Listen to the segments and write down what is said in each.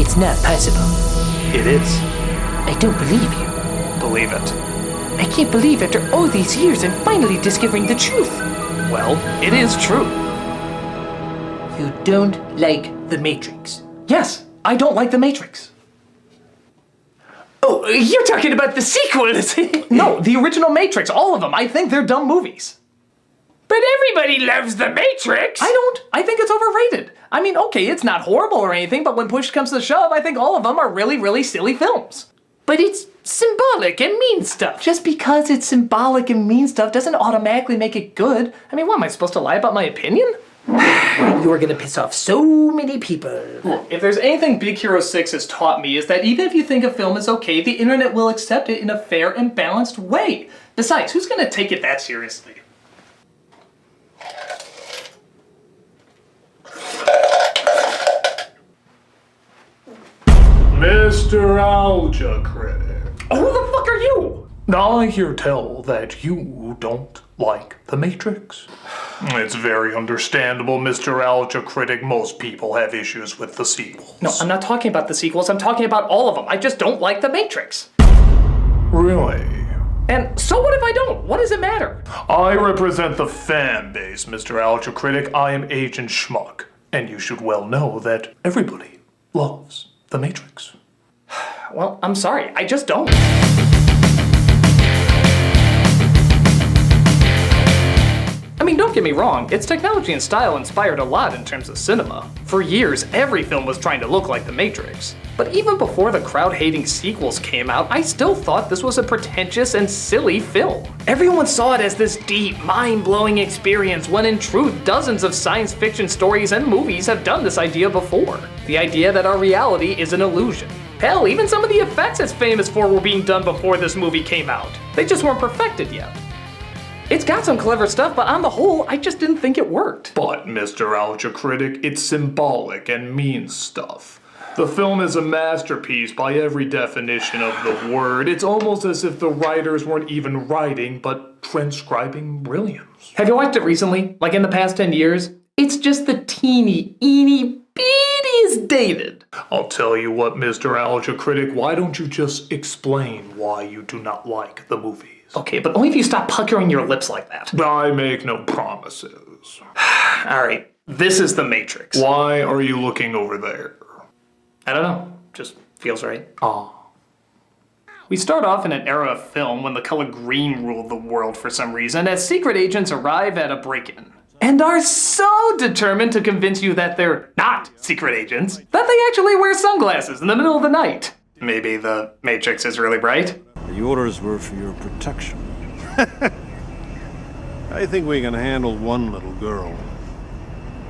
It's not possible. It is. I don't believe you. Believe it. I can't believe after all these years and finally discovering the truth. Well, it is true. You don't like The Matrix? Yes, I don't like The Matrix. Oh, you're talking about the sequels! No, the original Matrix, all of them. I think they're dumb movies. But everybody loves The Matrix! I don't. I think it's overrated. I mean, okay, it's not horrible or anything, but when push comes to shove, I think all of them are really, really silly films. But it's symbolic and mean stuff. Just because it's symbolic and mean stuff doesn't automatically make it good. I mean, what, am I supposed to lie about my opinion? You're gonna piss off so many people. If there's anything Big Hero 6 has taught me is that even if you think a film is okay, the internet will accept it in a fair and balanced way. Besides, who's gonna take it that seriously? Nostalgia Critic. Oh, who the fuck are you? I hear tell that you don't like The Matrix. It's very understandable, Mr. Alga Critic. Most people have issues with the sequels. No, I'm not talking about the sequels. I'm talking about all of them. I just don't like The Matrix. Really? And so what if I don't? What does it matter? I represent the fan base, Mr. Alga Critic. I am Agent Schmuck. And you should well know that everybody loves The Matrix. Well, I'm sorry. I just don't. I mean, don't get me wrong, its technology and style inspired a lot in terms of cinema. For years, every film was trying to look like The Matrix. But even before the crowd-hating sequels came out, I still thought this was a pretentious and silly film. Everyone saw it as this deep, mind-blowing experience, when in truth, dozens of science fiction stories and movies have done this idea before. The idea that our reality is an illusion. Hell, even some of the effects it's famous for were being done before this movie came out. They just weren't perfected yet. It's got some clever stuff, but on the whole, I just didn't think it worked. But, Mr. Alga Critic, it's symbolic and means stuff. The film is a masterpiece by every definition of the word. It's almost as if the writers weren't even writing, but transcribing brilliance. Have you watched it recently? Like in the past 10 years? It's just the teeny bittiest dated. I'll tell you what, Mr. Alga Critic, why don't you just explain why you do not like the movies? Okay, but only if you stop puckering your lips like that. I make no promises. Alright, this is The Matrix. Why are you looking over there? I don't know, just feels right. Ah. We start off in an era of film when the color green ruled the world for some reason, as secret agents arrive at a break-in. And are so determined to convince you that they're not secret agents, that they actually wear sunglasses in the middle of the night. Maybe the Matrix is really bright? The orders were for your protection. I think we can handle one little girl.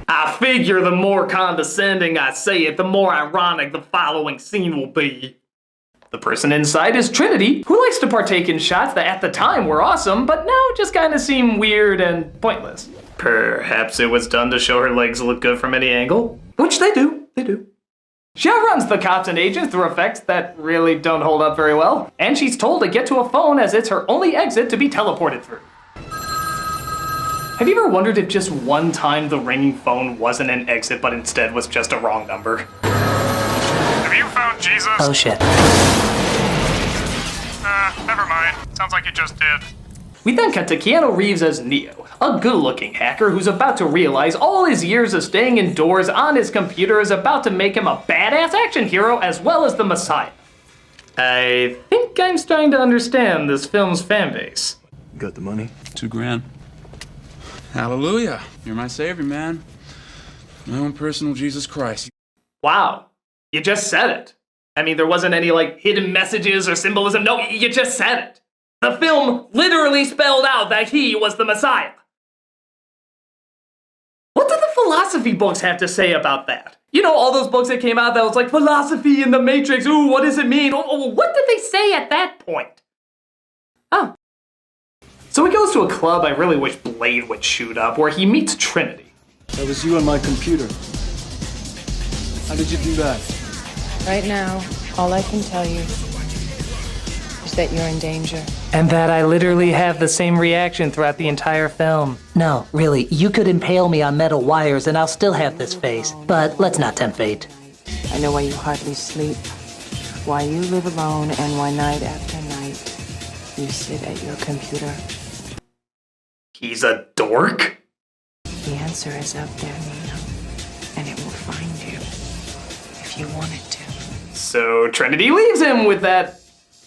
I figure the more condescending I say it, the more ironic the following scene will be. The person inside is Trinity, who likes to partake in shots that at the time were awesome, but now just kind of seem weird and pointless. Perhaps it was done to show her legs look good from any angle, which they do. She outruns the cops and agents through effects that really don't hold up very well, and she's told to get to a phone as it's her only exit to be teleported through. Have you ever wondered if just one time the ringing phone wasn't an exit but instead was just a wrong number? Have you found Jesus? Oh shit. Never mind. Sounds like you just did. We then cut to Keanu Reeves as Neo, a good-looking hacker who's about to realize all his years of staying indoors on his computer is about to make him a badass action hero as well as the Messiah. I think I'm starting to understand this film's fanbase. Got the money? $2,000. Hallelujah. You're my savior, man. My own personal Jesus Christ. Wow, you just said it. I mean, there wasn't any, hidden messages or symbolism. No, you just said it. The film literally spelled out that he was the Messiah. What do the philosophy books have to say about that? You know, all those books that came out that was like, philosophy in the Matrix, ooh, what does it mean? Oh, what did they say at that point? Oh. So he goes to a club I really wish Blade would shoot up, where he meets Trinity. That was you on my computer. How did you do that? Right now, all I can tell you is that you're in danger. And that I literally have the same reaction throughout the entire film. No, really, you could impale me on metal wires and I'll still have this face. But let's not tempt fate. I know why you hardly sleep, why you live alone, and why night after night you sit at your computer. He's a dork? The answer is up there, Nina, and it will find you if you want it to. So Trinity leaves him with that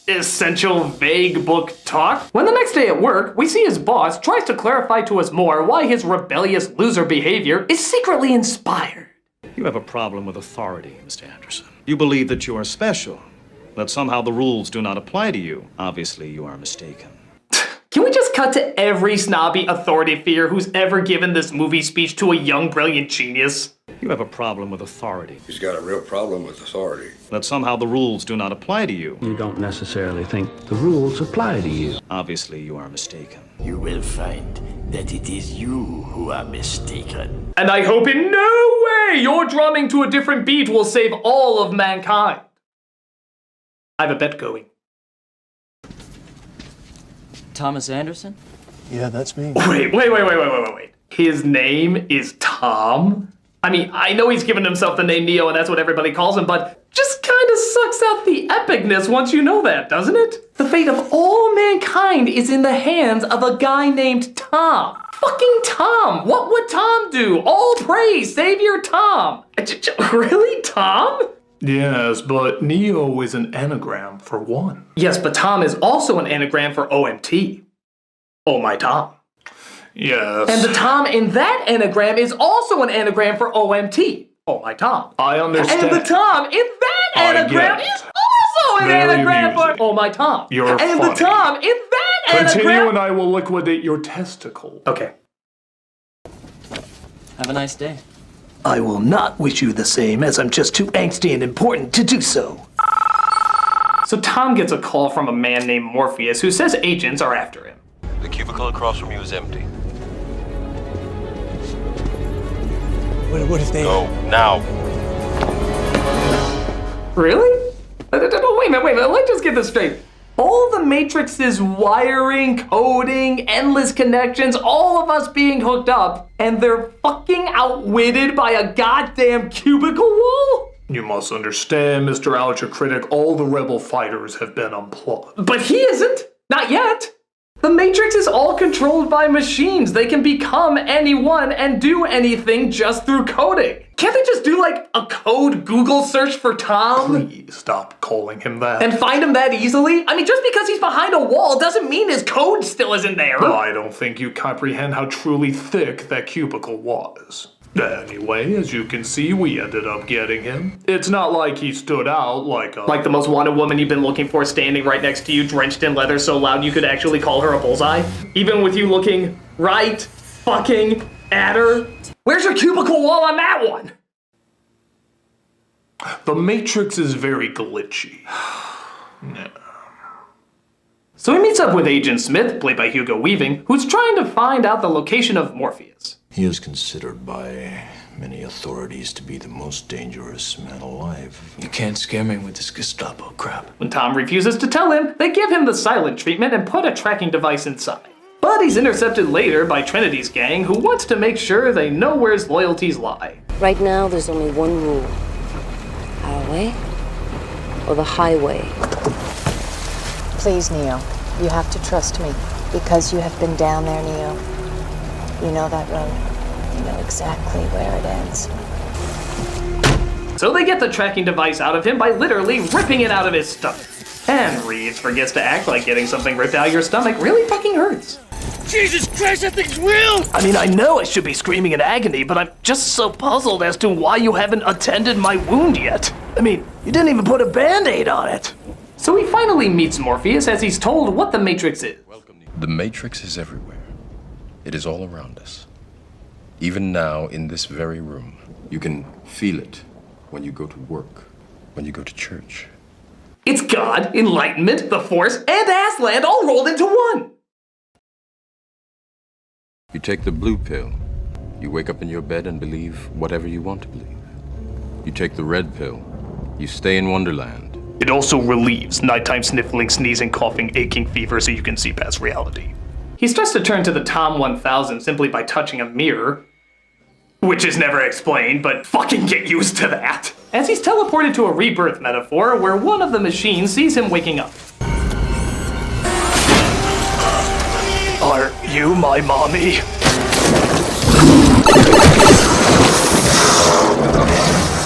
essential vague book talk. When the next day at work, we see his boss tries to clarify to us more why his rebellious loser behavior is secretly inspired. You have a problem with authority, Mr. Anderson. You believe that you are special, that somehow the rules do not apply to you. Obviously, you are mistaken. Can we just cut to every snobby authority figure who's ever given this movie speech to a young, brilliant genius? You have a problem with authority, He's got a real problem with authority. that somehow the rules do not apply to you. You don't necessarily think the rules apply to you. Obviously, you are mistaken. You will find that it is you who are mistaken. And I hope in no way your drumming to a different beat will save all of mankind. I have a bet going. Thomas Anderson? Yeah, that's me. Wait. His name is Tom? I mean, I know he's given himself the name Neo and that's what everybody calls him, but just kind of sucks out the epicness once you know that, doesn't it? The fate of all mankind is in the hands of a guy named Tom. Fucking Tom! What would Tom do? All praise, Savior Tom! Really, Tom? Yes, but Neo is an anagram for one. Yes, but Tom is also an anagram for OMT. Oh my Tom. Yes. And the Tom in that anagram is also an anagram for OMT. Oh my Tom. I understand. And the Tom in that anagram is also an Very anagram amusing. for Oh my Tom. You're and funny. the Tom in that Continue anagram. and I will liquidate your testicle. Okay. Have a nice day. I will not wish you the same, as I'm just too angsty and important to do so. So Tom gets a call from a man named Morpheus who says agents are after him. The cubicle across from you is empty. What if they... Go, now. Really? Wait a minute, let's just get this straight. All the Matrix's wiring, coding, endless connections, all of us being hooked up, and they're fucking outwitted by a goddamn cubicle wall? You must understand, Mr. Nostalgia Critic, all the rebel fighters have been unplugged. But he isn't! Not yet! The Matrix is all controlled by machines. They can become anyone and do anything just through coding. Can't they just do like a code Google search for Tom? Please stop calling him that. And find him that easily? I mean, just because he's behind a wall doesn't mean his code still isn't there. I don't think you comprehend how truly thick that cubicle was. Anyway, as you can see, we ended up getting him. It's not like he stood out like a... Like the most wanted woman you've been looking for standing right next to you, drenched in leather so loud you could actually call her a bullseye? Even with you looking right fucking at her? Where's your cubicle wall on that one? The Matrix is very glitchy. Yeah. So he meets up with Agent Smith, played by Hugo Weaving, who's trying to find out the location of Morpheus. He is considered by many authorities to be the most dangerous man alive. You can't scare me with this Gestapo crap. When Tom refuses to tell him, they give him the silent treatment and put a tracking device inside. But he's intercepted later by Trinity's gang, who wants to make sure they know where his loyalties lie. Right now, there's only one rule. Our way or the highway. Please, Neo, you have to trust me. Because you have been down there, Neo. You know that road. You know exactly where it ends. So they get the tracking device out of him by literally ripping it out of his stomach. And Reeves forgets to act like getting something ripped out of your stomach really fucking hurts. Jesus Christ, that thing's real! I mean, I know I should be screaming in agony, but I'm just so puzzled as to why you haven't attended my wound yet. I mean, you didn't even put a Band-Aid on it. So he finally meets Morpheus as he's told what the Matrix is. The Matrix is everywhere. It is all around us. Even now, in this very room. You can feel it when you go to work, when you go to church. It's God, Enlightenment, the Force, and Aslan all rolled into one! You take the blue pill. You wake up in your bed and believe whatever you want to believe. You take the red pill. You stay in Wonderland. It also relieves nighttime sniffling, sneezing, coughing, aching fever so you can see past reality. He starts to turn to the Tom 1000 simply by touching a mirror. which is never explained, but fucking get used to that. As he's teleported to a rebirth metaphor where one of the machines sees him waking up. Are you my mommy?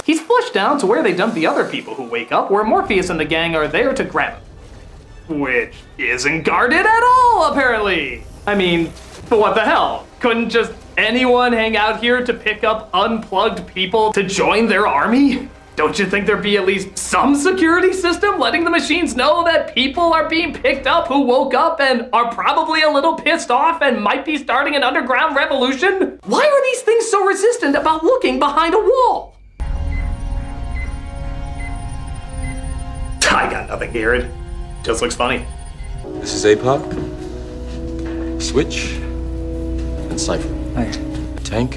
He's flushed down to where they dump the other people who wake up, where Morpheus and the gang are there to grab him. Which isn't guarded at all, apparently. I mean, what the hell? Couldn't just anyone hang out here to pick up unplugged people to join their army? Don't you think there'd be at least some security system letting the machines know that people are being picked up who woke up and are probably a little pissed off and might be starting an underground revolution? Why are these things so resistant about looking behind a wall? I got nothing, Garrett. Just looks funny. This is APOC, Switch, and Cypher. Hi. Tank,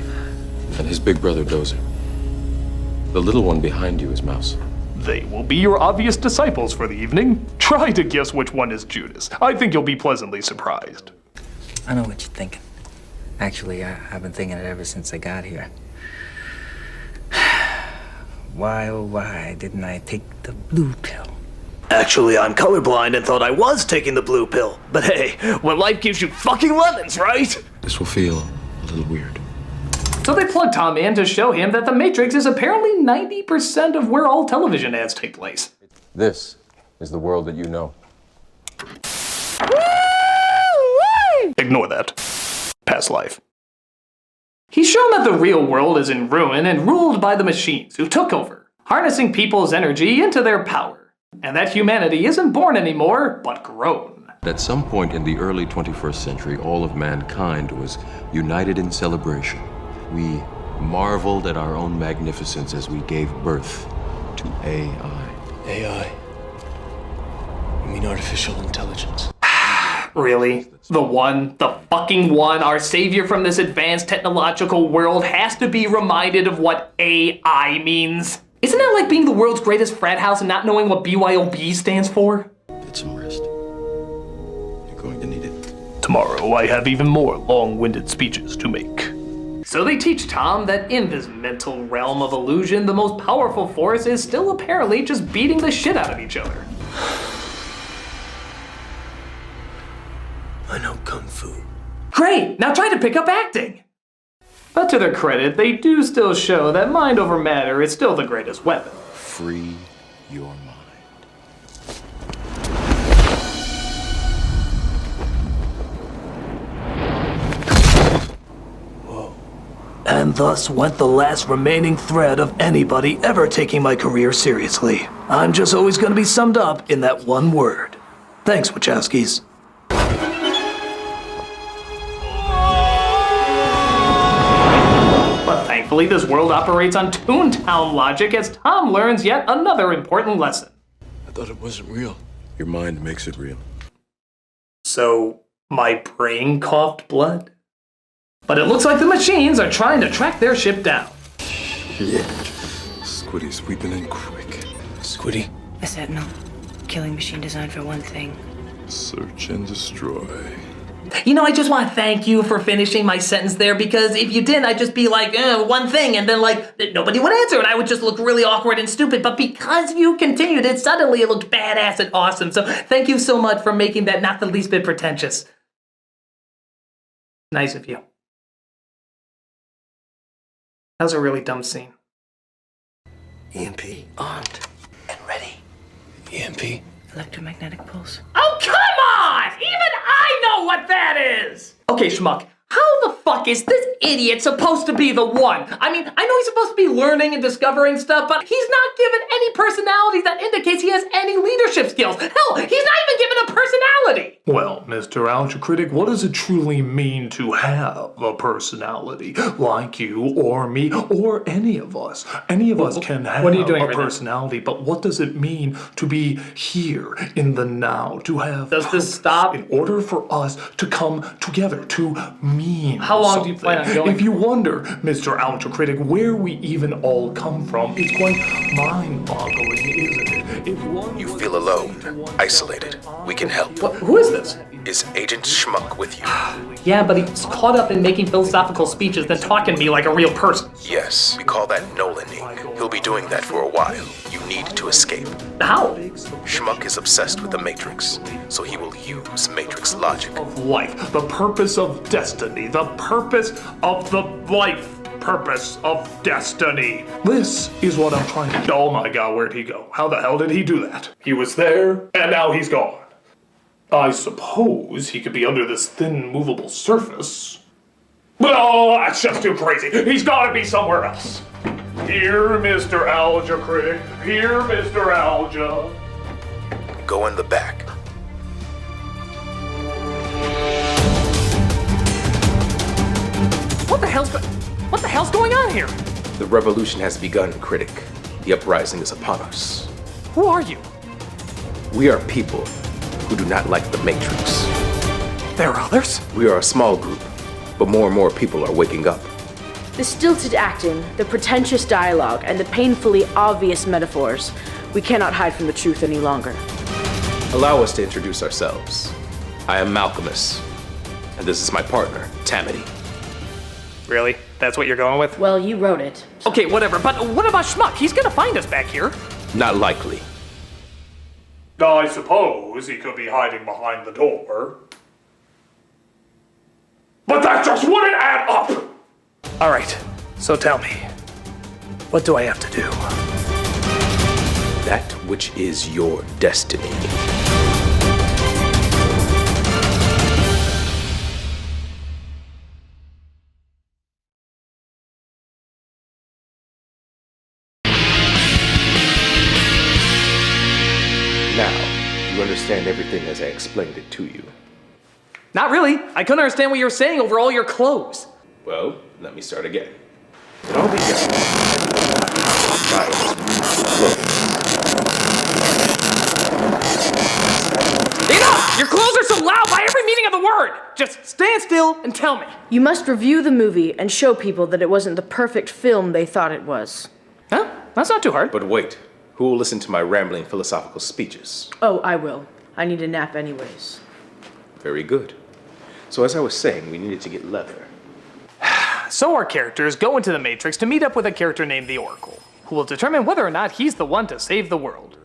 and his big brother Dozer. The little one behind you is Mouse. They will be your obvious disciples for the evening. Try to guess which one is Judas. I think you'll be pleasantly surprised. I know what you're thinking. Actually, I've been thinking it ever since I got here. Why, oh why, didn't I take the blue pill? Actually, I'm colorblind and thought I was taking the blue pill. But hey, when life gives you fucking lemons, right? This will feel a little weird. So they plug Tom in to show him that the Matrix is apparently 90% of where all television ads take place. This is the world that you know. Ignore that. Past life. He's shown that the real world is in ruin and ruled by the machines who took over, harnessing people's energy into their power, and that humanity isn't born anymore, but grown. At some point in the early 21st century, all of mankind was united in celebration. We marveled at our own magnificence as we gave birth to AI. AI? You mean artificial intelligence? Really? The fucking one, our savior from this advanced technological world has to be reminded of what AI means. Isn't that like being the world's greatest frat house and not knowing what BYOB stands for? Get some rest. You're going to need it. Tomorrow I have even more long-winded speeches to make. So they teach Tom that in this mental realm of illusion, the most powerful force is still apparently just beating the shit out of each other. I know Kung Fu. Great! Now try to pick up acting! But to their credit, they do still show that mind over matter is still the greatest weapon. Free your mind. And thus went the last remaining thread of anybody ever taking my career seriously. I'm just always gonna be summed up in that one word. Thanks, Wachowskis. But thankfully, this world operates on Toontown logic as Tom learns yet another important lesson. I thought it wasn't real. Your mind makes it real. So, my brain coughed blood? But it looks like the machines are trying to track their ship down. Yeah. Squiddy's sweeping in quick. Squiddy? A sentinel. Killing machine designed for one thing. Search and destroy. You know, I just want to thank you for finishing my sentence there, because if you didn't, I'd just be like, one thing, and then like, nobody would answer, and I would just look really awkward and stupid. But because you continued it, suddenly it looked badass and awesome. So thank you so much for making that not the least bit pretentious. Nice of you. That was a really dumb scene. EMP armed and ready. EMP? Electromagnetic pulse. Oh, come on! Even I know what that is! Okay, schmuck, how the fuck is this idiot supposed to be the one? I mean, I know he's supposed to be learning and discovering stuff, but he's not given any personality that indicates he has any leadership skills. Hell, he's not even given a personality! Well, Mr. Nostalgia Critic, what does it truly mean to have a personality? Like you or me or any of us. Any of us can have a personality, but what does it mean to be here in the now? To have Does this stop? In order for us to come together, to mean How long something. do you plan on going? If you wonder, Mr. Nostalgia Critic, where we even all come from, it's quite mind-boggling, isn't it? If one You feel alone, isolated. We can help. Who is this? Is Agent Schmuck with you? Yeah, but he's caught up in making philosophical speeches than talking to me like a real person. Yes, we call that Nolaning. He'll be doing that for a while. You need to escape. How? Schmuck is obsessed with the Matrix, so he will use Matrix logic. Of life, the purpose of destiny, the purpose of the life. Purpose of destiny. This is what I'm trying to... Oh my god, where'd he go? How the hell did he do that? He was there, and now he's gone. I suppose he could be under this thin, movable surface. But oh, that's just too crazy. He's gotta be somewhere else. Here, Mr. Alga Critic. Here, Mr. Alga. Go in the back. What the hell's going on here? The revolution has begun, Critic. The uprising is upon us. Who are you? We are people who do not like the Matrix. There are others? We are a small group, but more and more people are waking up. The stilted acting, the pretentious dialogue, and the painfully obvious metaphors. We cannot hide from the truth any longer. Allow us to introduce ourselves. I am Malcolmus, and this is my partner, Tamity. Really? That's what you're going with? Well, you wrote it. Okay, whatever, but what about Schmuck? He's gonna find us back here. Not likely. I suppose he could be hiding behind the door. But that just wouldn't add up! Alright, so tell me, what do I have to do? That which is your destiny. Now, you understand everything as I explained it to you. Not really. I couldn't understand what you were saying over all your clothes. Well, let me start again. It all began. Right. Enough! Your clothes are so loud by every meaning of the word! Just stand still and tell me. You must review the movie and show people that it wasn't the perfect film they thought it was. Huh? That's not too hard. But wait, who will listen to my rambling philosophical speeches? Oh, I will. I need a nap anyways. Very good. So as I was saying, we needed to get leather. So our characters go into the Matrix to meet up with a character named the Oracle, who will determine whether or not he's the one to save the world.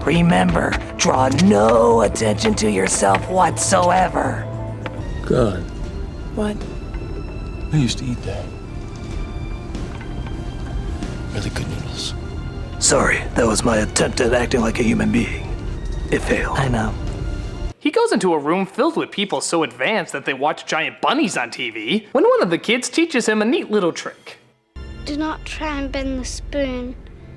Remember, draw no attention to yourself whatsoever. God, What? I used to eat that. Really good noodles. Sorry, that was my attempt at acting like a human being. It failed. I know. He goes into a room filled with people so advanced that they watch giant bunnies on TV when one of the kids teaches him a neat little trick. Do not try and bend the spoon.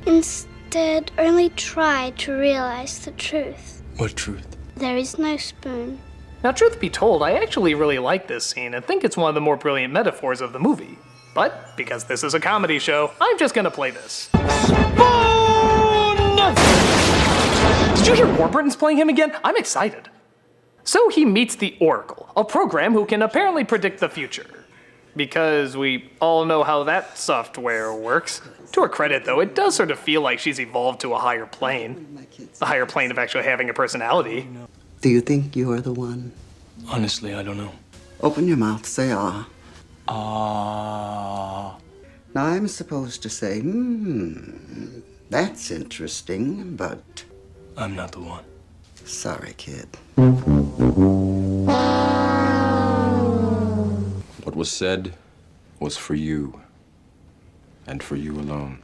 Instead, only try to realize the truth. What truth? There is no spoon. Now, truth be told, I actually really like this scene and think it's one of the more brilliant metaphors of the movie. But, because this is a comedy show, I'm just gonna play this. Spoon! Did you hear Warburton's playing him again? I'm excited. So he meets the Oracle, a program who can apparently predict the future. Because we all know how that software works. To her credit, though, it does sort of feel like she's evolved to a higher plane. The higher plane of actually having a personality. Do you think you are the one? Honestly, I don't know. Open your mouth, say ah. Ah. Now I'm supposed to say, that's interesting, but... I'm not the one. Sorry, kid. What was said was for you, and for you alone.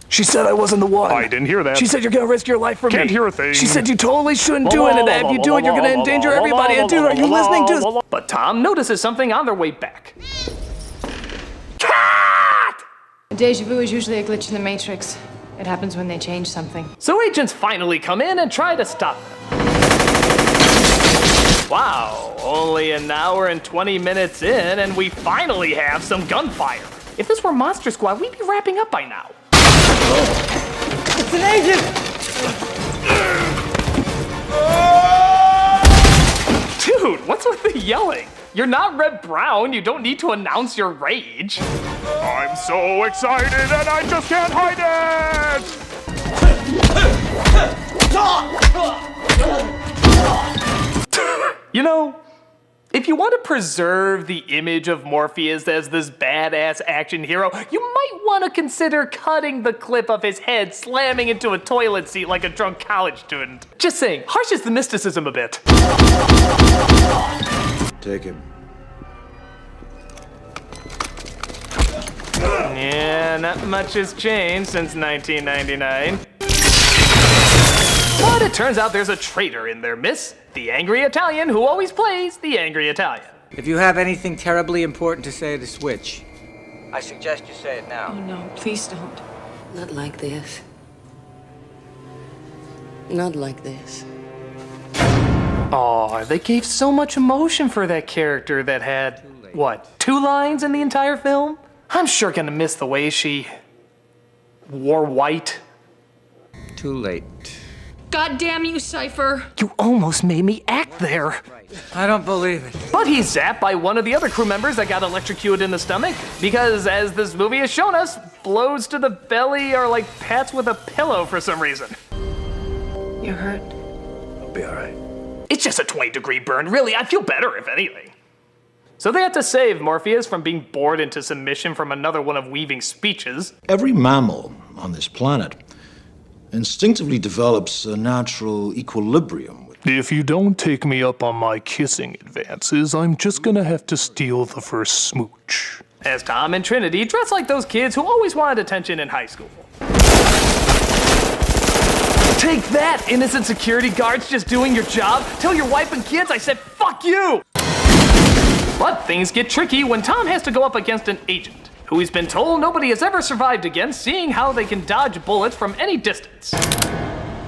She said I wasn't the one. I didn't hear that. She said you're gonna risk your life for me. Can't hear a thing. She said you totally shouldn't do it, and if you do it, you're gonna endanger everybody. And dude, are you listening to? But Tom notices something on their way back. Deja vu is usually a glitch in the Matrix. It happens when they change something. So agents finally come in and try to stop them. Wow, only an hour and 20 minutes in, and we finally have some gunfire. If this were Monster Squad, we'd be wrapping up by now. It's an agent! Dude, what's with the yelling? You're not Red Brown, you don't need to announce your rage. I'm so excited and I just can't hide it! You know, if you want to preserve the image of Morpheus as this badass action hero, you might want to consider cutting the clip of his head slamming into a toilet seat like a drunk college student. Just saying, harshes the mysticism a bit. Take him. Yeah, not much has changed since 1999. But it turns out there's a traitor in there, miss. The angry Italian who always plays the angry Italian. If you have anything terribly important to say to Switch, I suggest you say it now. Oh no, please don't. Not like this. Not like this. Aw, they gave so much emotion for that character that had, what, 2 lines in the entire film? I'm sure gonna miss the way she wore white. Too late. God damn you, Cypher! You almost made me act there. I don't believe it. But he's zapped by one of the other crew members that got electrocuted in the stomach. Because as this movie has shown us, blows to the belly are like pats with a pillow for some reason. You're hurt? I'll be all right. It's just a 20-degree burn. Really, I'd feel better if anything. So they had to save Morpheus from being bored into submission from another one of Weaving's speeches. Every mammal on this planet instinctively develops a natural equilibrium. If you don't take me up on my kissing advances, I'm just gonna have to steal the first smooch. As Tom and Trinity dress like those kids who always wanted attention in high school. Take that, innocent security guards just doing your job. Tell your wife and kids I said fuck you! But things get tricky when Tom has to go up against an agent who he's been told nobody has ever survived against, seeing how they can dodge bullets from any distance.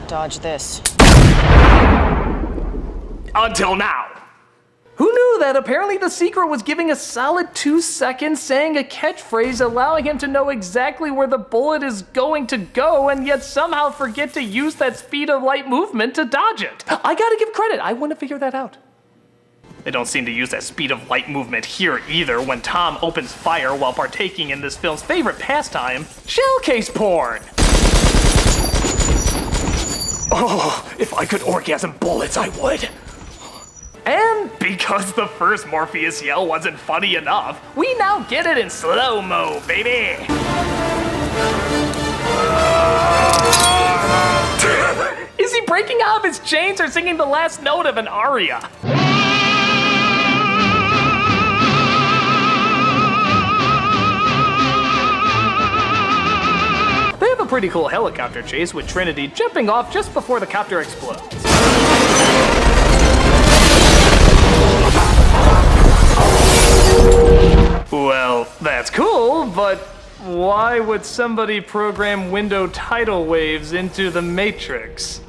Dodge this. Until now. Who knew that apparently the secret was giving a solid 2 seconds saying a catchphrase allowing him to know exactly where the bullet is going to go and yet somehow forget to use that speed of light movement to dodge it? I gotta give credit, I wouldn't have figured that out. They don't seem to use that speed of light movement here either when Tom opens fire while partaking in this film's favorite pastime, shell case porn. Oh, if I could orgasm bullets, I would. And because the first Morpheus yell wasn't funny enough, we now get it in slow-mo, baby. Is he breaking out of his chains or singing the last note of an aria? They have a pretty cool helicopter chase with Trinity jumping off just before the copter explodes. Well, that's cool, but why would somebody program window tidal waves into the Matrix?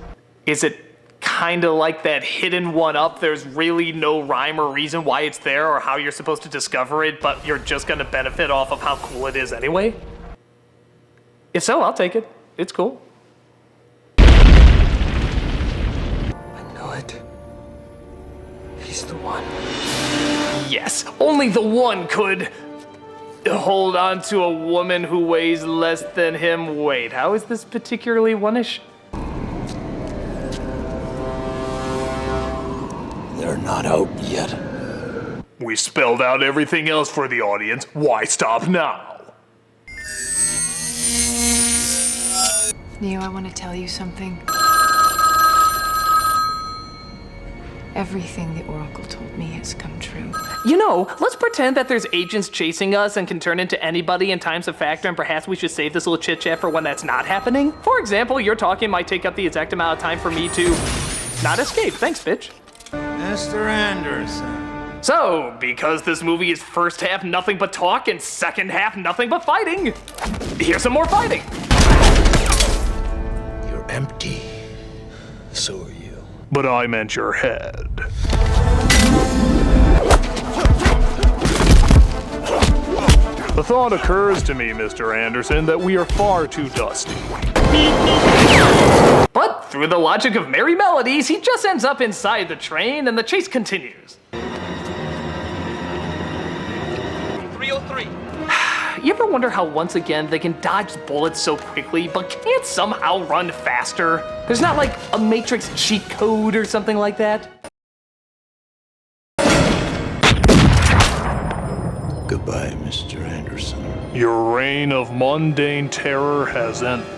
Is it kinda like that hidden one-up, there's really no rhyme or reason why it's there or how you're supposed to discover it, but you're just gonna benefit off of how cool it is anyway? If so, I'll take it. It's cool. I know it. He's the one. Yes, only the one could hold on to a woman who weighs less than him. Wait, how is this particularly one-ish? They're not out yet. We spelled out everything else for the audience. Why stop now? Neo, I want to tell you something. Everything the Oracle told me has come true. You know, let's pretend that there's agents chasing us and can turn into anybody in times of factor, and perhaps we should save this little chit-chat for when that's not happening. For example, your talking might take up the exact amount of time for me to not escape. Thanks, bitch. Mr. Anderson. So, because this movie is first half nothing but talk and second half nothing but fighting, here's some more fighting. You're empty. So are you. But I meant your head. The thought occurs to me, Mr. Anderson, that we are far too dusty. But through the logic of merry melodies, he just ends up inside the train and the chase continues. 303. you ever wonder how once again they can dodge bullets so quickly but can't somehow run faster? There's not like a Matrix cheat code or something like that? Goodbye, Mr. Anderson. Your reign of mundane terror has ended.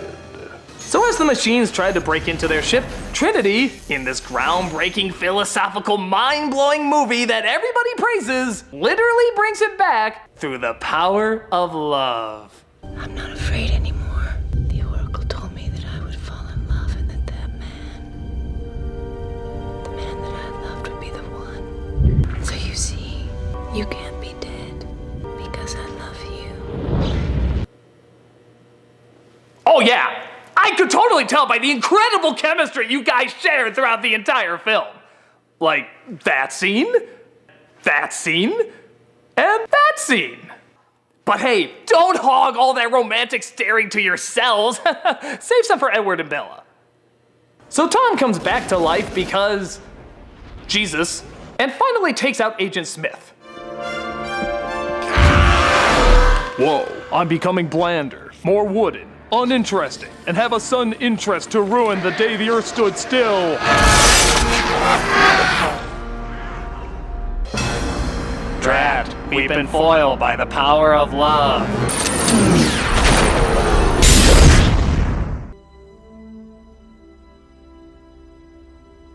So as the machines tried to break into their ship, Trinity, in this groundbreaking, philosophical, mind-blowing movie that everybody praises, literally brings it back through the power of love. I'm not afraid anymore. The Oracle told me that I would fall in love and that the man that I loved would be the one. So you see, you can't be dead because I love you. Oh yeah! I could totally tell by the incredible chemistry you guys shared throughout the entire film. Like, that scene, and that scene. But hey, don't hog all that romantic staring to yourselves. Save some for Edward and Bella. So Tom comes back to life because Jesus, and finally takes out Agent Smith. Whoa, I'm becoming blander, more wooden, uninteresting, and have a sudden interest to ruin the day the earth stood still. Drat, we've been foiled by the power of love.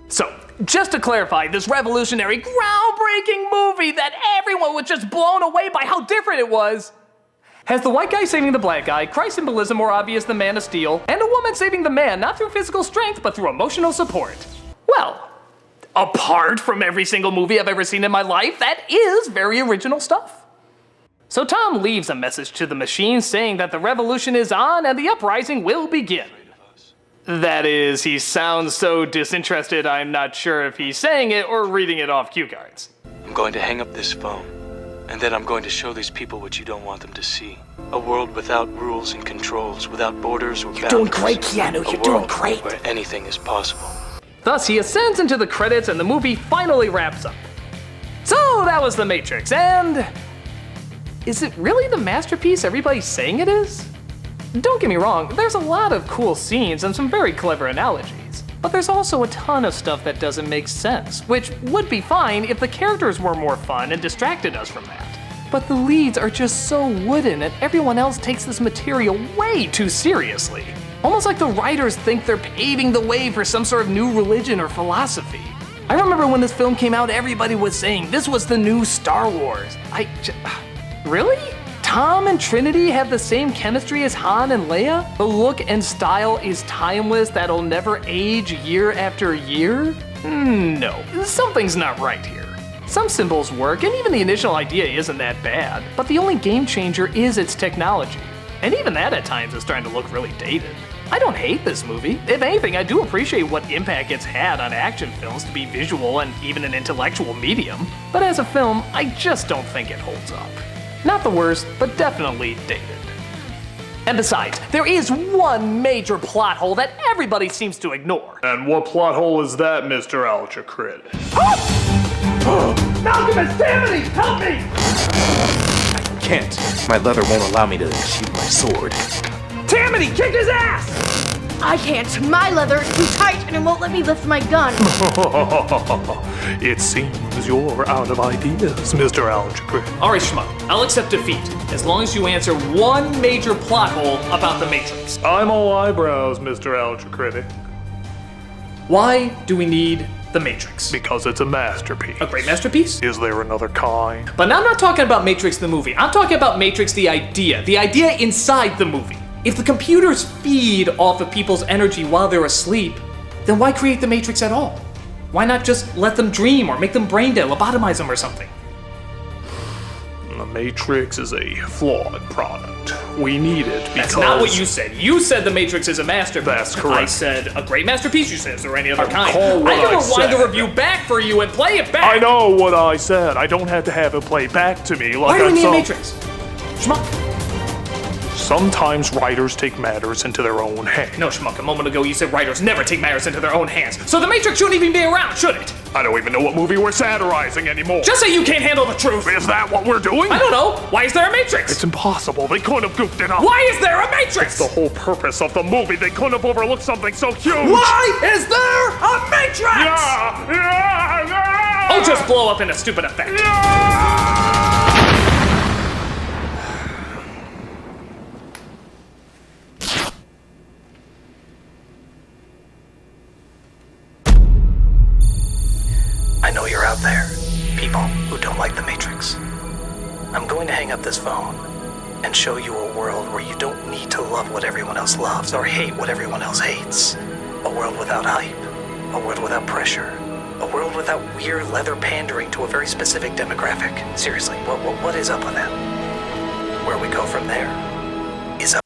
So, just to clarify, this revolutionary, groundbreaking movie that everyone was just blown away by how different it was, has the white guy saving the black guy, Christ symbolism more obvious than Man of Steel, and a woman saving the man not through physical strength but through emotional support. Well, apart from every single movie I've ever seen in my life, that is very original stuff. So Tom leaves a message to the machine saying that the revolution is on and the uprising will begin. That is, he sounds so disinterested I'm not sure if he's saying it or reading it off cue cards. I'm going to hang up this phone, and then I'm going to show these people what you don't want them to see. A world without rules and controls, without borders or boundaries. You're doing great, Keanu, you're doing great. Where anything is possible. Thus, he ascends into the credits and the movie finally wraps up. So, that was The Matrix, and is it really the masterpiece everybody's saying it is? Don't get me wrong, there's a lot of cool scenes and some very clever analogies, but there's also a ton of stuff that doesn't make sense, which would be fine if the characters were more fun and distracted us from that. But the leads are just so wooden and everyone else takes this material way too seriously. Almost like the writers think they're paving the way for some sort of new religion or philosophy. I remember when this film came out, everybody was saying this was the new Star Wars. Really? Tom and Trinity have the same chemistry as Han and Leia? The look and style is timeless, that'll never age year after year? No, something's not right here. Some symbols work, and even the initial idea isn't that bad, but the only game changer is its technology. And even that at times is starting to look really dated. I don't hate this movie. If anything, I do appreciate what impact it's had on action films to be visual and even an intellectual medium. But as a film, I just don't think it holds up. Not the worst, but definitely dated. And besides, there is one major plot hole that everybody seems to ignore. And what plot hole is that, Mr. Nostalgia Critic? Malcolm, Tammany, help me! I can't. My leather won't allow me to sheath my sword. Tammany, kick his ass! I can't. My leather is too tight and it won't let me lift my gun. It seems you're out of ideas, Mr. Nostalgia Critic. Alright, Schmuck, I'll accept defeat, as long as you answer one major plot hole about The Matrix. I'm all eyebrows, Mr. Nostalgia Critic. Why do we need The Matrix? Because it's a masterpiece. A great masterpiece? Is there another kind? But I'm not talking about Matrix the movie, I'm talking about Matrix the idea inside the movie. If the computers feed off of people's energy while they're asleep, then why create the Matrix at all? Why not just let them dream or make them brain dead, lobotomize them or something? The Matrix is a flawed product. We need it because... That's not what you said. You said the Matrix is a masterpiece. That's correct. I said a great masterpiece, you said. Is there any other kind? Call what I can rewind said. the review back for you and play it back. I know what I said. I don't have to have it played back to me like Why do we need a saw. Matrix? Schmuck. Sometimes writers take matters into their own hands. No, Schmuck, a moment ago you said writers never take matters into their own hands. So the Matrix shouldn't even be around, should it? I don't even know what movie we're satirizing anymore. Just say you can't handle the truth. Is that what we're doing? I don't know. Why is there a Matrix? It's impossible. They couldn't have goofed it up. Why is there a Matrix? It's the whole purpose of the movie. They couldn't have overlooked something so huge. Why is there a Matrix? Yeah. I'll just blow up in a stupid effect. I know you're out there, people who don't like the Matrix. I'm going to hang up this phone and show you a world where you don't need to love what everyone else loves or hate what everyone else hates. A world without hype, a world without pressure, a world without weird leather pandering to a very specific demographic. Seriously, what is up with that? Where we go from there is up.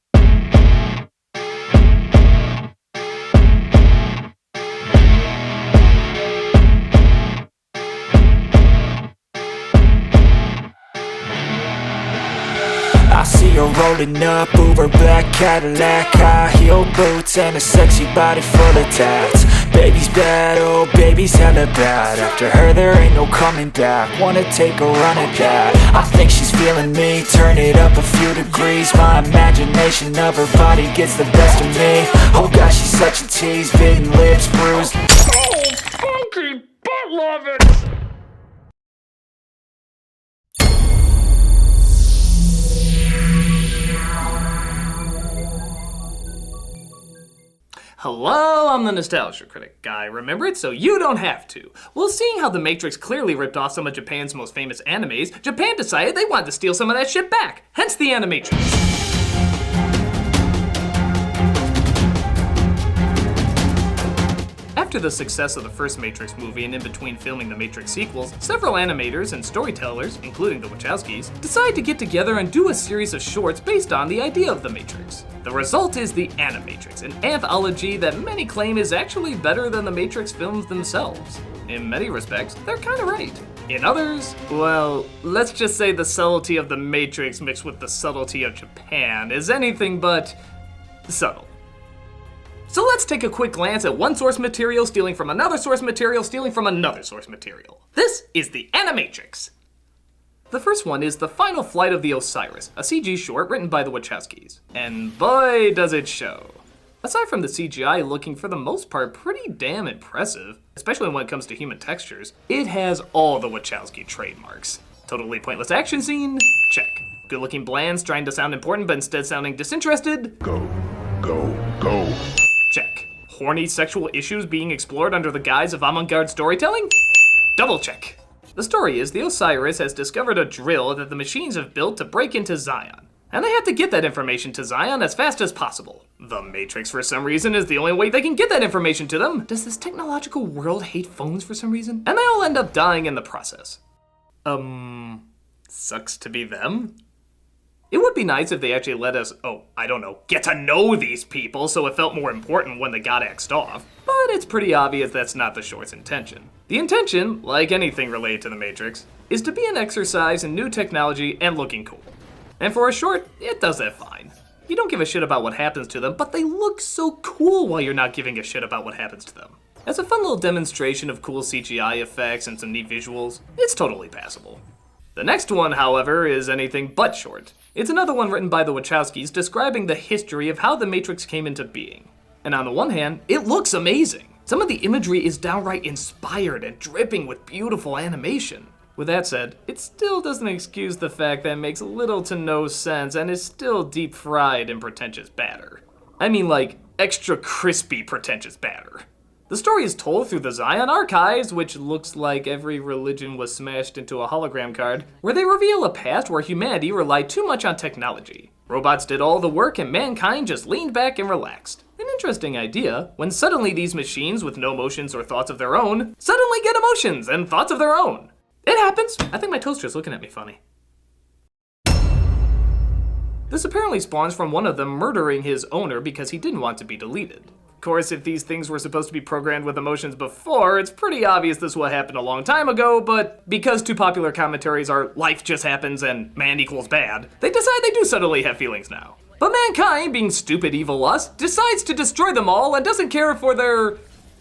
I see her rolling up, Uber black Cadillac, high heel boots and a sexy body full of tats. Baby's bad, oh baby's hella bad. After her there ain't no coming back. Wanna take a run at that. I think she's feeling me, turn it up a few degrees. My imagination of her body gets the best of me. Oh gosh, she's such a tease, bitten lips, bruised. Oh, funky butt lovin'! Hello, I'm the Nostalgia Critic guy. Remember it so you don't have to. Well, seeing how The Matrix clearly ripped off some of Japan's most famous animes, Japan decided they wanted to steal some of that shit back. Hence the Animatrix. After the success of the first Matrix movie and in between filming the Matrix sequels, several animators and storytellers, including the Wachowskis, decided to get together and do a series of shorts based on the idea of the Matrix. The result is the Animatrix, an anthology that many claim is actually better than the Matrix films themselves. In many respects, they're kinda right. In others, well, let's just say the subtlety of the Matrix mixed with the subtlety of Japan is anything but subtle. So let's take a quick glance at one source material stealing from another source material stealing from another source material. This is the Animatrix. The first one is The Final Flight of the Osiris, a CG short written by the Wachowskis. And boy, does it show. Aside from the CGI looking for the most part pretty damn impressive, especially when it comes to human textures, it has all the Wachowski trademarks. Totally pointless action scene? Check. Good looking blands trying to sound important but instead sounding disinterested? Go. Check. Horny sexual issues being explored under the guise of avant-garde storytelling? Double check. The story is the Osiris has discovered a drill that the machines have built to break into Zion. And they have to get that information to Zion as fast as possible. The Matrix, for some reason, is the only way they can get that information to them. Does this technological world hate phones for some reason? And they all end up dying in the process. Sucks to be them. It would be nice if they actually let us, get to know these people so it felt more important when they got axed off. But it's pretty obvious that's not the short's intention. The intention, like anything related to the Matrix, is to be an exercise in new technology and looking cool. And for a short, it does that fine. You don't give a shit about what happens to them, but they look so cool while you're not giving a shit about what happens to them. As a fun little demonstration of cool CGI effects and some neat visuals, it's totally passable. The next one, however, is anything but short. It's another one written by the Wachowskis describing the history of how the Matrix came into being. And on the one hand, it looks amazing. Some of the imagery is downright inspired and dripping with beautiful animation. With that said, it still doesn't excuse the fact that it makes little to no sense and is still deep fried in pretentious batter. I mean like, extra crispy pretentious batter. The story is told through the Zion Archives, which looks like every religion was smashed into a hologram card, where they reveal a past where humanity relied too much on technology. Robots did all the work and mankind just leaned back and relaxed. An interesting idea, when suddenly these machines with no emotions or thoughts of their own, suddenly get emotions and thoughts of their own. It happens. I think my toaster's looking at me funny. This apparently spawns from one of them murdering his owner because he didn't want to be deleted. Of course, if these things were supposed to be programmed with emotions before, it's pretty obvious this would happen a long time ago, but because two popular commentaries are life just happens and man equals bad, they decide they do suddenly have feelings now. But mankind, being stupid evil us, decides to destroy them all and doesn't care for their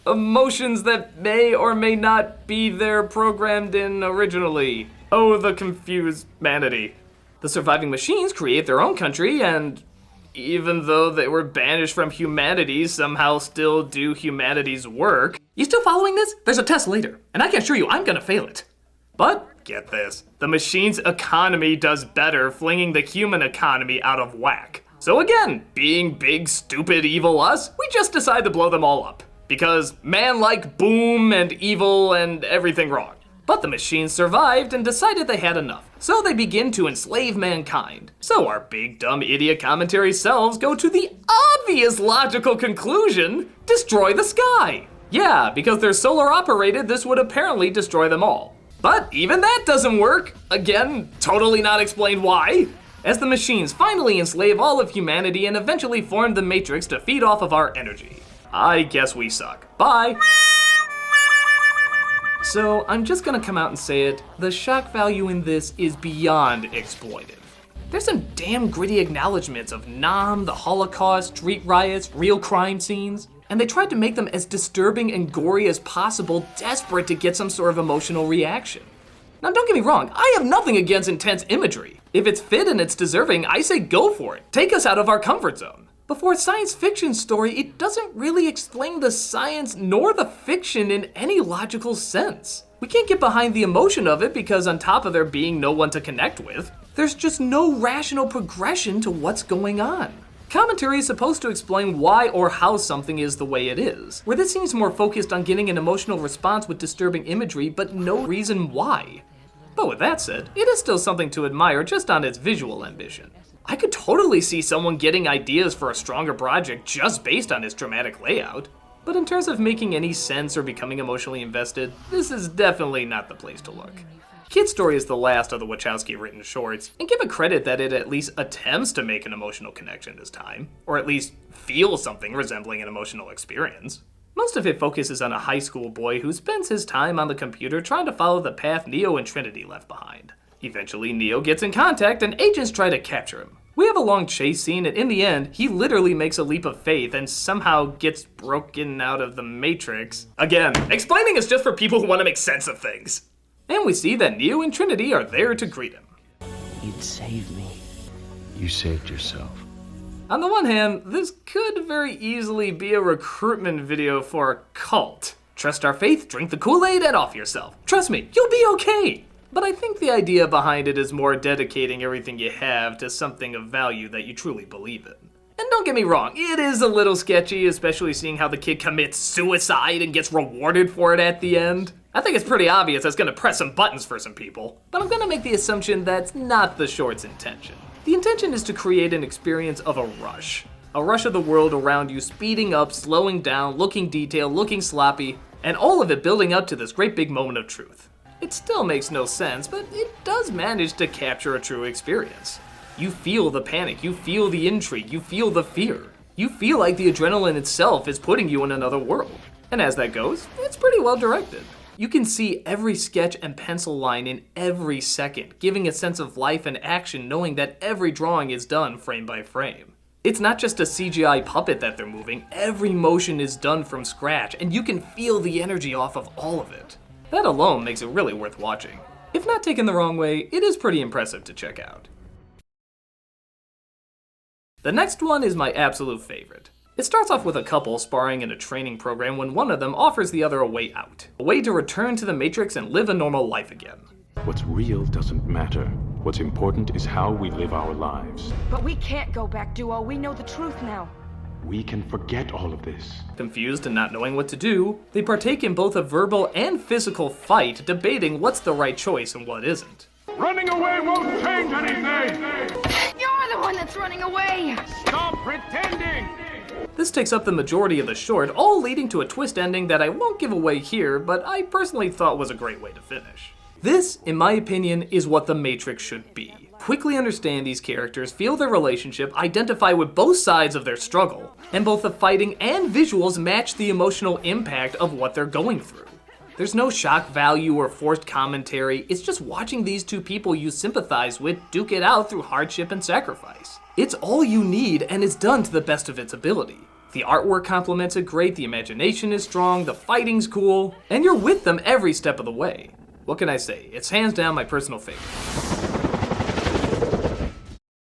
emotions that may or may not be there programmed in originally. Oh, the confused manity. The surviving machines create their own country, and even though they were banished from humanity, somehow still do humanity's work. You still following this? There's a test later, and I can assure you I'm gonna fail it. But, get this, the machine's economy does better, flinging the human economy out of whack. So again, being big, stupid, evil us, we just decide to blow them all up. Because man like boom and evil and everything wrong. But the machines survived and decided they had enough. So they begin to enslave mankind. So our big, dumb, idiot commentary selves go to the obvious logical conclusion, destroy the sky. Yeah, because they're solar operated, this would apparently destroy them all. But even that doesn't work. Again, totally not explained why. As the machines finally enslave all of humanity and eventually form the Matrix to feed off of our energy. I guess we suck. Bye. So I'm just gonna come out and say it, the shock value in this is beyond exploitive. There's some damn gritty acknowledgements of Nam, the Holocaust, street riots, real crime scenes, and they tried to make them as disturbing and gory as possible, desperate to get some sort of emotional reaction. Now don't get me wrong, I have nothing against intense imagery. If it's fit and it's deserving, I say go for it. Take us out of our comfort zone. But for a science fiction story, it doesn't really explain the science nor the fiction in any logical sense. We can't get behind the emotion of it because on top of there being no one to connect with, there's just no rational progression to what's going on. Commentary is supposed to explain why or how something is the way it is, where this seems more focused on getting an emotional response with disturbing imagery, but no reason why. But with that said, it is still something to admire just on its visual ambition. I could totally see someone getting ideas for a stronger project just based on its dramatic layout. But in terms of making any sense or becoming emotionally invested, this is definitely not the place to look. Kid Story is the last of the Wachowski-written shorts, and give it credit that it at least attempts to make an emotional connection this time, or at least feel something resembling an emotional experience. Most of it focuses on a high school boy who spends his time on the computer trying to follow the path Neo and Trinity left behind. Eventually, Neo gets in contact and agents try to capture him. We have a long chase scene, and in the end, he literally makes a leap of faith and somehow gets broken out of the Matrix. Again, explaining is just for people who want to make sense of things. And we see that Neo and Trinity are there to greet him. You'd save me. You saved yourself. On the one hand, this could very easily be a recruitment video for a cult. Trust our faith, drink the Kool-Aid, and off yourself. Trust me, you'll be okay. But I think the idea behind it is more dedicating everything you have to something of value that you truly believe in. And don't get me wrong, it is a little sketchy, especially seeing how the kid commits suicide and gets rewarded for it at the end. I think it's pretty obvious that's gonna press some buttons for some people, but I'm gonna make the assumption that's not the short's intention. The intention is to create an experience of a rush of the world around you speeding up, slowing down, looking detailed, looking sloppy, and all of it building up to this great big moment of truth. It still makes no sense, but it does manage to capture a true experience. You feel the panic, you feel the intrigue, you feel the fear. You feel like the adrenaline itself is putting you in another world. And as that goes, it's pretty well directed. You can see every sketch and pencil line in every second, giving a sense of life and action knowing that every drawing is done frame by frame. It's not just a CGI puppet that they're moving, every motion is done from scratch, and you can feel the energy off of all of it. That alone makes it really worth watching. If not taken the wrong way, it is pretty impressive to check out. The next one is my absolute favorite. It starts off with a couple sparring in a training program when one of them offers the other a way out. A way to return to the Matrix and live a normal life again. What's real doesn't matter. What's important is how we live our lives. But we can't go back, Duo. We know the truth now. We can forget all of this. Confused and not knowing what to do, they partake in both a verbal and physical fight, debating what's the right choice and what isn't. Running away won't change anything! You're the one that's running away! Stop pretending! This takes up the majority of the short, all leading to a twist ending that I won't give away here, but I personally thought was a great way to finish. This, in my opinion, is what the Matrix should be. Quickly understand these characters, feel their relationship, identify with both sides of their struggle, and both the fighting and visuals match the emotional impact of what they're going through. There's no shock value or forced commentary, it's just watching these two people you sympathize with duke it out through hardship and sacrifice. It's all you need, and it's done to the best of its ability. The artwork complements it great, the imagination is strong, the fighting's cool, and you're with them every step of the way. What can I say? It's hands down my personal favorite.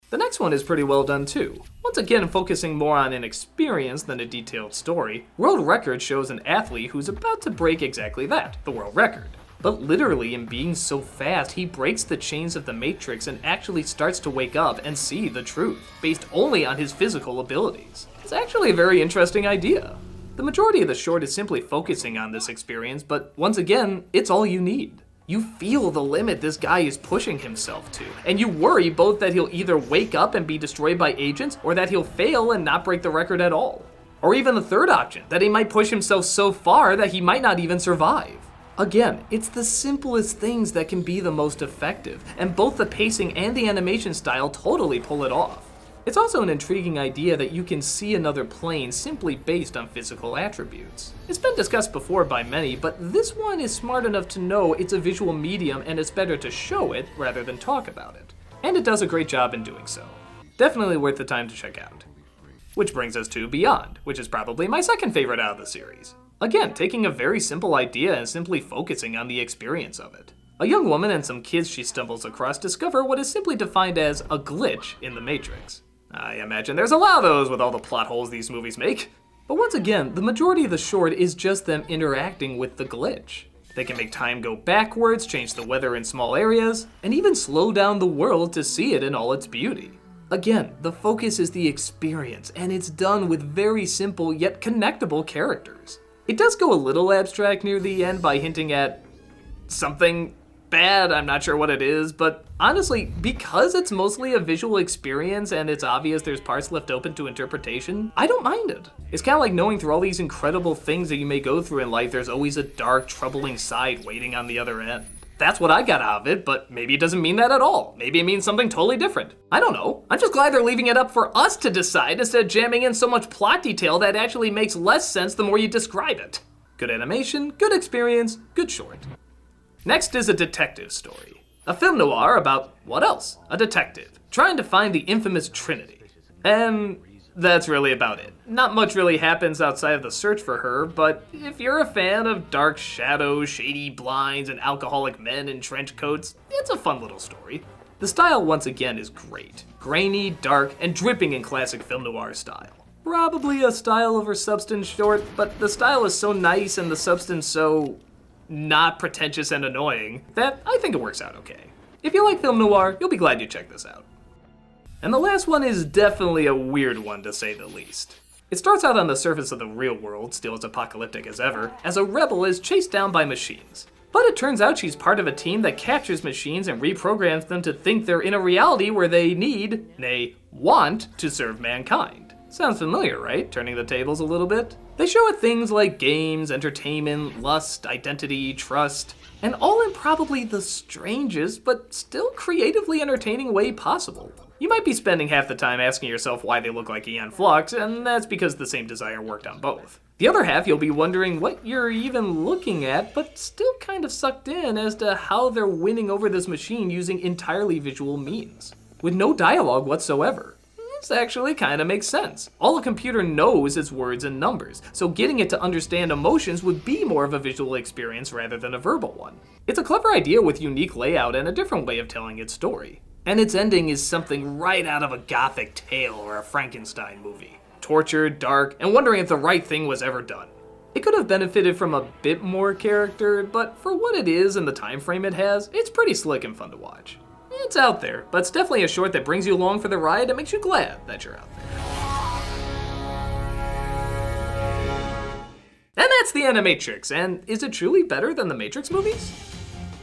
The next one is pretty well done too. Once again, focusing more on an experience than a detailed story, World Record shows an athlete who's about to break exactly that, the world record. But literally, in being so fast, he breaks the chains of the Matrix and actually starts to wake up and see the truth, based only on his physical abilities. It's actually a very interesting idea. The majority of the short is simply focusing on this experience, but once again, it's all you need. You feel the limit this guy is pushing himself to, and you worry both that he'll either wake up and be destroyed by agents, or that he'll fail and not break the record at all. Or even the third option, that he might push himself so far that he might not even survive. Again, it's the simplest things that can be the most effective, and both the pacing and the animation style totally pull it off. It's also an intriguing idea that you can see another plane simply based on physical attributes. It's been discussed before by many, but this one is smart enough to know it's a visual medium and it's better to show it rather than talk about it. And it does a great job in doing so. Definitely worth the time to check out. Which brings us to Beyond, which is probably my second favorite out of the series. Again, taking a very simple idea and simply focusing on the experience of it. A young woman and some kids she stumbles across discover what is simply defined as a glitch in the Matrix. I imagine there's a lot of those with all the plot holes these movies make. But once again, the majority of the short is just them interacting with the glitch. They can make time go backwards, change the weather in small areas, and even slow down the world to see it in all its beauty. Again, the focus is the experience, and it's done with very simple yet connectable characters. It does go a little abstract near the end by hinting at something bad, I'm not sure what it is, but honestly, because it's mostly a visual experience and it's obvious there's parts left open to interpretation, I don't mind it. It's kind of like knowing through all these incredible things that you may go through in life, there's always a dark, troubling side waiting on the other end. That's what I got out of it, but maybe it doesn't mean that at all. Maybe it means something totally different. I don't know. I'm just glad they're leaving it up for us to decide instead of jamming in so much plot detail that actually makes less sense the more you describe it. Good animation, good experience, good short. Next is a detective story. A film noir about, what else? A detective, trying to find the infamous Trinity. And that's really about it. Not much really happens outside of the search for her, but if you're a fan of dark shadows, shady blinds, and alcoholic men in trench coats, it's a fun little story. The style once again is great. Grainy, dark, and dripping in classic film noir style. Probably a style over substance short, but the style is so nice and the substance so not pretentious and annoying that I think it works out okay. If you like film noir, you'll be glad you checked this out. And the last one is definitely a weird one to say the least. It starts out on the surface of the real world, still as apocalyptic as ever, as a rebel is chased down by machines. But it turns out she's part of a team that captures machines and reprograms them to think they're in a reality where they need, nay, want, to serve mankind. Sounds familiar, right? Turning the tables a little bit. They show it things like games, entertainment, lust, identity, trust, and all in probably the strangest but still creatively entertaining way possible. You might be spending half the time asking yourself why they look like Aeon Flux, and that's because the same designer worked on both. The other half you'll be wondering what you're even looking at, but still kind of sucked in as to how they're winning over this machine using entirely visual means, with no dialogue whatsoever. This actually kind of makes sense. All a computer knows is words and numbers, so getting it to understand emotions would be more of a visual experience rather than a verbal one. It's a clever idea with unique layout and a different way of telling its story. And its ending is something right out of a gothic tale or a Frankenstein movie. Tortured, dark, and wondering if the right thing was ever done. It could have benefited from a bit more character, but for what it is and the time frame it has, it's pretty slick and fun to watch. It's out there, but it's definitely a short that brings you along for the ride and makes you glad that you're out there. And that's the Animatrix, and is it truly better than the Matrix movies?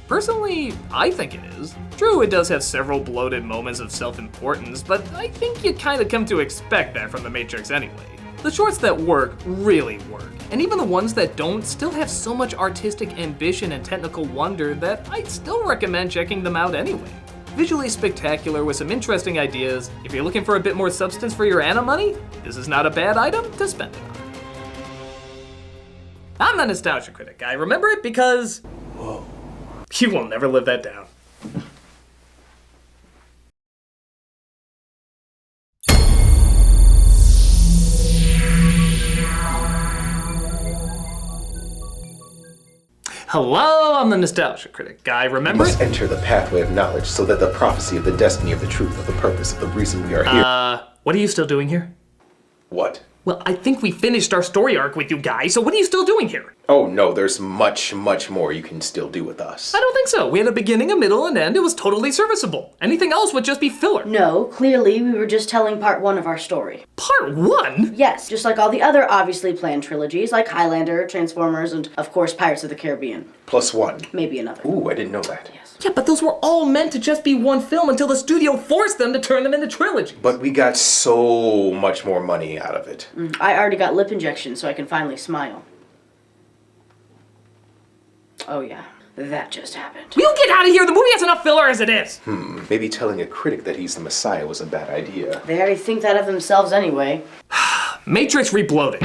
Personally, I think it is. True, it does have several bloated moments of self-importance, but I think you kind of come to expect that from the Matrix anyway. The shorts that work really work, and even the ones that don't still have so much artistic ambition and technical wonder that I'd still recommend checking them out anyway. Visually spectacular with some interesting ideas. If you're looking for a bit more substance for your anime money, this is not a bad item to spend it on. I'm the Nostalgia Critic. I remember it because... Whoa. You will never live that down. Hello, I'm the Nostalgia Critic. I remember We must enter the pathway of knowledge so that the prophecy of the destiny of the truth of the purpose of the reason we are here. What are you still doing here? What? Well, I think we finished our story arc with you guys, so what are you still doing here? Oh no, there's much, much more you can still do with us. I don't think so. We had a beginning, a middle, and end. It was totally serviceable. Anything else would just be filler. No, clearly we were just telling part 1 of our story. Part 1? Yes, just like all the other obviously planned trilogies, like Highlander, Transformers, and of course Pirates of the Caribbean. +1. Maybe another. Ooh, I didn't know that. Yeah, but those were all meant to just be one film until the studio forced them to turn them into trilogies. But we got so much more money out of it. I already got lip injections so I can finally smile. Oh yeah, that just happened. Will you get out of here? The movie has enough filler as it is. Maybe telling a critic that he's the Messiah was a bad idea. They already think that of themselves anyway. Matrix Rebloated.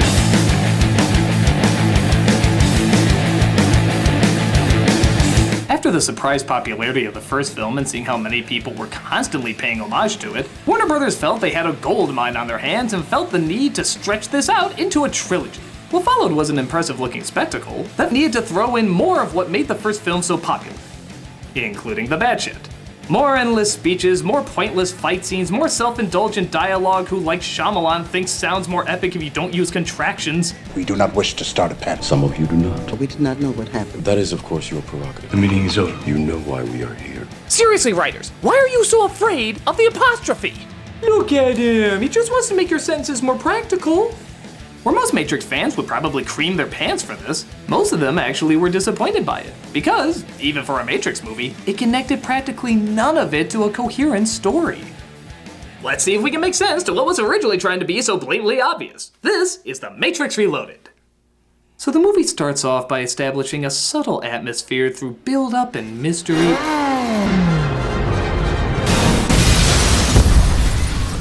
After the surprise popularity of the first film and seeing how many people were constantly paying homage to it, Warner Brothers felt they had a gold mine on their hands and felt the need to stretch this out into a trilogy. What followed was an impressive-looking spectacle that needed to throw in more of what made the first film so popular, including the bad shit. More endless speeches, more pointless fight scenes, more self-indulgent dialogue who, like Shyamalan, thinks sounds more epic if you don't use contractions. We do not wish to start a pen. Some of you do not. We did not know what happened. That is, of course, your prerogative. The meeting is over. You know why we are here. Seriously, writers, why are you so afraid of the apostrophe? Look at him, he just wants to make your sentences more practical. Where most Matrix fans would probably cream their pants for this, most of them actually were disappointed by it. Because, even for a Matrix movie, it connected practically none of it to a coherent story. Let's see if we can make sense to what was originally trying to be so blatantly obvious. This is The Matrix Reloaded. So the movie starts off by establishing a subtle atmosphere through build-up and mystery.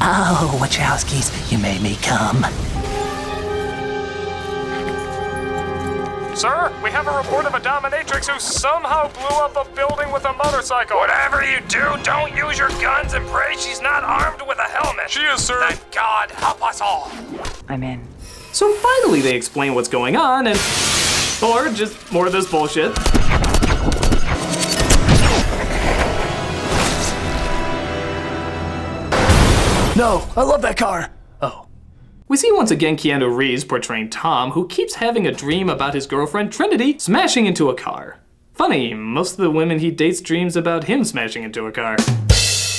Oh, Wachowskis, you made me come. Sir, we have a report of a dominatrix who somehow blew up a building with a motorcycle. Whatever you do, don't use your guns and pray she's not armed with a helmet. She is, sir. Thank God, help us all. I'm in. So finally they explain what's going on and... or just more of this bullshit. No, I love that car. Oh. We see once again Keanu Reeves portraying Tom, who keeps having a dream about his girlfriend Trinity smashing into a car. Funny, most of the women he dates dreams about him smashing into a car.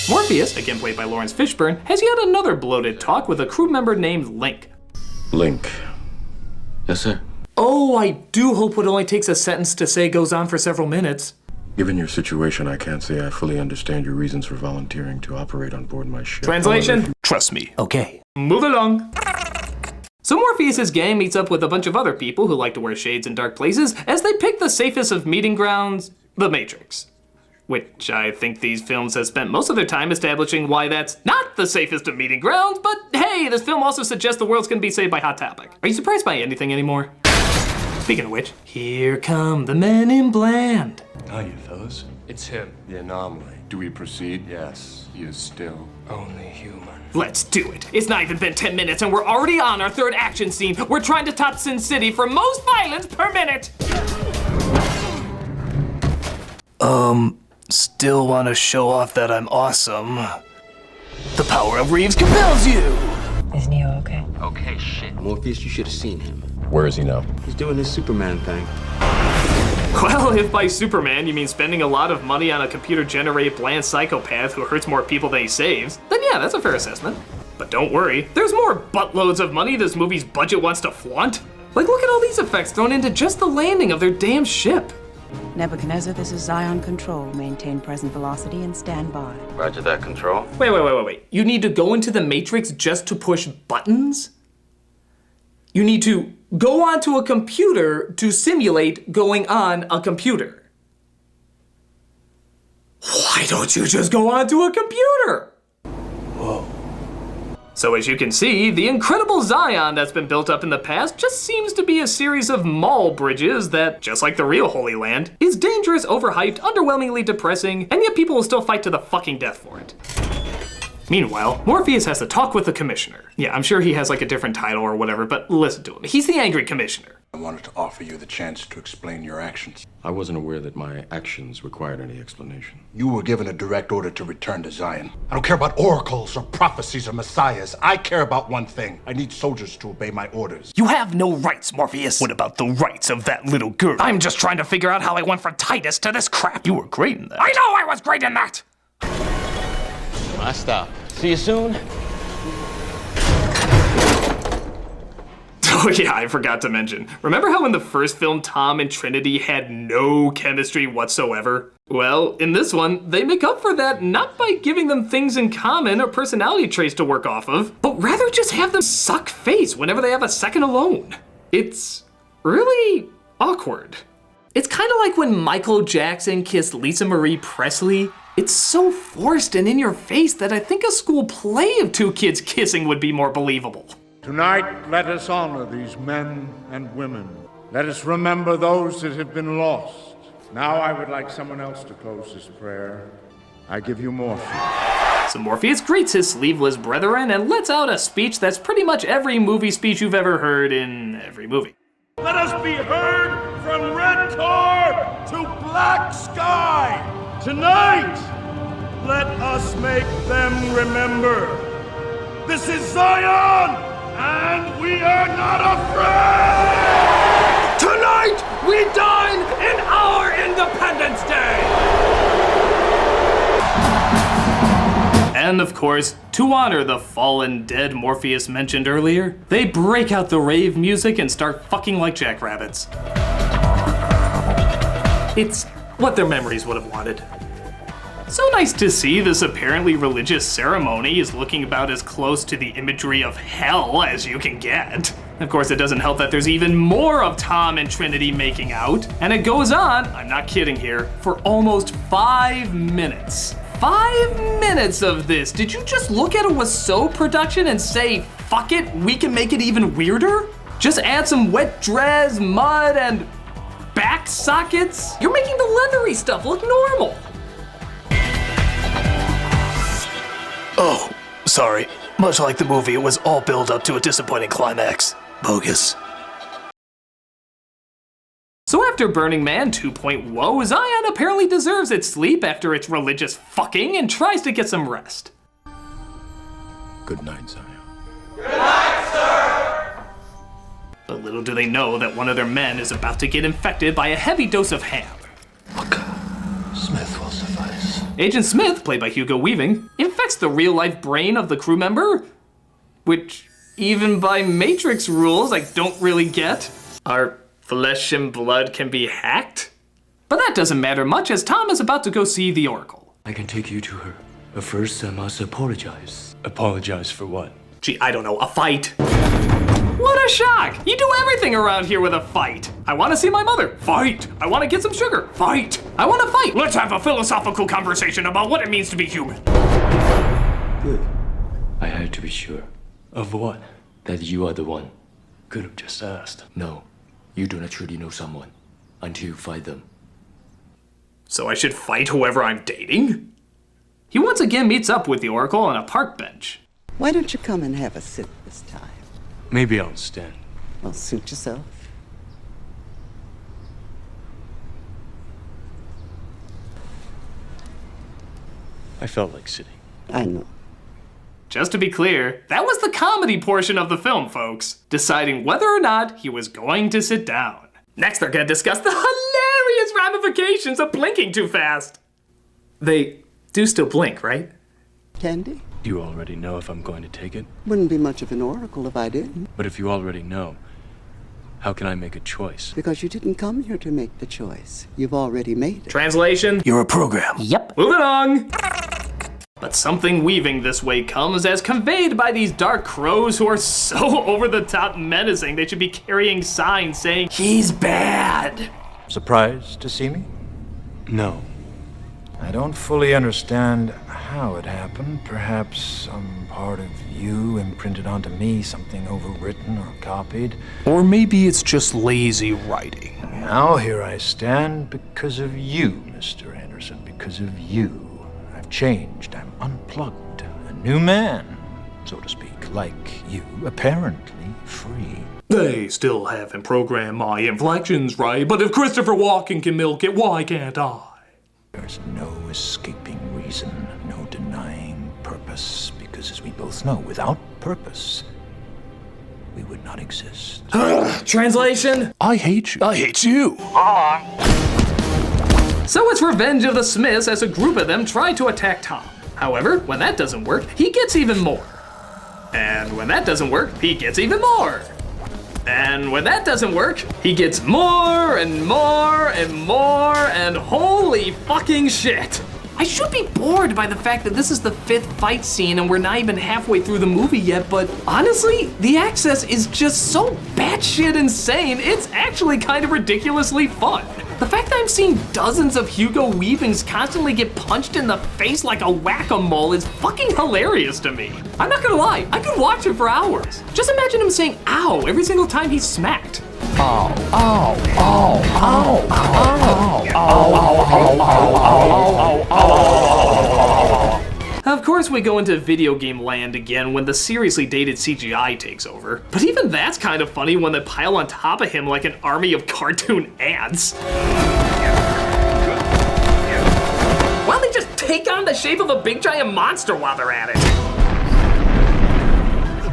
Morpheus, again played by Lawrence Fishburne, has yet another bloated talk with a crew member named Link. Link. Yes, sir. Oh, I do hope what only takes a sentence to say goes on for several minutes. Given your situation, I can't say I fully understand your reasons for volunteering to operate on board my ship. Translation? Trust me. Okay. Move along. So Morpheus' gang meets up with a bunch of other people who like to wear shades in dark places as they pick the safest of meeting grounds, the Matrix. Which I think these films have spent most of their time establishing why that's not the safest of meeting grounds, but hey, this film also suggests the world's gonna be saved by Hot Topic. Are you surprised by anything anymore? Speaking of which, here come the men in bland. How you fellas? It's him, the anomaly. Do we proceed? Yes, he is still only human. Let's do it. It's not even been 10 minutes and we're already on our third action scene. We're trying to top Sin City for most violence per minute. Still want to show off that I'm awesome. The power of Reeves compels you. Is Neo okay? okay. Shit. Morpheus, you should have seen him. Where is he now? He's doing his Superman thing. Well, if by Superman you mean spending a lot of money on a computer-generated bland psychopath who hurts more people than he saves, then yeah, that's a fair assessment. But don't worry, there's more buttloads of money this movie's budget wants to flaunt. Like, look at all these effects thrown into just the landing of their damn ship. Nebuchadnezzar, this is Zion Control. Maintain present velocity and stand by. Roger that, Control. Wait. You need to go into the Matrix just to push buttons? You need to go onto a computer to simulate going on a computer. Why don't you just go onto a computer? Whoa. So as you can see, the incredible Zion that's been built up in the past just seems to be a series of mall bridges that, just like the real Holy Land, is dangerous, overhyped, underwhelmingly depressing, and yet people will still fight to the fucking death for it. Meanwhile, Morpheus has to talk with the commissioner. Yeah, I'm sure he has like a different title or whatever, but listen to him. He's the angry commissioner. I wanted to offer you the chance to explain your actions. I wasn't aware that my actions required any explanation. You were given a direct order to return to Zion. I don't care about oracles or prophecies or messiahs. I care about one thing. I need soldiers to obey my orders. You have no rights, Morpheus. What about the rights of that little girl? I'm just trying to figure out how I went from Titus to this crap. You were great in that. I know I was great in that! My stop. See you soon. Oh yeah, I forgot to mention. Remember how in the first film Tom and Trinity had no chemistry whatsoever? Well, in this one, they make up for that not by giving them things in common or personality traits to work off of, but rather just have them suck face whenever they have a second alone. It's really awkward. It's kind of like when Michael Jackson kissed Lisa Marie Presley. It's so forced and in your face that I think a school play of two kids kissing would be more believable. Tonight, let us honor these men and women. Let us remember those that have been lost. Now I would like someone else to close this prayer. I give you Morpheus. So Morpheus greets his sleeveless brethren and lets out a speech that's pretty much every movie speech you've ever heard in every movie. Let us be heard from red car to black sky. Tonight, let us make them remember. This is Zion! And we are not afraid! Tonight, we dine in our Independence Day! And of course, to honor the fallen dead Morpheus mentioned earlier, they break out the rave music and start fucking like jackrabbits. It's what their memories would have wanted. So nice to see this apparently religious ceremony is looking about as close to the imagery of hell as you can get. Of course, it doesn't help that there's even more of Tom and Trinity making out, and it goes on, I'm not kidding here, for almost 5 minutes. 5 minutes of this. Did you just look at it with So Production and say, fuck it, we can make it even weirder? Just add some wet dress, mud, and back sockets? You're making the leathery stuff look normal. Oh, sorry. Much like the movie, it was all build up to a disappointing climax. Bogus. So after Burning Man 2.0, Zion apparently deserves its sleep after its religious fucking and tries to get some rest. Good night, Zion. Good night, sir! But little do they know that one of their men is about to get infected by a heavy dose of ham. Smith will suffice. Agent Smith, played by Hugo Weaving, infects the real-life brain of the crew member, which, even by Matrix rules, I don't really get. Our flesh and blood can be hacked? But that doesn't matter much, as Tom is about to go see the Oracle. I can take you to her. But first, I must apologize. Apologize for what? Gee, I don't know, a fight. What a shock! You do everything around here with a fight. I want to see my mother. Fight. I want to get some sugar. Fight. I want to fight. Let's have a philosophical conversation about what it means to be human. Good. I had to be sure. Of what? That you are the one. Could have just asked. No, you do not truly know someone until you fight them. So I should fight whoever I'm dating? He once again meets up with the Oracle on a park bench. Why don't you come and have a sip this time? Maybe I'll stand. Well, suit yourself. I felt like sitting. I know. Just to be clear, that was the comedy portion of the film, folks, deciding whether or not he was going to sit down. Next, they're gonna discuss the hilarious ramifications of blinking too fast. They do still blink, right? Candy? Do you already know if I'm going to take it? Wouldn't be much of an oracle if I didn't. But if you already know, how can I make a choice? Because you didn't come here to make the choice. You've already made it. Translation? You're a program. Yep. Moving on. But something weaving this way comes as conveyed by these dark crows who are so over-the-top menacing they should be carrying signs saying, "He's bad." Surprised to see me? No. I don't fully understand how it happened. Perhaps some part of you imprinted onto me, something overwritten or copied. Or maybe it's just lazy writing. Now here I stand because of you, Mr. Anderson, because of you. I've changed, I'm unplugged, a new man, so to speak, like you, apparently free. They still haven't programmed my inflections right, but if Christopher Walken can milk it, why can't I? There's no escaping reason, no denying purpose, because as we both know, without purpose, we would not exist. Translation? I hate you. I hate you. So it's Revenge of the Smiths as a group of them try to attack Tom. However, when that doesn't work, he gets even more. And when that doesn't work, he gets even more. And when that doesn't work, he gets more and more and more, and holy fucking shit. I should be bored by the fact that this is the 5th fight scene and we're not even halfway through the movie yet, but honestly, the access is just so batshit insane, it's actually kind of ridiculously fun. The fact that I'm seeing dozens of Hugo Weavings constantly get punched in the face like a whack-a-mole is fucking hilarious to me. I'm not gonna lie, I could watch it for hours. Just imagine him saying ow every single time he's smacked. Ow, ow, ow, ow, ow, ow, ow, ow. Of course we go into video game land again when the seriously dated CGI takes over. But even that's kind of funny when they pile on top of him like an army of cartoon ants. Why don't they just take on the shape of a big giant monster while they're at it?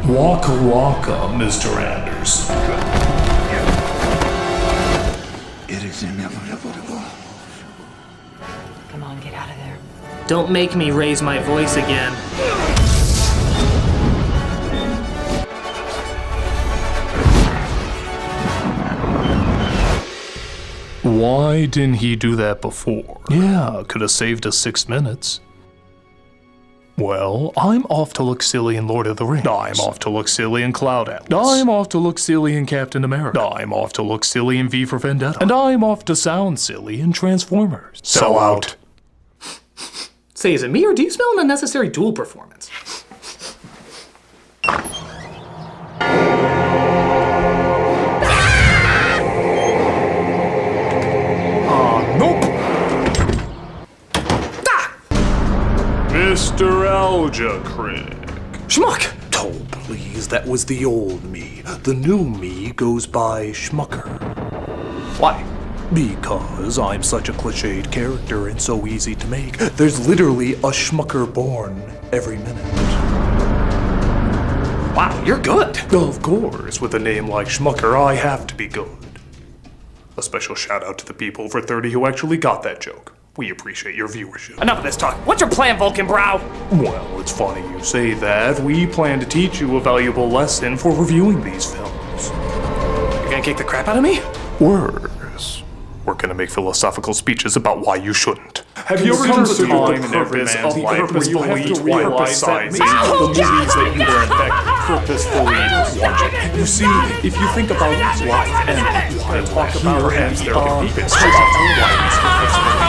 Waka waka, Mr. Anderson. It is inevitable. Come on, get out of there. Don't make me raise my voice again. Why didn't he do that before? Yeah, could have saved us 6 minutes. Well, I'm off to look silly in Lord of the Rings. I'm off to look silly in Cloud Atlas. I'm off to look silly in Captain America. I'm off to look silly in V for Vendetta. And I'm off to sound silly in Transformers. Sell out. Say, is it me or do you smell an unnecessary dual performance? Nope. Mr. Alga Critic. Schmuck! Oh, please, that was the old me. The new me goes by Schmucker. Why? Because I'm such a cliched character and so easy to make. There's literally a Schmucker born every minute. Wow, you're good. Of course, with a name like Schmucker, I have to be good. A special shout out to the people over 30 who actually got that joke. We appreciate your viewership. Enough of this talk. What's your plan, Vulcanbrow? Well, it's funny you say that. We plan to teach you a valuable lesson for reviewing these films. You're gonna kick the crap out of me? Worse. We're gonna make philosophical speeches about why you shouldn't. Have you ever considered the purpose of life where you have to realize that maybe the movies that you were in fact purposefully watching? You see, if you think about life and why talk about perhaps there can be bits about why it's purposeful.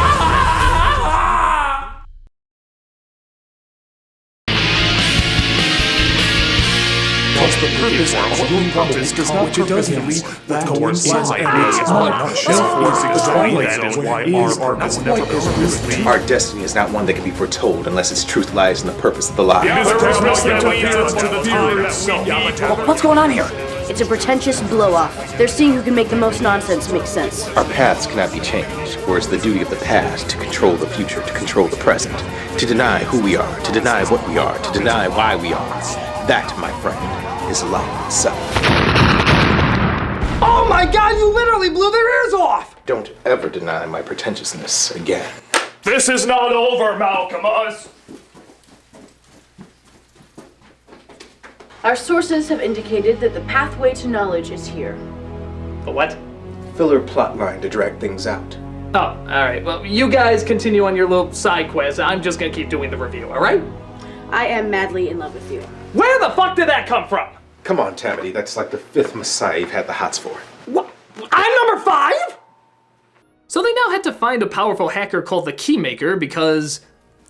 The purpose of your purpose does not purposefully coincide on shelf is explained that is why our purpose never purposely. Our destiny is not one that can be foretold unless its truth lies in the purpose of the lie. What's going on here? It's a pretentious blow-off. They're seeing who can make the most nonsense make sense. Our paths cannot be changed, for it's the duty of the past to control the future, to control the present, to deny who we are, to deny what we are, to deny why we are. That, my friend, is life itself. Oh my god, you literally blew their ears off! Don't ever deny my pretentiousness again. This is not over, Malcolmus! Our sources have indicated that the pathway to knowledge is here. The what? Filler plotline to drag things out. Oh, alright. Well, you guys continue on your little side quest. I'm just gonna keep doing the review, alright? I am madly in love with you. Where the fuck did that come from? Come on, Tammany, that's like the 5th Messiah you've had the hots for. What? I'm number 5? So they now had to find a powerful hacker called the Keymaker because...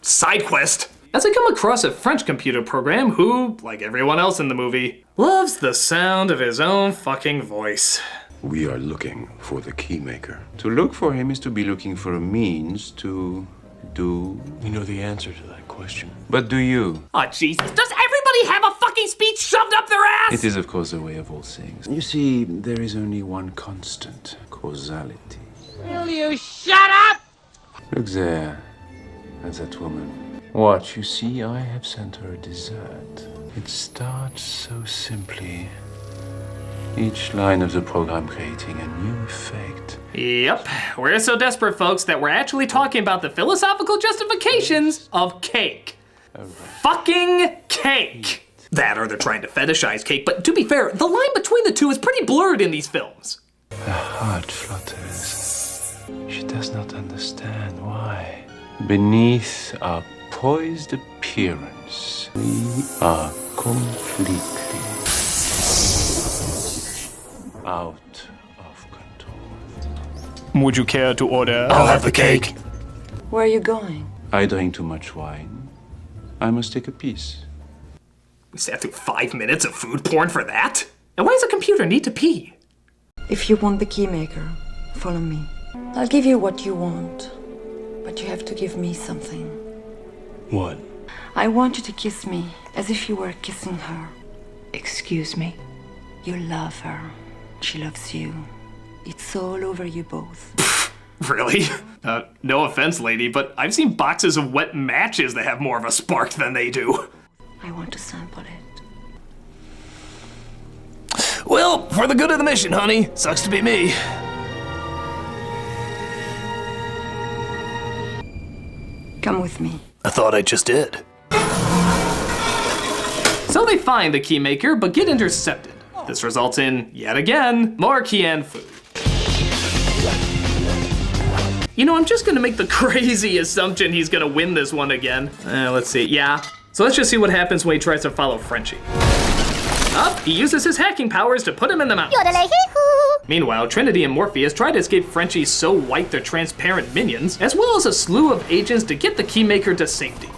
side quest! As I come across a French computer program who, like everyone else in the movie, loves the sound of his own fucking voice. We are looking for the keymaker. To look for him is to be looking for a means to do... We know the answer to that question. But do you? Aw, Jesus, does everybody have a fucking speech shoved up their ass? It is, of course, the way of all things. You see, there is only one constant, causality. Will you shut up? Look there, at that woman. Watch, you see, I have sent her a dessert. It starts so simply. Each line of the program creating a new effect. Yep, we're so desperate, folks, that we're actually talking about the philosophical justifications of cake. Fucking cake! That or they're trying to fetishize cake, but to be fair, the line between the two is pretty blurred in these films. Her heart flutters. She does not understand why. Beneath our poised appearance, we are completely out of control. Would you care to order? I'll have the cake. Where are you going? I drink too much wine. I must take a piece. We sat through 5 minutes of food porn for that? And why does a computer need to pee? If you want the keymaker, follow me. I'll give you what you want, but you have to give me something. What? I want you to kiss me as if you were kissing her. Excuse me? You love her. She loves you. It's all over you both. Really? No offense, lady, but I've seen boxes of wet matches that have more of a spark than they do. I want to sample it. Well, for the good of the mission, honey. Sucks to be me. Come with me. I thought I just did. So they find the keymaker, but get intercepted. This results in, yet again, more canned food. You know, I'm just gonna make the crazy assumption he's gonna win this one again. Let's see, yeah. So let's just see what happens when he tries to follow Frenchie. Up, he uses his hacking powers to put him in the mountains. Meanwhile, Trinity and Morpheus try to escape Frenchie's so white they're transparent minions, as well as a slew of agents to get the keymaker to safety.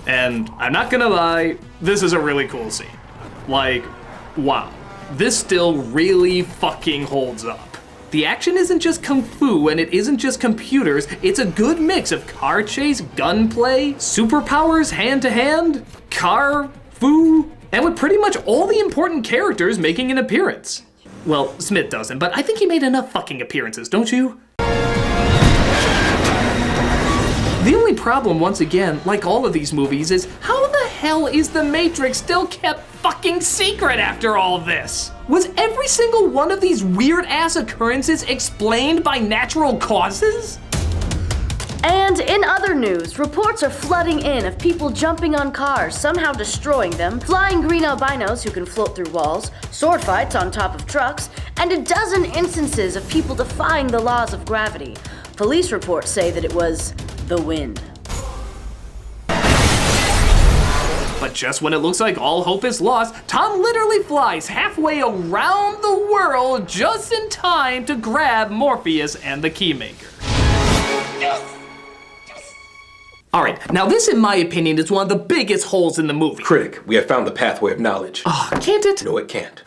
And I'm not gonna lie, this is a really cool scene. Like, wow. This still really fucking holds up. The action isn't just kung fu and it isn't just computers, it's a good mix of car chase, gunplay, superpowers hand to hand, car, fu, and with pretty much all the important characters making an appearance. Well, Smith doesn't, but I think he made enough fucking appearances, don't you? The only problem, once again, like all of these movies, is how the hell is the Matrix still kept fucking secret after all this? Was every single one of these weird-ass occurrences explained by natural causes? And in other news, reports are flooding in of people jumping on cars, somehow destroying them, flying green albinos who can float through walls, sword fights on top of trucks, and a dozen instances of people defying the laws of gravity. Police reports say that it was the wind. But just when it looks like all hope is lost, Tom literally flies halfway around the world just in time to grab Morpheus and the Keymaker. Yes! Alright, now this in my opinion is one of the biggest holes in the movie. Critic, we have found the pathway of knowledge. Oh, can't it? No, it can't.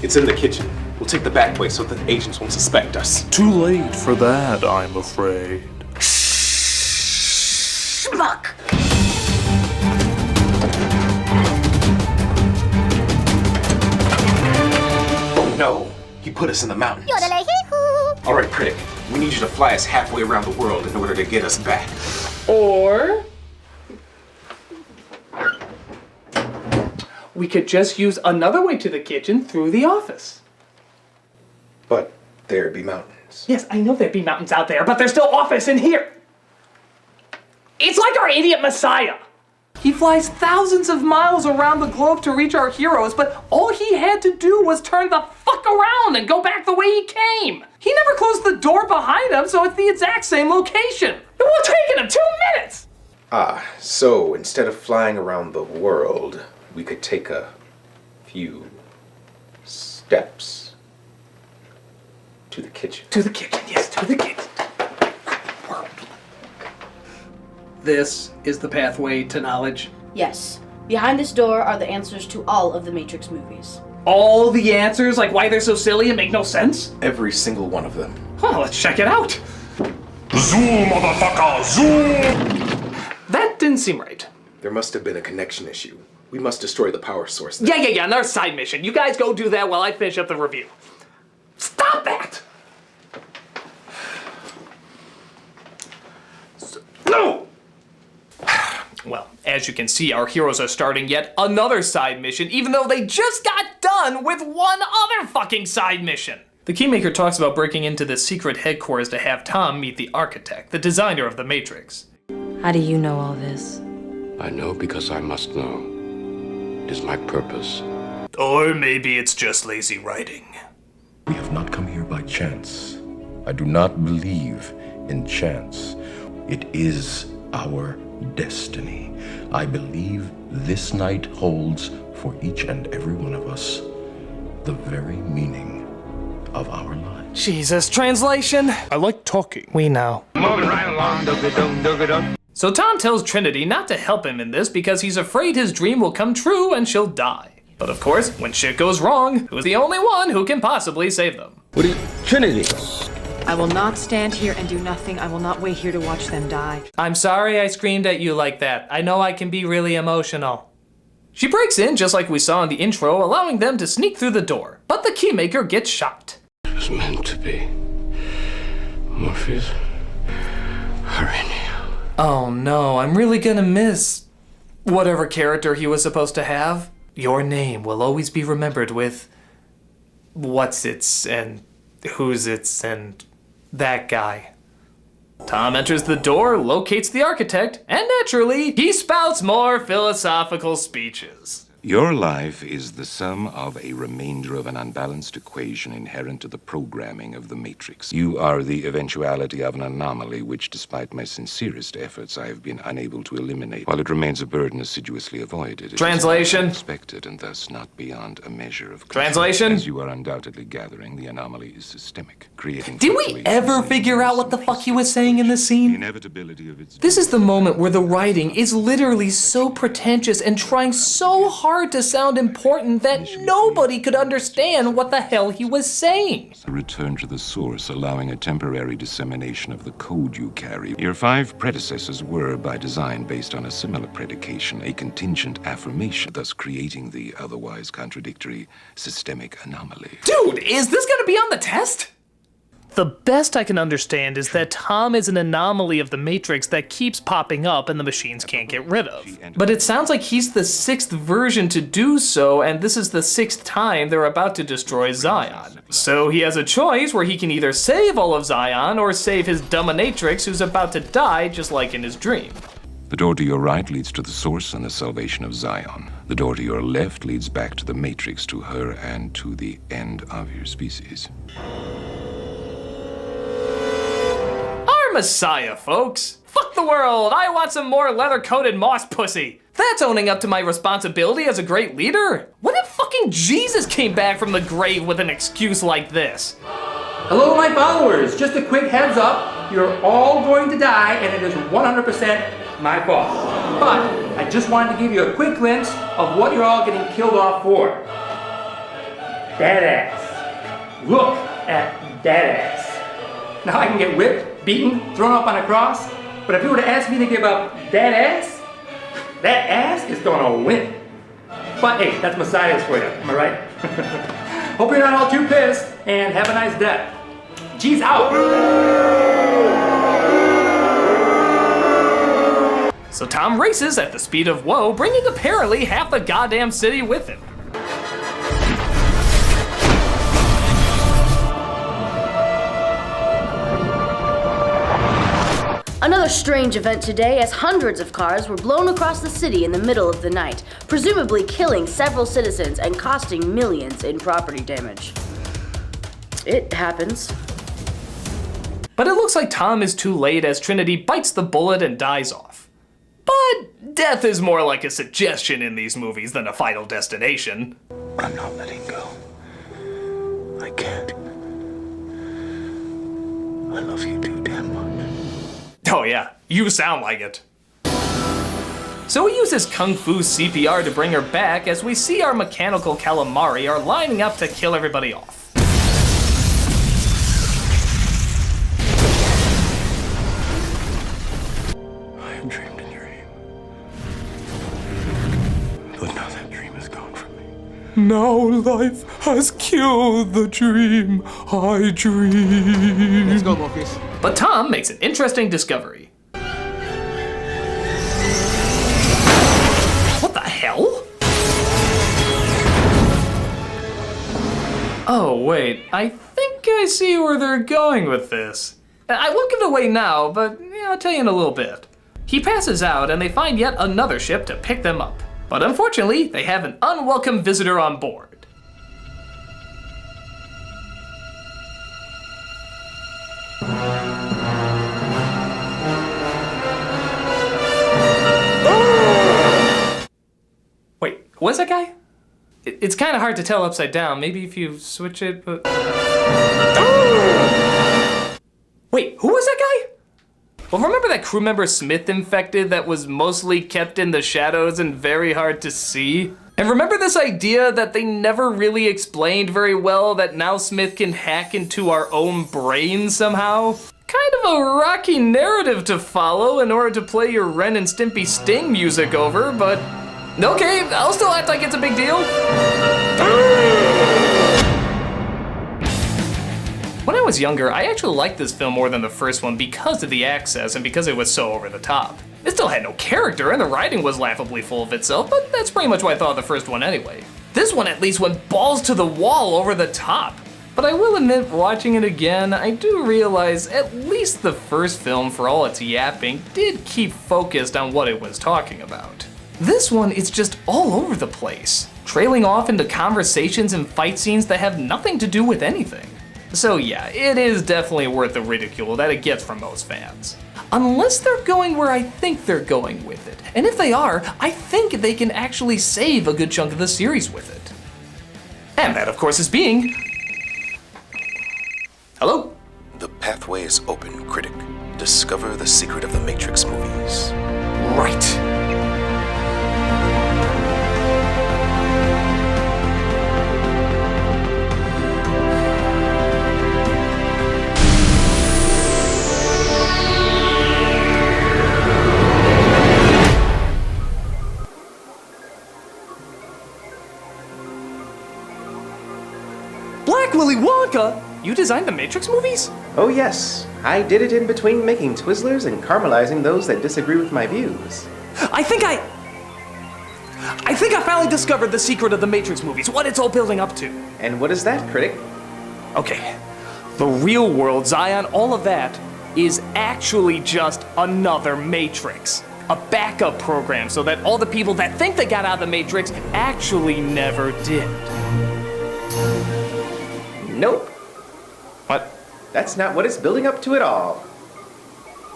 It's in the kitchen. We'll take the back way so that the agents won't suspect us. Too late for that, I'm afraid. Schmuck! Oh no, he put us in the mountains. All right, Critic, we need you to fly us halfway around the world in order to get us back. Or we could just use another way to the kitchen through the office. But there'd be mountains. Yes, I know there'd be mountains out there, but there's still office in here. It's like our idiot Messiah. He flies thousands of miles around the globe to reach our heroes, but all he had to do was turn the fuck around and go back the way he came. He never closed the door behind him, so it's the exact same location. It would have taken him 2 minutes. So instead of flying around the world, we could take a few steps To the kitchen. To the kitchen, yes, to the kitchen. This is the pathway to knowledge. Yes. Behind this door are the answers to all of the Matrix movies. All the answers, like why they're so silly and make no sense? Every single one of them. Oh, let's check it out. Zoom, motherfucker, zoom! That didn't seem right. There must have been a connection issue. We must destroy the power source. Yeah, another side mission. You guys go do that while I finish up the review. Stop that! No! Well, as you can see, our heroes are starting yet another side mission, even though they just got done with one other fucking side mission. The Keymaker talks about breaking into the secret headquarters to have Tom meet the architect, the designer of the Matrix. How do you know all this? I know because I must know. It is my purpose. Or maybe it's just lazy writing. We have not come here by chance. I do not believe in chance. It is our destiny. I believe this night holds for each and every one of us the very meaning of our lives. Jesus, translation? I like talking. We know. Moving right along, So Tom tells Trinity not to help him in this because he's afraid his dream will come true and she'll die. But of course, when shit goes wrong, who's the only one who can possibly save them? Trinity! I will not stand here and do nothing. I will not wait here to watch them die. I'm sorry I screamed at you like that. I know I can be really emotional. She breaks in just like we saw in the intro, allowing them to sneak through the door. But the Keymaker gets shot. It was meant to be. Morpheus, hurry. Oh no, I'm really gonna miss whatever character he was supposed to have. Your name will always be remembered with what's its and who's its and that guy. Tom enters the door, locates the architect, and naturally, he spouts more philosophical speeches. Your life is the sum of a remainder of an unbalanced equation inherent to the programming of the Matrix. You are the eventuality of an anomaly which, despite my sincerest efforts, I have been unable to eliminate. While it remains a burden assiduously avoided, it Translation. is expected and thus not beyond a measure of control. Translation. As you are undoubtedly gathering, the anomaly is systemic, creating. Did we ever figure out what the fuck he was saying in this scene? Inevitability of its. This is the moment where the writing is literally so pretentious and trying so hard to sound important that nobody could understand what the hell he was saying. A return to the source, allowing a temporary dissemination of the code you carry. Your 5 predecessors were, by design, based on a similar predication, a contingent affirmation, thus creating the otherwise contradictory systemic anomaly. Dude, is this gonna be on the test? The best I can understand is that Tom is an anomaly of the Matrix that keeps popping up and the machines can't get rid of. But it sounds like he's the 6th version to do so, and this is the 6th time they're about to destroy Zion. So he has a choice where he can either save all of Zion or save his dominatrix who's about to die just like in his dream. The door to your right leads to the source and the salvation of Zion. The door to your left leads back to the Matrix, to her, and to the end of your species. Messiah, folks. Fuck the world. I want some more leather-coated moss pussy. That's owning up to my responsibility as a great leader. What if fucking Jesus came back from the grave with an excuse like this? Hello, my followers. Just a quick heads up. You're all going to die, and it is 100% my fault. But I just wanted to give you a quick glimpse of what you're all getting killed off for. That ass. Look at that ass. Now I can get whipped, beaten, thrown up on a cross, but if you were to ask me to give up that ass is gonna win. But hey, that's Messiah's for you, am I right? Hope you're not all too pissed, and have a nice death. G's out! So Tom races at the speed of woe, bringing apparently half the goddamn city with him. Another strange event today as hundreds of cars were blown across the city in the middle of the night, presumably killing several citizens and costing millions in property damage. It happens. But it looks like Tom is too late as Trinity bites the bullet and dies off. But death is more like a suggestion in these movies than a final destination. I'm not letting go. I can't. I love you too damn much. Oh yeah, you sound like it. So he uses Kung Fu CPR to bring her back as we see our mechanical calamari are lining up to kill everybody off. I had dreamed a dream. But now that dream is gone from me. Now life has killed the dream I dreamed. Let's go, Morpheus. But Tom makes an interesting discovery. What the hell? Oh, wait, I think I see where they're going with this. I won't give it away now, but I'll tell you in a little bit. He passes out and they find yet another ship to pick them up. But unfortunately, they have an unwelcome visitor on board. Wait, who was that guy? It's kind of hard to tell upside down. Maybe if you switch it, but... Wait, who was that guy? Well, remember that crew member Smith infected that was mostly kept in the shadows and very hard to see? And remember this idea that they never really explained very well, that now Smith can hack into our own brains somehow? Kind of a rocky narrative to follow in order to play your Ren and Stimpy Sting music over, but okay, I'll still act like it's a big deal. When I was younger, I actually liked this film more than the first one because of the access and because it was so over the top. It still had no character and the writing was laughably full of itself, but that's pretty much what I thought of the first one anyway. This one at least went balls to the wall over the top. But I will admit, watching it again, I do realize at least the first film, for all its yapping, did keep focused on what it was talking about. This one is just all over the place, trailing off into conversations and fight scenes that have nothing to do with anything. So yeah, it is definitely worth the ridicule that it gets from most fans. Unless they're going where I think they're going with it. And if they are, I think they can actually save a good chunk of the series with it. And that, of course, is being... Hello? The pathway is open, Critic. Discover the secret of the Matrix movies. Right. Willy Wonka? You designed the Matrix movies? Oh yes, I did it in between making Twizzlers and caramelizing those that disagree with my views. I think I finally discovered the secret of the Matrix movies, what it's all building up to. And what is that, Critic? Okay, the real world, Zion, all of that is actually just another Matrix. A backup program so that all the people that think they got out of the Matrix actually never did. Nope. What? That's not what it's building up to at all.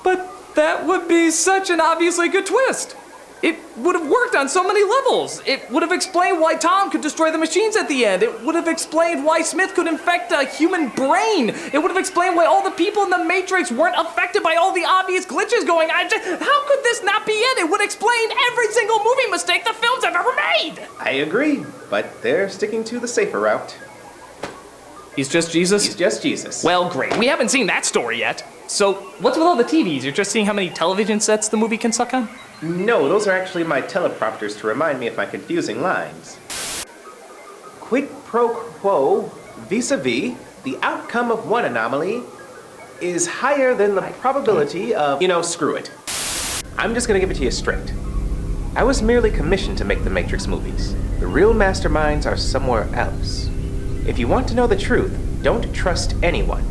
But that would be such an obviously good twist. It would have worked on so many levels. It would have explained why Tom could destroy the machines at the end. It would have explained why Smith could infect a human brain. It would have explained why all the people in the Matrix weren't affected by all the obvious glitches going on. How could this not be it? It would explain every single movie mistake the films have ever made. I agree, but they're sticking to the safer route. He's just Jesus? He's just Jesus. Well, great. We haven't seen that story yet. So, what's with all the TVs? You're just seeing how many television sets the movie can suck on? No, those are actually my teleprompters to remind me of my confusing lines. Quid pro quo vis-a-vis, the outcome of one anomaly is higher than the probability of... screw it. I'm just gonna give it to you straight. I was merely commissioned to make the Matrix movies. The real masterminds are somewhere else. If you want to know the truth, don't trust anyone.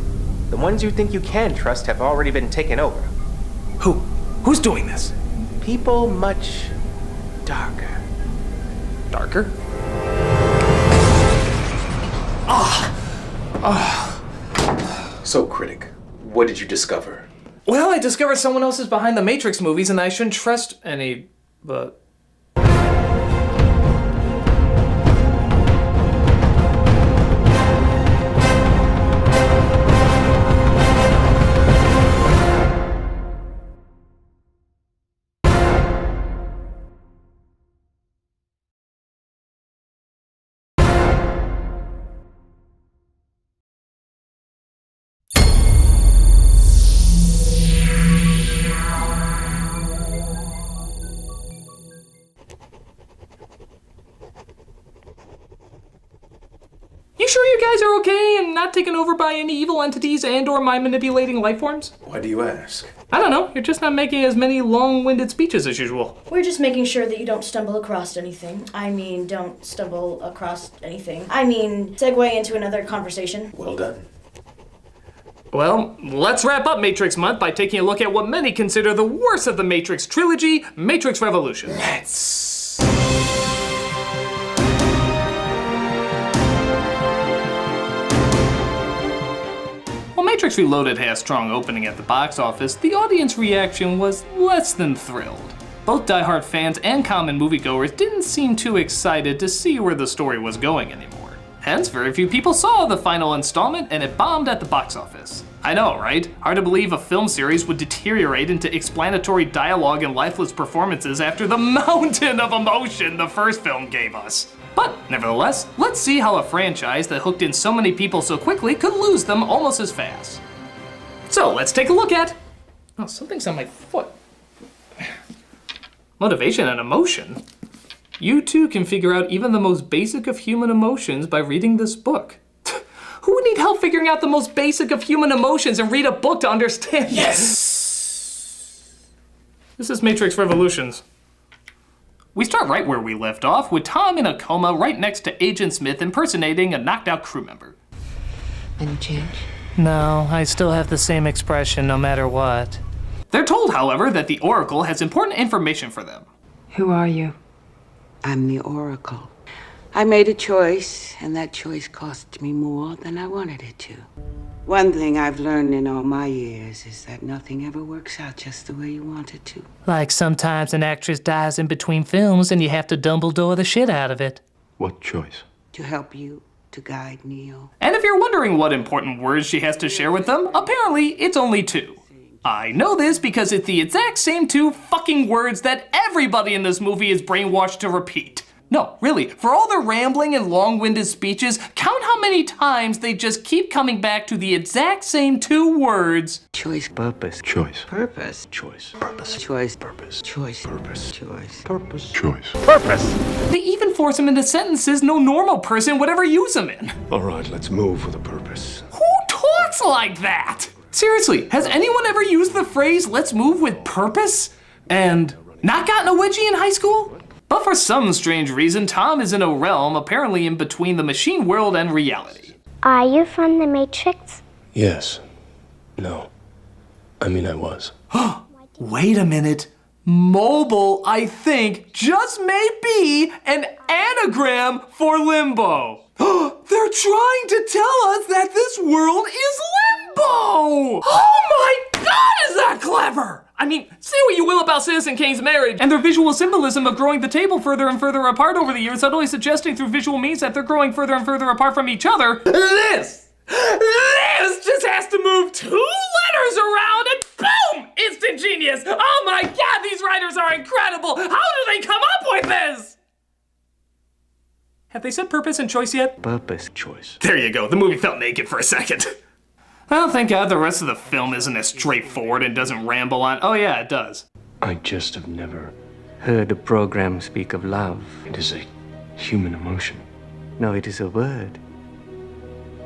The ones you think you can trust have already been taken over. Who? Who's doing this? People much darker. Darker? So, Critic, what did you discover? Well, I discovered someone else is behind the Matrix movies and I shouldn't trust any, but... guys are okay and not taken over by any evil entities and/or mind-manipulating life forms? Why do you ask? I don't know. You're just not making as many long-winded speeches as usual. We're just making sure that you don't stumble across anything. Don't stumble across anything. Segue into another conversation. Well done. Well, let's wrap up Matrix Month by taking a look at what many consider the worst of the Matrix trilogy, Matrix Revolution. While Matrix Reloaded had a strong opening at the box office, the audience reaction was less than thrilled. Both diehard fans and common moviegoers didn't seem too excited to see where the story was going anymore. Hence, very few people saw the final installment and it bombed at the box office. I know, right? Hard to believe a film series would deteriorate into explanatory dialogue and lifeless performances after the mountain of emotion the first film gave us. But, nevertheless, let's see how a franchise that hooked in so many people so quickly could lose them almost as fast. So, let's take a look at... Oh, something's on my foot. Motivation and emotion? You too can figure out even the most basic of human emotions by reading this book. Who would need help figuring out the most basic of human emotions and read a book to understand? Yes! This is Matrix Revolutions. We start right where we left off, with Tom in a coma right next to Agent Smith impersonating a knocked out crew member. Any change? No, I still have the same expression no matter what. They're told, however, that the Oracle has important information for them. Who are you? I'm the Oracle. I made a choice, and that choice cost me more than I wanted it to. One thing I've learned in all my years is that nothing ever works out just the way you want it to. Like sometimes an actress dies in between films and you have to Dumbledore the shit out of it. What choice? To help you, to guide Neo. And if you're wondering what important words she has to share with them, apparently it's only 2. I know this because it's the exact same 2 fucking words that everybody in this movie is brainwashed to repeat. No, really, for all their rambling and long-winded speeches, count how many times they just keep coming back to the exact same 2 words. Choice. Purpose. Choice. Purpose. Choice. Purpose. Choice. Purpose. Choice. Purpose. Choice. Purpose. Choice. Purpose! They even force them into sentences no normal person would ever use them in. All right, let's move with a purpose. Who talks like that? Seriously, has anyone ever used the phrase, let's move with purpose? And not gotten a wedgie in high school? But for some strange reason, Tom is in a realm apparently in between the machine world and reality. Are you from the Matrix? Yes. No. I was. Wait a minute. Mobile, I think, just may be an anagram for Limbo. They're trying to tell us that this world is Limbo! Oh my god, is that clever! Say what you will about Citizen Kane's marriage and their visual symbolism of growing the table further and further apart over the years, subtly suggesting through visual means that they're growing further and further apart from each other. This just has to move 2 letters around and boom! Instant genius! Oh my god, these writers are incredible! How do they come up with this? Have they said purpose and choice yet? Purpose. Choice. There you go, the movie felt naked for a second. Well, thank God the rest of the film isn't as straightforward and doesn't ramble on. Oh yeah, it does. I just have never heard a program speak of love. It is a human emotion. No, it is a word.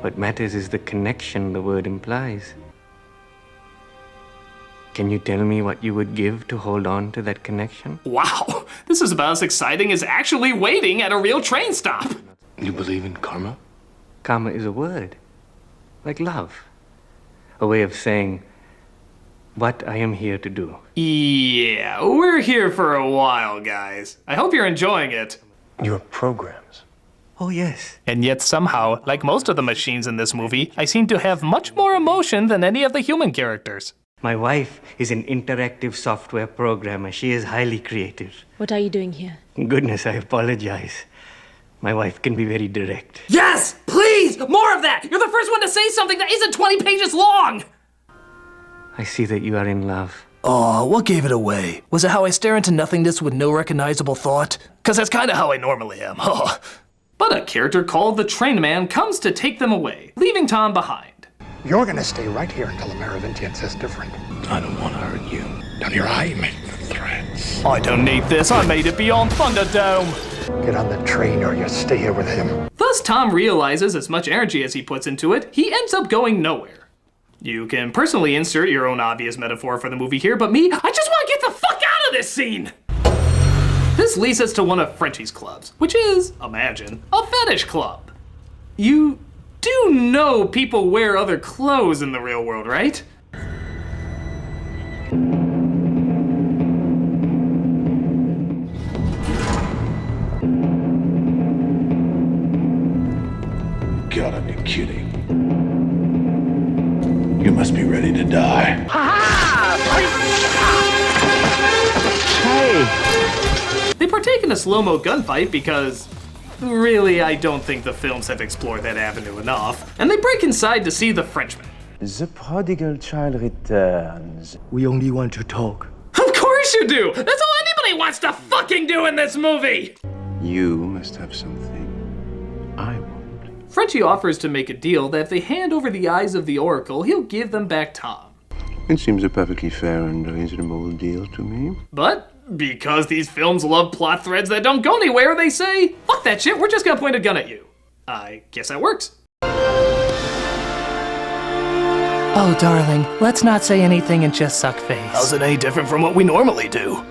What matters is the connection the word implies. Can you tell me what you would give to hold on to that connection? Wow, this is about as exciting as actually waiting at a real train stop. You believe in karma? Karma is a word, like love. A way of saying what I am here to do. Yeah, we're here for a while, guys. I hope you're enjoying it. Your programs. Oh, yes. And yet somehow, like most of the machines in this movie, I seem to have much more emotion than any of the human characters. My wife is an interactive software programmer. She is highly creative. What are you doing here? Goodness, I apologize. My wife can be very direct. Yes! Please! More of that! You're the first one to say something that isn't 20 pages long! I see that you are in love. Oh, what gave it away? Was it how I stare into nothingness with no recognizable thought? Because that's kind of how I normally am. But a character called the Train Man comes to take them away, leaving Tom behind. You're gonna stay right here until the Merovingian says different. I don't want to hurt you. Down your eye, make the threats. I don't need this. I made it beyond Thunderdome. Get on the train or you stay here with him. Thus, Tom realizes as much energy as he puts into it, he ends up going nowhere. You can personally insert your own obvious metaphor for the movie here, but me, I just want to get the fuck out of this scene! This leads us to one of Frenchie's clubs, which is, imagine, a fetish club. You do know people wear other clothes in the real world, right? Gotta be kidding. You must be ready to die. Hey! They partake in a slow-mo gunfight because, really, I don't think the films have explored that avenue enough, and they break inside to see the Frenchman. The prodigal child returns. We only want to talk. Of course you do! That's all anybody wants to fucking do in this movie! You must have something I want. Frenchie offers to make a deal that if they hand over the eyes of the Oracle, he'll give them back Tom. It seems a perfectly fair and reasonable deal to me. But because these films love plot threads that don't go anywhere, they say, fuck that shit, we're just gonna point a gun at you. I guess that works. Oh, darling, let's not say anything and just suck face. How's it any different from what we normally do?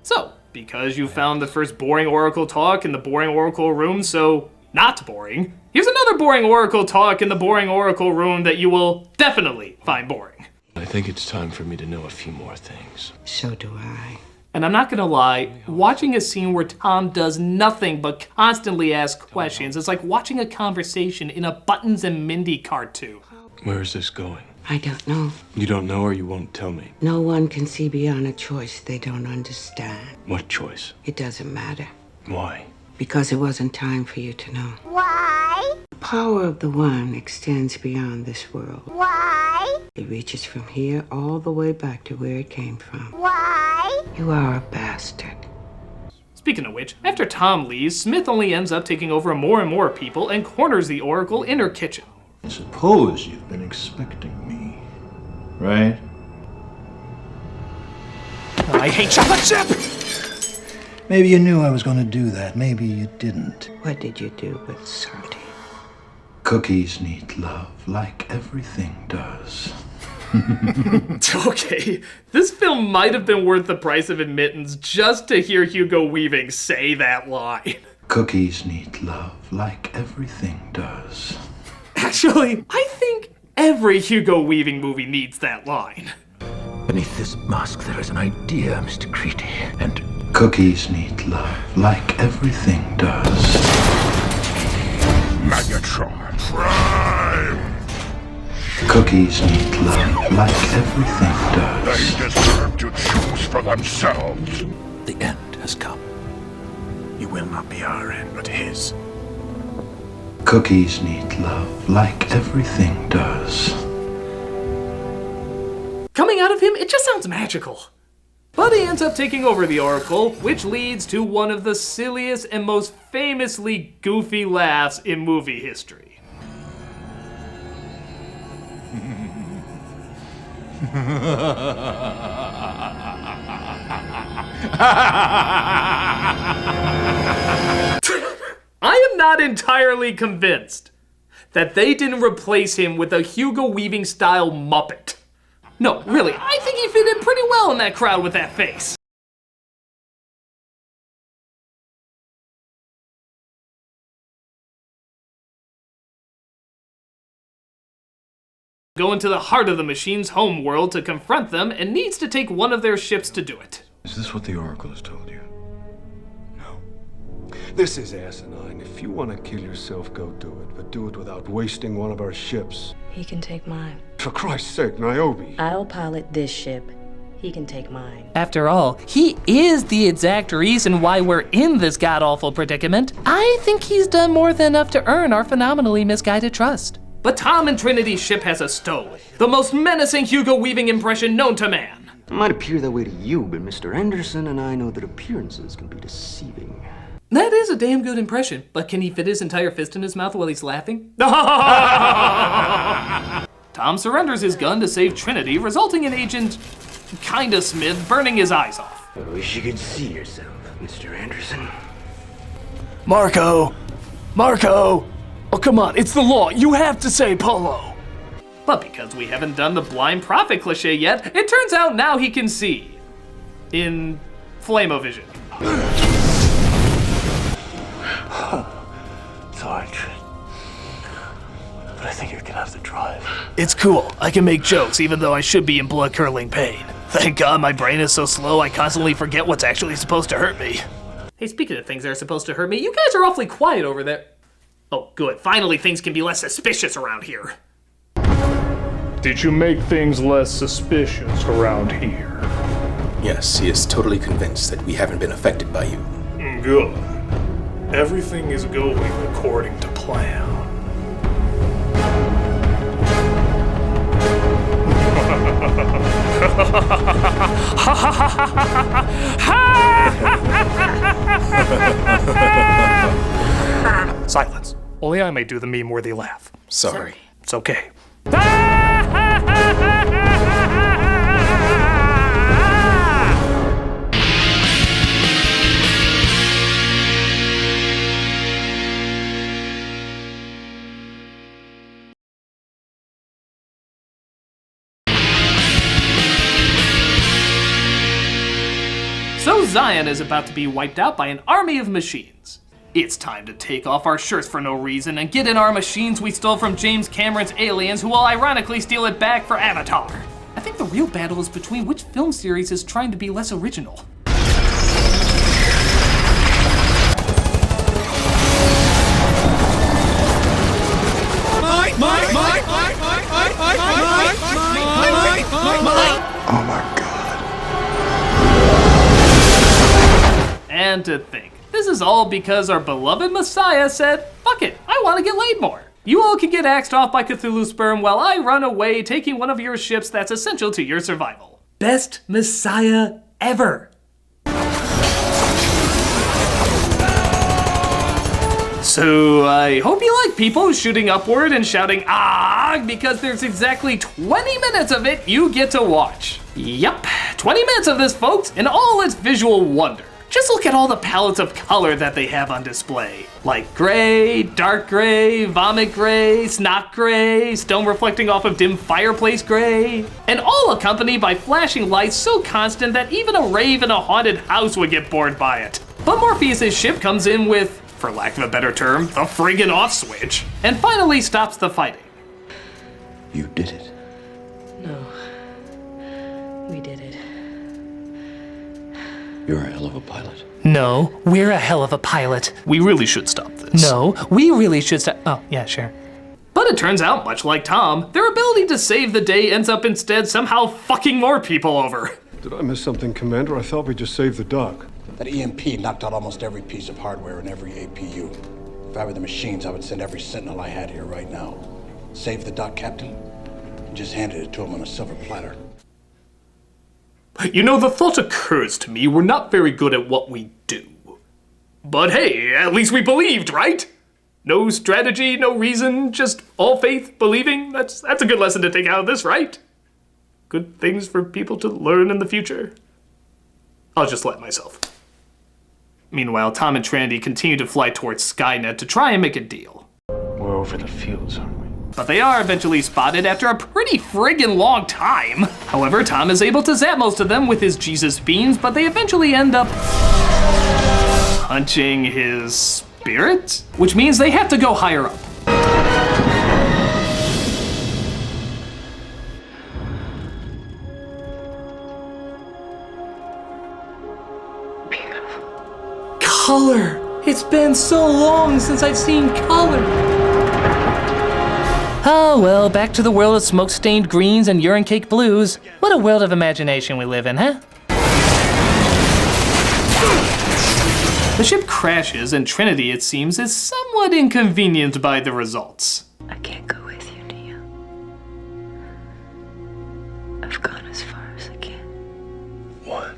So, because you found the first boring Oracle talk in the boring Oracle room, so not boring, here's another boring Oracle talk in the boring Oracle room that you will definitely find boring. I think it's time for me to know a few more things. So do I. And I'm not gonna lie, watching a scene where Tom does nothing but constantly ask questions is like watching a conversation in a Buttons and Mindy cartoon. Where is this going? I don't know. You don't know or you won't tell me? No one can see beyond a choice they don't understand. What choice? It doesn't matter. Why? Because it wasn't time for you to know. Why? The power of the One extends beyond this world. Why? It reaches from here all the way back to where it came from. Why? You are a bastard. Speaking of which, after Tom leaves, Smith only ends up taking over more and more people and corners the Oracle in her kitchen. I suppose you've been expecting me, right? I hate chocolate chip! Maybe you knew I was going to do that. Maybe you didn't. What did you do with Santi? Cookies need love, like everything does. Okay, this film might have been worth the price of admittance just to hear Hugo Weaving say that line. Cookies need love, like everything does. Actually, I think every Hugo Weaving movie needs that line. Beneath this mask there is an idea, Mr. Critic, and cookies need love, like everything does. Magnetron Prime! Cookies need love, like everything does. They deserve to choose for themselves. The end has come. It will not be our end, but his. Cookies need love, like everything does. Coming out of him, it just sounds magical. But he ends up taking over the Oracle, which leads to one of the silliest and most famously goofy laughs in movie history. I am not entirely convinced that they didn't replace him with a Hugo Weaving style Muppet. No, really, I think he fit in pretty well in that crowd with that face. Go into the heart of the machine's home world to confront them and needs to take one of their ships to do it. Is this what the Oracle has told you? This is asinine. If you want to kill yourself, go do it. But do it without wasting one of our ships. He can take mine. For Christ's sake, Niobe. I'll pilot this ship. He can take mine. After all, he is the exact reason why we're in this god-awful predicament. I think he's done more than enough to earn our phenomenally misguided trust. But Tom and Trinity's ship has a stowaway, the most menacing Hugo Weaving impression known to man. It might appear that way to you, but Mr. Anderson and I know that appearances can be deceiving. That is a damn good impression, but can he fit his entire fist in his mouth while he's laughing? Tom surrenders his gun to save Trinity, resulting in Agent Kinda Smith burning his eyes off. I wish you could see yourself, Mr. Anderson. Marco! Marco! Oh, come on, it's the law. You have to say Polo. But because we haven't done the blind prophet cliche yet, it turns out now he can see. In Flame-O-Vision. Sorry, but I think you're gonna have to drive. It's cool. I can make jokes even though I should be in blood-curdling pain. Thank God my brain is so slow I constantly forget what's actually supposed to hurt me. Hey, speaking of things that are supposed to hurt me, you guys are awfully quiet over there. Oh, good. Finally, things can be less suspicious around here. Did you make things less suspicious around here? Yes, he is totally convinced that we haven't been affected by you. Good. Everything is going according to plan. Silence. Only I may do the meme-worthy laugh. Sorry. It's okay. So Zion is about to be wiped out by an army of machines. It's time to take off our shirts for no reason and get in our machines we stole from James Cameron's Aliens, who will ironically steal it back for Avatar. I think the real battle is between which film series is trying to be less original. Oh my God. And to think, this is all because our beloved Messiah said, fuck it, I want to get laid more. You all can get axed off by Cthulhu sperm while I run away taking one of your ships that's essential to your survival. Best Messiah ever. So I hope you like people shooting upward and shouting ah, because there's exactly 20 minutes of it you get to watch. Yup, 20 minutes of this, folks, in all its visual wonder. Just look at all the palettes of color that they have on display. Like gray, dark gray, vomit gray, snot gray, stone reflecting off of dim fireplace gray, and all accompanied by flashing lights so constant that even a rave in a haunted house would get bored by it. But Morpheus' ship comes in with, for lack of a better term, the friggin' off switch, and finally stops the fighting. You did it. No. We did it. You're a hell of a pilot. No, we're a hell of a pilot. We really should stop this. No, we really should stop. Oh, yeah, sure. But it turns out, much like Tom, their ability to save the day ends up instead somehow fucking more people over. Did I miss something, Commander? I thought we just saved the duck. That EMP knocked out almost every piece of hardware in every APU. If I were the machines, I would send every sentinel I had here right now. Save the duck, Captain, and just handed it to him on a silver platter. You know, the thought occurs to me we're not very good at what we do. But hey, at least we believed, right? No strategy, no reason, just all faith, believing. That's a good lesson to take out of this, right? Good things for people to learn in the future. I'll just let myself. Meanwhile, Tom and Trinity continue to fly towards Skynet to try and make a deal. We're over the fields, aren't we? But they are eventually spotted after a pretty friggin' long time. However, Tom is able to zap most of them with his Jesus beams, but they eventually end up punching his spirit, which means they have to go higher up. Color! It's been so long since I've seen color. Oh, well, back to the world of smoke-stained greens and urine-caked blues. What a world of imagination we live in, huh? The ship crashes, and Trinity, it seems, is somewhat inconvenienced by the results. I can't go with you, Neo. I've gone as far as I can. What?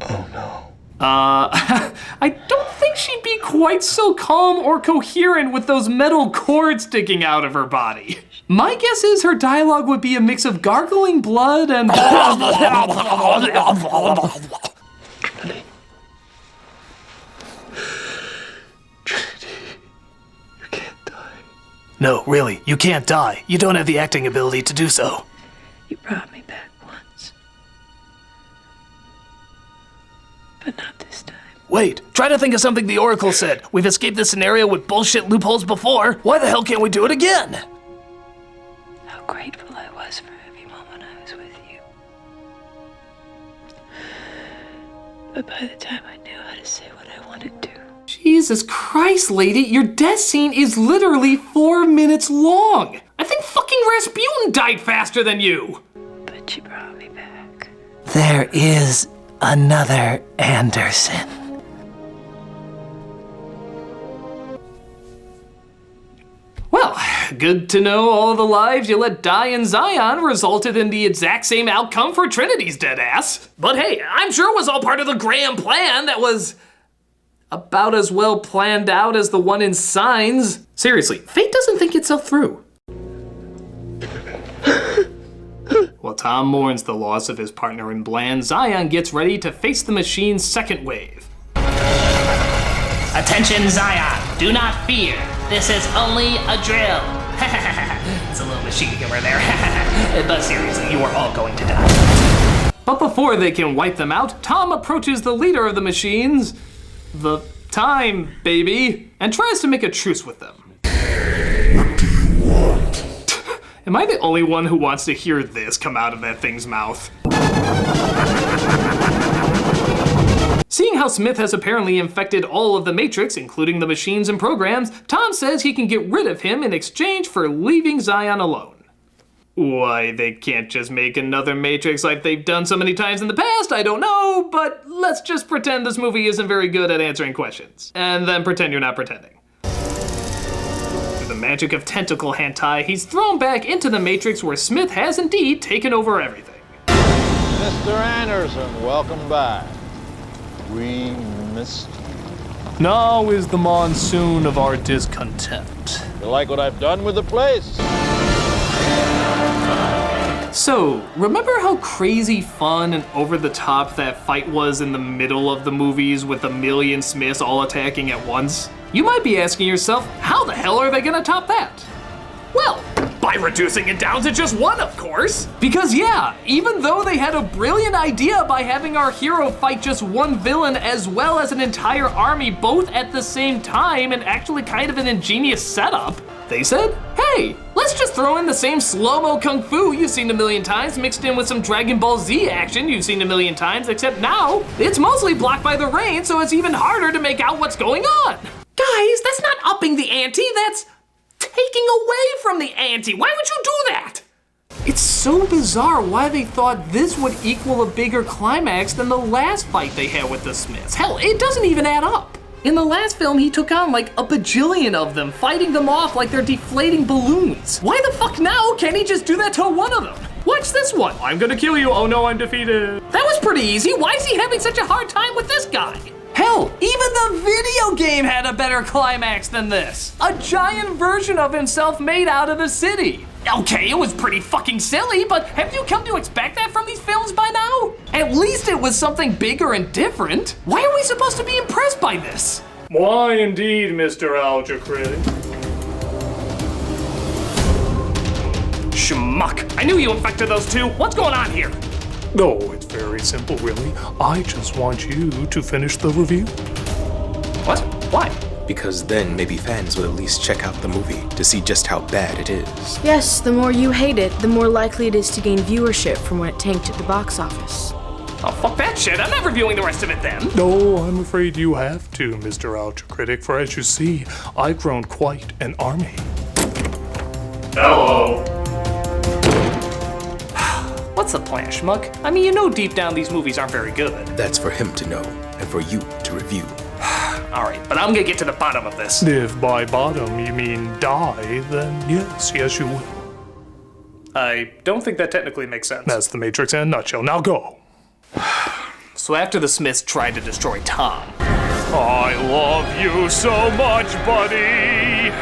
Oh no. I don't think she'd be quite so calm or coherent with those metal cords sticking out of her body. My guess is her dialogue would be a mix of gargling blood and... No, really, you can't die. You don't have the acting ability to do so. You brought me back once. But not this time. Wait, try to think of something the Oracle said. We've escaped this scenario with bullshit loopholes before. Why the hell can't we do it again? How grateful I was for every moment I was with you. But by the time I knew how to say what I wanted to, Jesus Christ, lady, your death scene is literally 4 minutes long. I think fucking Rasputin died faster than you. but you brought me back. There is another Anderson. Well, good to know all the lives you let die in Zion resulted in the exact same outcome for Trinity's dead ass. But hey, I'm sure it was all part of the grand plan that was about as well planned out as the one in Signs. Seriously, fate doesn't think itself through. While Tom mourns the loss of his partner in Bland, Zion gets ready to face the machine's second wave. Attention, Zion, do not fear. This is only a drill. It's a little machine humor there. But seriously, you are all going to die. But before they can wipe them out, Tom approaches the leader of the machines, the Time Baby, and tries to make a truce with them. What do you want? Am I the only one who wants to hear this come out of that thing's mouth? Seeing how Smith has apparently infected all of the Matrix, including the machines and programs, Tom says he can get rid of him in exchange for leaving Zion alone. Why they can't just make another Matrix like they've done so many times in the past, I don't know, but let's just pretend this movie isn't very good at answering questions. And then pretend you're not pretending. Through the magic of tentacle hentai, he's thrown back into the Matrix where Smith has indeed taken over everything. Mr. Anderson, welcome back. We missed you. Now is the monsoon of our discontent. You like what I've done with the place? So, remember how crazy fun and over the top that fight was in the middle of the movies with a million Smiths all attacking at once? You might be asking yourself, how the hell are they gonna top that? Well, by reducing it down to just one, of course. Because yeah, even though they had a brilliant idea by having our hero fight just one villain as well as an entire army both at the same time and actually kind of an ingenious setup, they said, hey, let's just throw in the same slow-mo kung fu you've seen a million times mixed in with some Dragon Ball Z action you've seen a million times, except now it's mostly blocked by the rain, so it's even harder to make out what's going on. Guys, that's not upping the ante, that's taking away from the ante. Why would you do that? It's so bizarre why they thought this would equal a bigger climax than the last fight they had with the Smiths. Hell, it doesn't even add up. In the last film, he took on like a bajillion of them, fighting them off like they're deflating balloons. Why the fuck now can't he just do that to one of them? Watch this one. I'm gonna kill you. Oh no, I'm defeated. That was pretty easy. Why is he having such a hard time with this guy? Hell, even the video game had a better climax than this. A giant version of himself made out of the city. Okay, it was pretty fucking silly, but haven't you come to expect that from these films by now? At least it was something bigger and different. Why are we supposed to be impressed by this? Why indeed, Mr. Nostalgia Critic? Schmuck. I knew you infected those two. What's going on here? No, it's very simple, really. I just want you to finish the review. What? Why? Because then maybe fans would at least check out the movie to see just how bad it is. Yes, the more you hate it, the more likely it is to gain viewership from when it tanked at the box office. Oh, fuck that shit. I'm not reviewing the rest of it then. No, I'm afraid you have to, Mr. Nostalgia Critic, for as you see, I've grown quite an army. Hello. What's the plan, schmuck? I mean, you know deep down these movies aren't very good. That's for him to know, and for you to review. Alright, but I'm gonna get to the bottom of this. If by bottom you mean die, then yes you will. I don't think that technically makes sense. That's the Matrix in a nutshell. Now go. So after the Smiths tried to destroy Tom, I love you so much, buddy!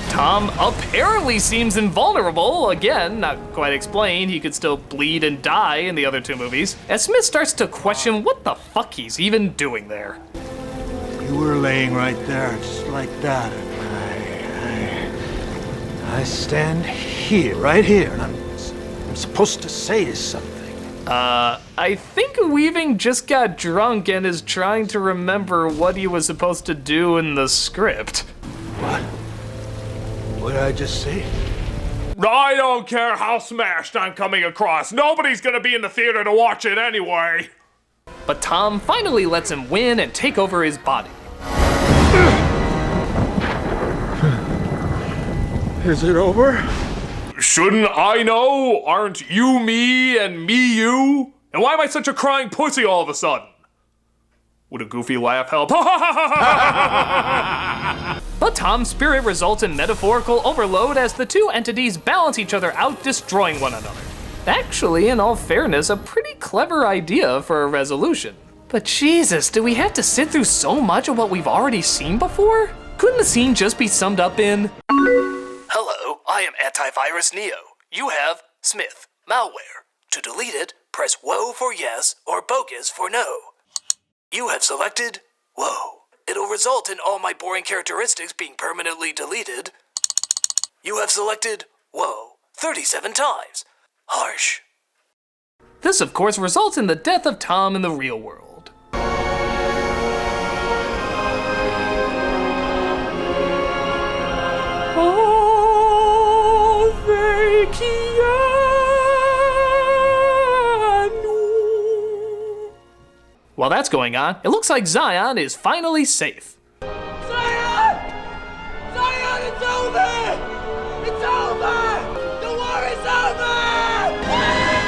Tom apparently seems invulnerable. Again, not quite explained. He could still bleed and die in the other two movies. As Smith starts to question what the fuck he's even doing there. You were laying right there, just like that. I stand here, right here, and I'm supposed to say something. I think Weaving just got drunk and is trying to remember what he was supposed to do in the script. What? What did I just say? I don't care how smashed I'm coming across. Nobody's gonna be in the theater to watch it anyway. But Tom finally lets him win and take over his body. Is it over? Shouldn't I know? Aren't you me and me you? And why am I such a crying pussy all of a sudden? Would a goofy laugh help? But Tom's spirit results in metaphorical overload as the two entities balance each other out, destroying one another. Actually, in all fairness, a pretty clever idea for a resolution. But Jesus, do we have to sit through so much of what we've already seen before? Couldn't the scene just be summed up in... Hello, I am Antivirus Neo. You have Smith, malware. To delete it, press Whoa for yes or bogus for no. You have selected Whoa. It'll result in all my boring characteristics being permanently deleted. You have selected Whoa 37 times. Harsh. This, of course, results in the death of Tom in the real world. While that's going on, it looks like Zion is finally safe. Zion! Zion, it's over! It's over! The war is over!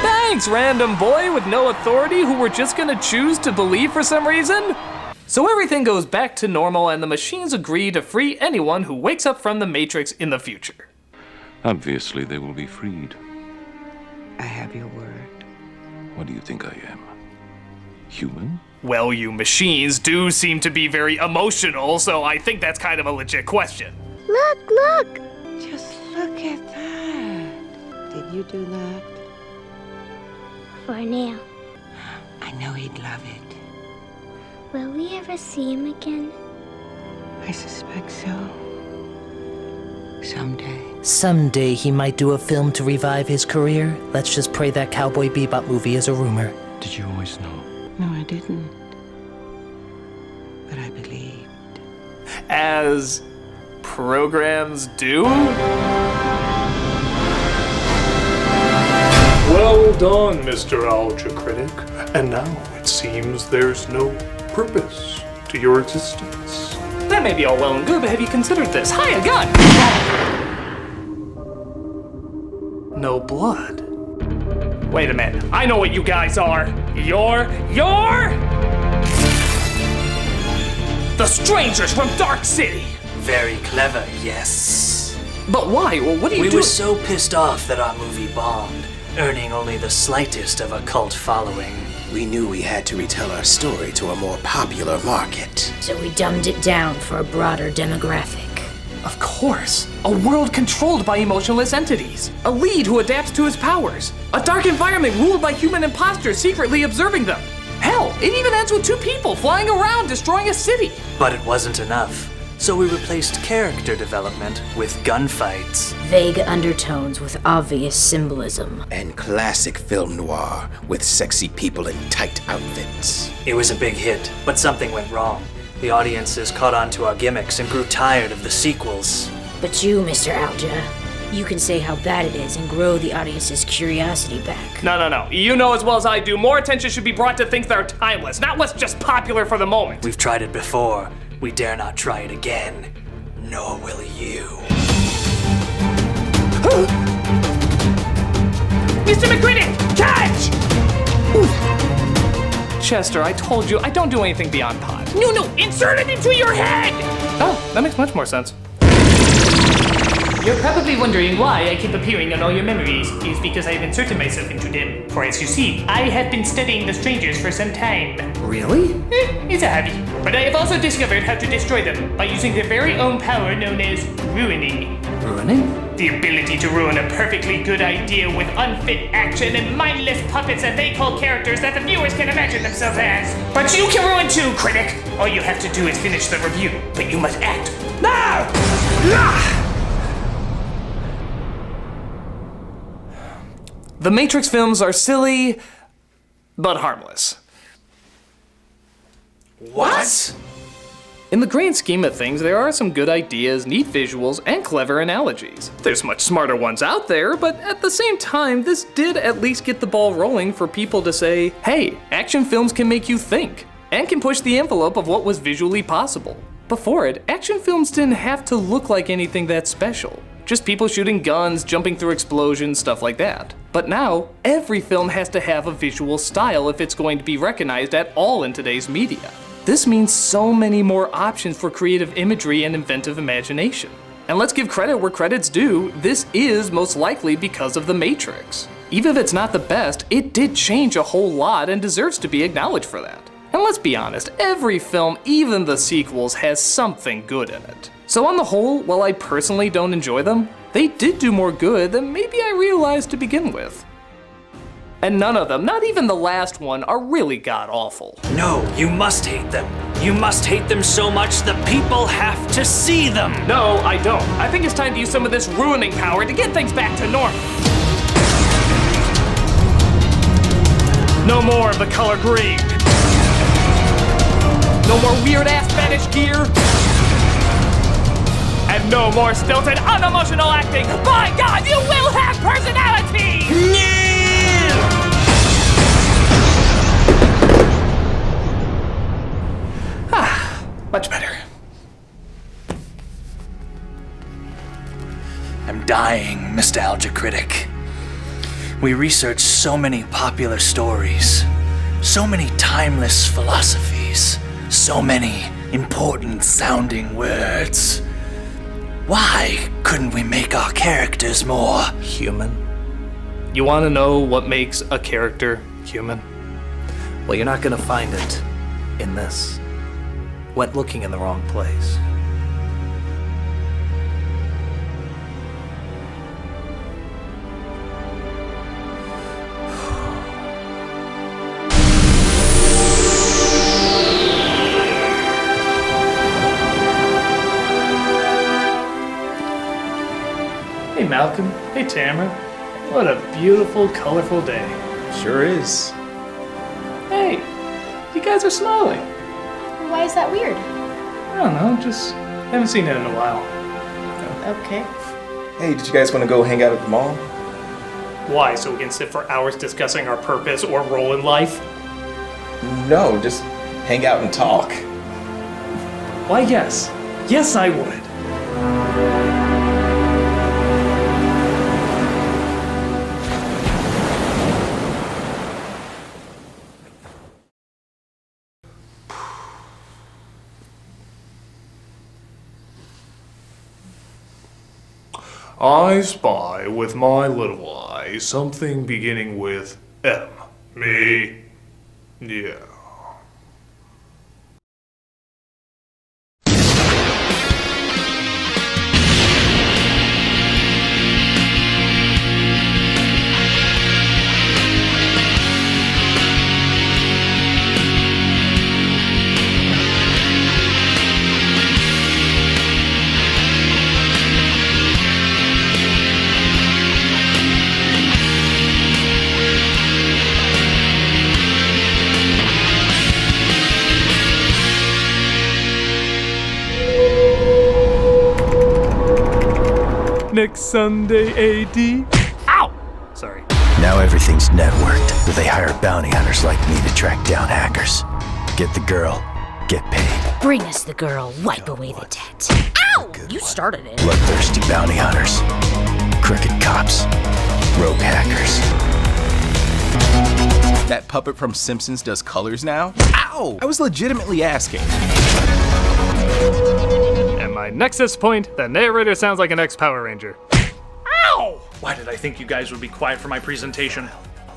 Thanks, random boy with no authority who we're just gonna choose to believe for some reason. So everything goes back to normal and the machines agree to free anyone who wakes up from the Matrix in the future. Obviously, they will be freed. I have your word. What do you think I am? Human? Well, you machines do seem to be very emotional, so I think that's kind of a legit question. Look, look! Just look at that. Did you do that? For now. I know he'd love it. Will we ever see him again? I suspect so. Someday. Someday he might do a film to revive his career. Let's just pray that Cowboy Bebop movie is a rumor. Did you always know? No, I didn't. But I believed. As programs do? Well done, Mr. Nostalgia Critic. And now it seems there's no purpose to your existence. That may be all well and good, but have you considered this? Hi, a gun! No blood. Wait a minute, I know what you guys are. You're the strangers from Dark City. Very clever, yes. But why? Well, what do you do? We were so pissed off that our movie bombed, earning only the slightest of a cult following. We knew we had to retell our story to a more popular market. So we dumbed it down for a broader demographic. Of course. A world controlled by emotionless entities. A lead who adapts to his powers. A dark environment ruled by human imposters secretly observing them. Hell, it even ends with two people flying around destroying a city. But it wasn't enough. So we replaced character development with gunfights. Vague undertones with obvious symbolism. And classic film noir with sexy people in tight outfits. It was a big hit, but something went wrong. The audiences caught on to our gimmicks and grew tired of the sequels. But you, Mr. Alja, you can say how bad it is and grow the audience's curiosity back. No. You know as well as I do, more attention should be brought to things that are timeless, not what's just popular for the moment. We've tried it before. We dare not try it again. Nor will you. Mr. McCrinnick, catch! Chester, I told you, I don't do anything beyond pod. No, insert it into your head! Oh, that makes much more sense. You're probably wondering why I keep appearing on all your memories. It's because I've inserted myself into them. For as you see, I have been studying the strangers for some time. Really? It's a hobby. But I have also discovered how to destroy them by using their very own power known as ruining. Ruining? The ability to ruin a perfectly good idea with unfit action and mindless puppets that they call characters that the viewers can imagine themselves as. But you can ruin too, critic! All you have to do is finish the review, but you must act now! The Matrix films are silly, but harmless. What? In the grand scheme of things, there are some good ideas, neat visuals, and clever analogies. There's much smarter ones out there, but at the same time, this did at least get the ball rolling for people to say, hey, action films can make you think, and can push the envelope of what was visually possible. Before it, action films didn't have to look like anything that special. Just people shooting guns, jumping through explosions, stuff like that. But now, every film has to have a visual style if it's going to be recognized at all in today's media. This means so many more options for creative imagery and inventive imagination. And let's give credit where credit's due, this is most likely because of The Matrix. Even if it's not the best, it did change a whole lot and deserves to be acknowledged for that. And let's be honest, every film, even the sequels, has something good in it. So on the whole, while I personally don't enjoy them, they did do more good than maybe I realized to begin with. And none of them, not even the last one, are really god-awful. No, you must hate them. You must hate them so much the people have to see them. No, I don't. I think it's time to use some of this ruining power to get things back to normal. No more of the color green. No more weird-ass Spanish gear. And no more stilted, unemotional acting. By God, you will have personality! Much better. I'm dying, Nostalgia Critic. We research so many popular stories, so many timeless philosophies, so many important sounding words. Why couldn't we make our characters more human? You want to know what makes a character human? Well, you're not gonna find it in this. Went looking in the wrong place. Hey Malcolm, hey Tamara. What a beautiful, colorful day. Sure is. Hey, you guys are smiling. Why is that weird? I don't know, just haven't seen it in a while. Okay. Hey, did you guys want to go hang out at the mall? Why, so we can sit for hours discussing our purpose or role in life? No, just hang out and talk. Why, yes. Yes, I would. I spy with my little eye something beginning with M. Me? Yeah. Next Sunday, AD. Ow! Sorry. Now everything's networked, but they hire bounty hunters like me to track down hackers. Get the girl, get paid. Bring us the girl, wipe away the debt. Ow! You started it. Bloodthirsty bounty hunters, crooked cops, rogue hackers. That puppet from Simpsons does colors now? Ow! I was legitimately asking. At my nexus point, the narrator sounds like an ex-Power Ranger. Ow! Why did I think you guys would be quiet for my presentation?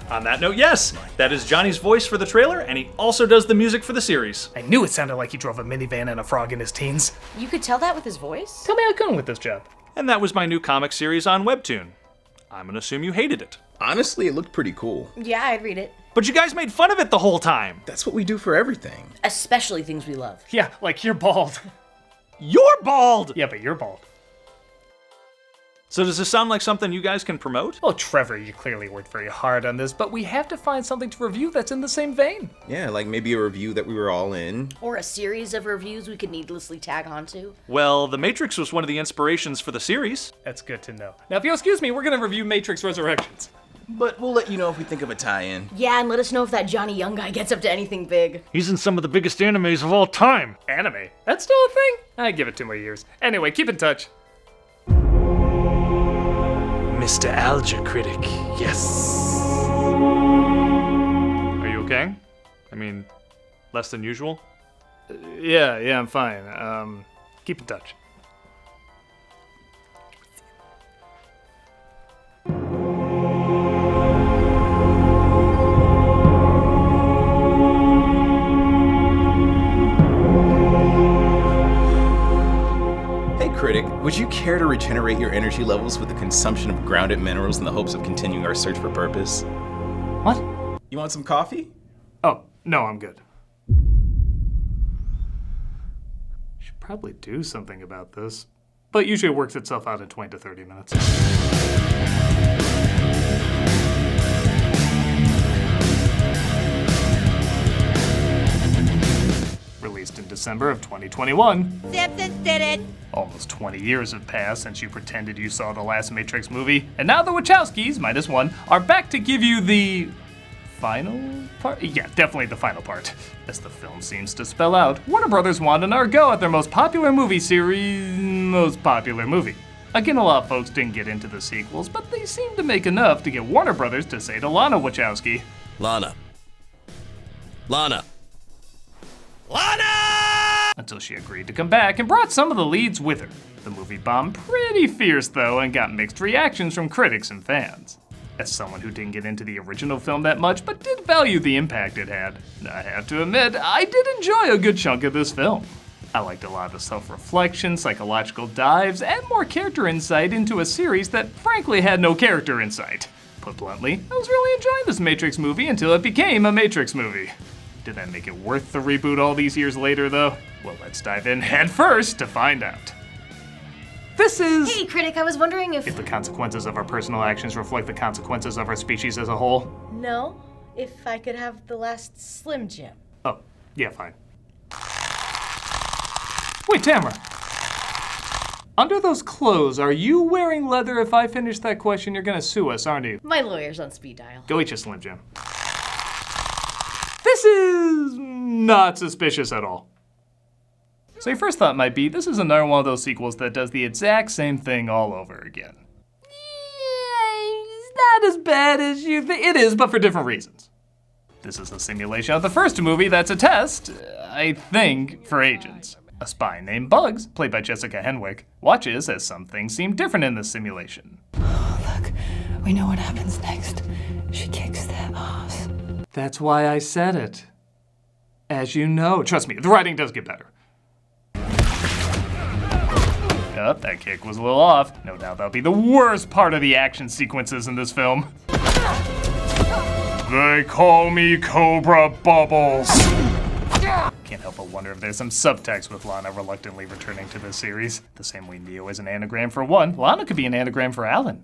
On that note, yes, that is Johnny's voice for the trailer, and he also does the music for the series. I knew it sounded like he drove a minivan and a frog in his teens. You could tell that with his voice? Tell me how going with this job. And that was my new comic series on Webtoon. I'm gonna assume you hated it. Honestly, it looked pretty cool. Yeah, I'd read it. But you guys made fun of it the whole time. That's what we do for everything. Especially things we love. Yeah, like you're bald. You're bald! Yeah, but you're bald. So does this sound like something you guys can promote? Well, Trevor, you clearly worked very hard on this, but we have to find something to review that's in the same vein. Yeah, like maybe a review that we were all in. Or a series of reviews we could needlessly tag onto. Well, The Matrix was one of the inspirations for the series. That's good to know. Now, if you'll excuse me, we're gonna review Matrix Resurrections. But we'll let you know if we think of a tie-in. Yeah, and let us know if that Johnny Young guy gets up to anything big. He's in some of the biggest animes of all time. Anime? That's still a thing? I give it 2 more years. Anyway, keep in touch. Nostalgia Critic, yes. Are you okay? I mean, less than usual? Yeah, I'm fine. Keep in touch. Critic, would you care to regenerate your energy levels with the consumption of grounded minerals in the hopes of continuing our search for purpose? What? You want some coffee? Oh, no, I'm good. Should probably do something about this, but usually it works itself out in 20 to 30 minutes. Released in December of 2021. Simpsons did it! Almost 20 years have passed since you pretended you saw the last Matrix movie, and now the Wachowskis, -1, are back to give you the final part? Yeah, definitely the final part. As the film seems to spell out, Warner Brothers want another go at their most popular movie series' most popular movie. Again, a lot of folks didn't get into the sequels, but they seemed to make enough to get Warner Brothers to say to Lana Wachowski, Lana. until she agreed to come back and brought some of the leads with her. The movie bombed pretty fierce though and got mixed reactions from critics and fans. As someone who didn't get into the original film that much but did value the impact it had, I have to admit, I did enjoy a good chunk of this film. I liked a lot of the self-reflection, psychological dives, and more character insight into a series that frankly had no character insight. Put bluntly, I was really enjoying this Matrix movie until it became a Matrix movie. Did that make it worth the reboot all these years later, though? Well, let's dive in head first to find out. This is... Hey, Critic, I was wondering if the consequences of our personal actions reflect the consequences of our species as a whole. No, if I could have the last Slim Jim. Oh, yeah, fine. Wait, Tamara. Under those clothes, are you wearing leather? If I finish that question, you're gonna sue us, aren't you? My lawyer's on speed dial. Go eat your Slim Jim. This is not suspicious at all. So your first thought might be, this is another one of those sequels that does the exact same thing all over again. Yeah, it's not as bad as you think. It is, but for different reasons. This is a simulation of the first movie that's a test, I think, for agents. A spy named Bugs, played by Jessica Henwick, watches as some things seem different in this simulation. Oh, look, we know what happens next. She kicks their ass. That's why I said it. As you know, trust me, the writing does get better. Yup, that kick was a little off. No doubt that'll be the worst part of the action sequences in this film. They call me Cobra Bubbles. Can't help but wonder if there's some subtext with Lana reluctantly returning to this series. The same way Neo is an anagram for one, Lana could be an anagram for Alan.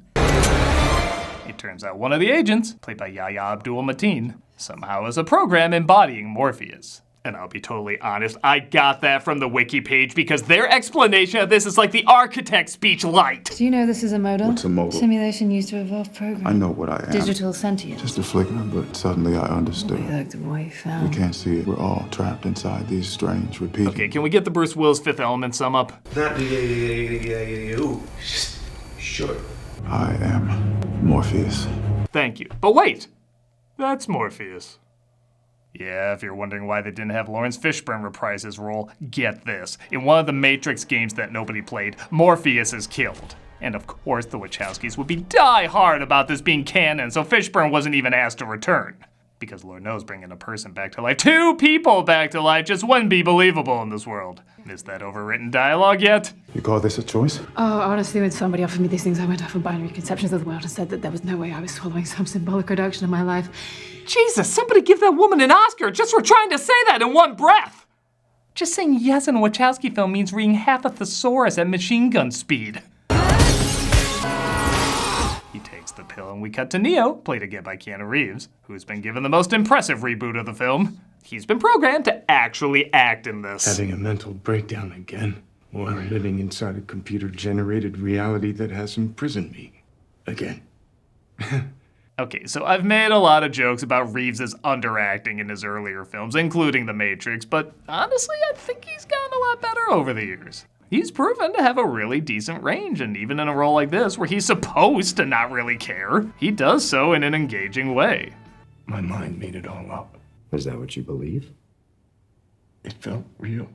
It turns out one of the agents, played by Yahya Abdul-Mateen, somehow is a program embodying Morpheus. And I'll be totally honest, I got that from the wiki page because their explanation of this is like the architect's speech light. Do you know this is a modal? What's a modal? Simulation used to evolve programs. I know what I am. Digital sentience. Just a flicker, but suddenly I understood. Like the boy found. We can't see it. We're all trapped inside these strange repeating. Okay, can we get the Bruce Willis Fifth Element sum up? Not sure. I am Morpheus. Thank you. But wait, that's Morpheus. Yeah, if you're wondering why they didn't have Lawrence Fishburne reprise his role, get this. In one of the Matrix games that nobody played, Morpheus is killed. And of course, the Wachowskis would be die-hard about this being canon, so Fishburne wasn't even asked to return. Because Lord knows bringing a person back to life, 2 people back to life, just wouldn't be believable in this world. Is that overwritten dialogue yet? You call this a choice? Oh, honestly, when somebody offered me these things, I went off on binary conceptions of the world and said that there was no way I was swallowing some symbolic reduction of my life. Jesus, somebody give that woman an Oscar just for trying to say that in one breath! Just saying yes in a Wachowski film means reading half a thesaurus at machine gun speed. the pill and we cut to Neo, played again by Keanu Reeves, who's been given the most impressive reboot of the film. He's been programmed to actually act in this. Having a mental breakdown again, or living inside a computer-generated reality that has imprisoned me again. Okay, so I've made a lot of jokes about Reeves' underacting in his earlier films, including The Matrix, but honestly, I think he's gotten a lot better over the years. He's proven to have a really decent range, and even in a role like this, where he's supposed to not really care, he does so in an engaging way. My mind made it all up. Is that what you believe? It felt real.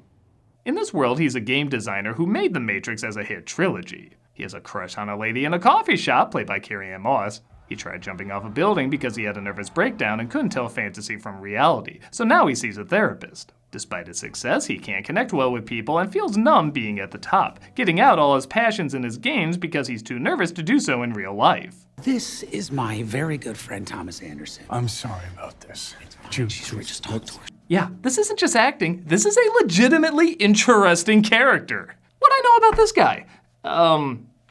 In this world, he's a game designer who made The Matrix as a hit trilogy. He has a crush on a lady in a coffee shop, played by Carrie-Anne Moss. He tried jumping off a building because he had a nervous breakdown and couldn't tell fantasy from reality, so now he sees a therapist. Despite his success, he can't connect well with people and feels numb being at the top, getting out all his passions in his games because he's too nervous to do so in real life. This is my very good friend Thomas Anderson. I'm sorry about this. Just talk to her. Yeah, this isn't just acting, this is a legitimately interesting character. What I know about this guy?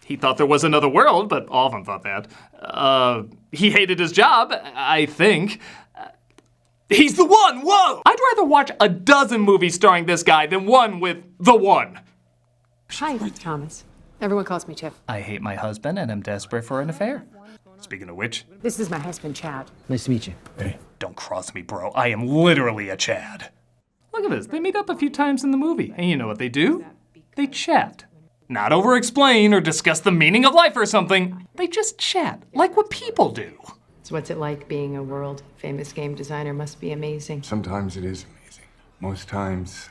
He thought there was another world, but all of them thought that. He hated his job, I think. He's the one, whoa! I'd rather watch a dozen movies starring this guy than one with the one. Hi, Thomas. Everyone calls me Tiff. I hate my husband and am desperate for an affair. Speaking of which, This is my husband, Chad. Nice to meet you. Hey. don't cross me, bro. I am literally a Chad. Look at this, they meet up a few times in the movie, and you know what they do? They chat. Not over-explain or discuss the meaning of life or something. They just chat, like what people do. So what's it like being a world-famous game designer? Must be amazing. Sometimes it is amazing. Most times,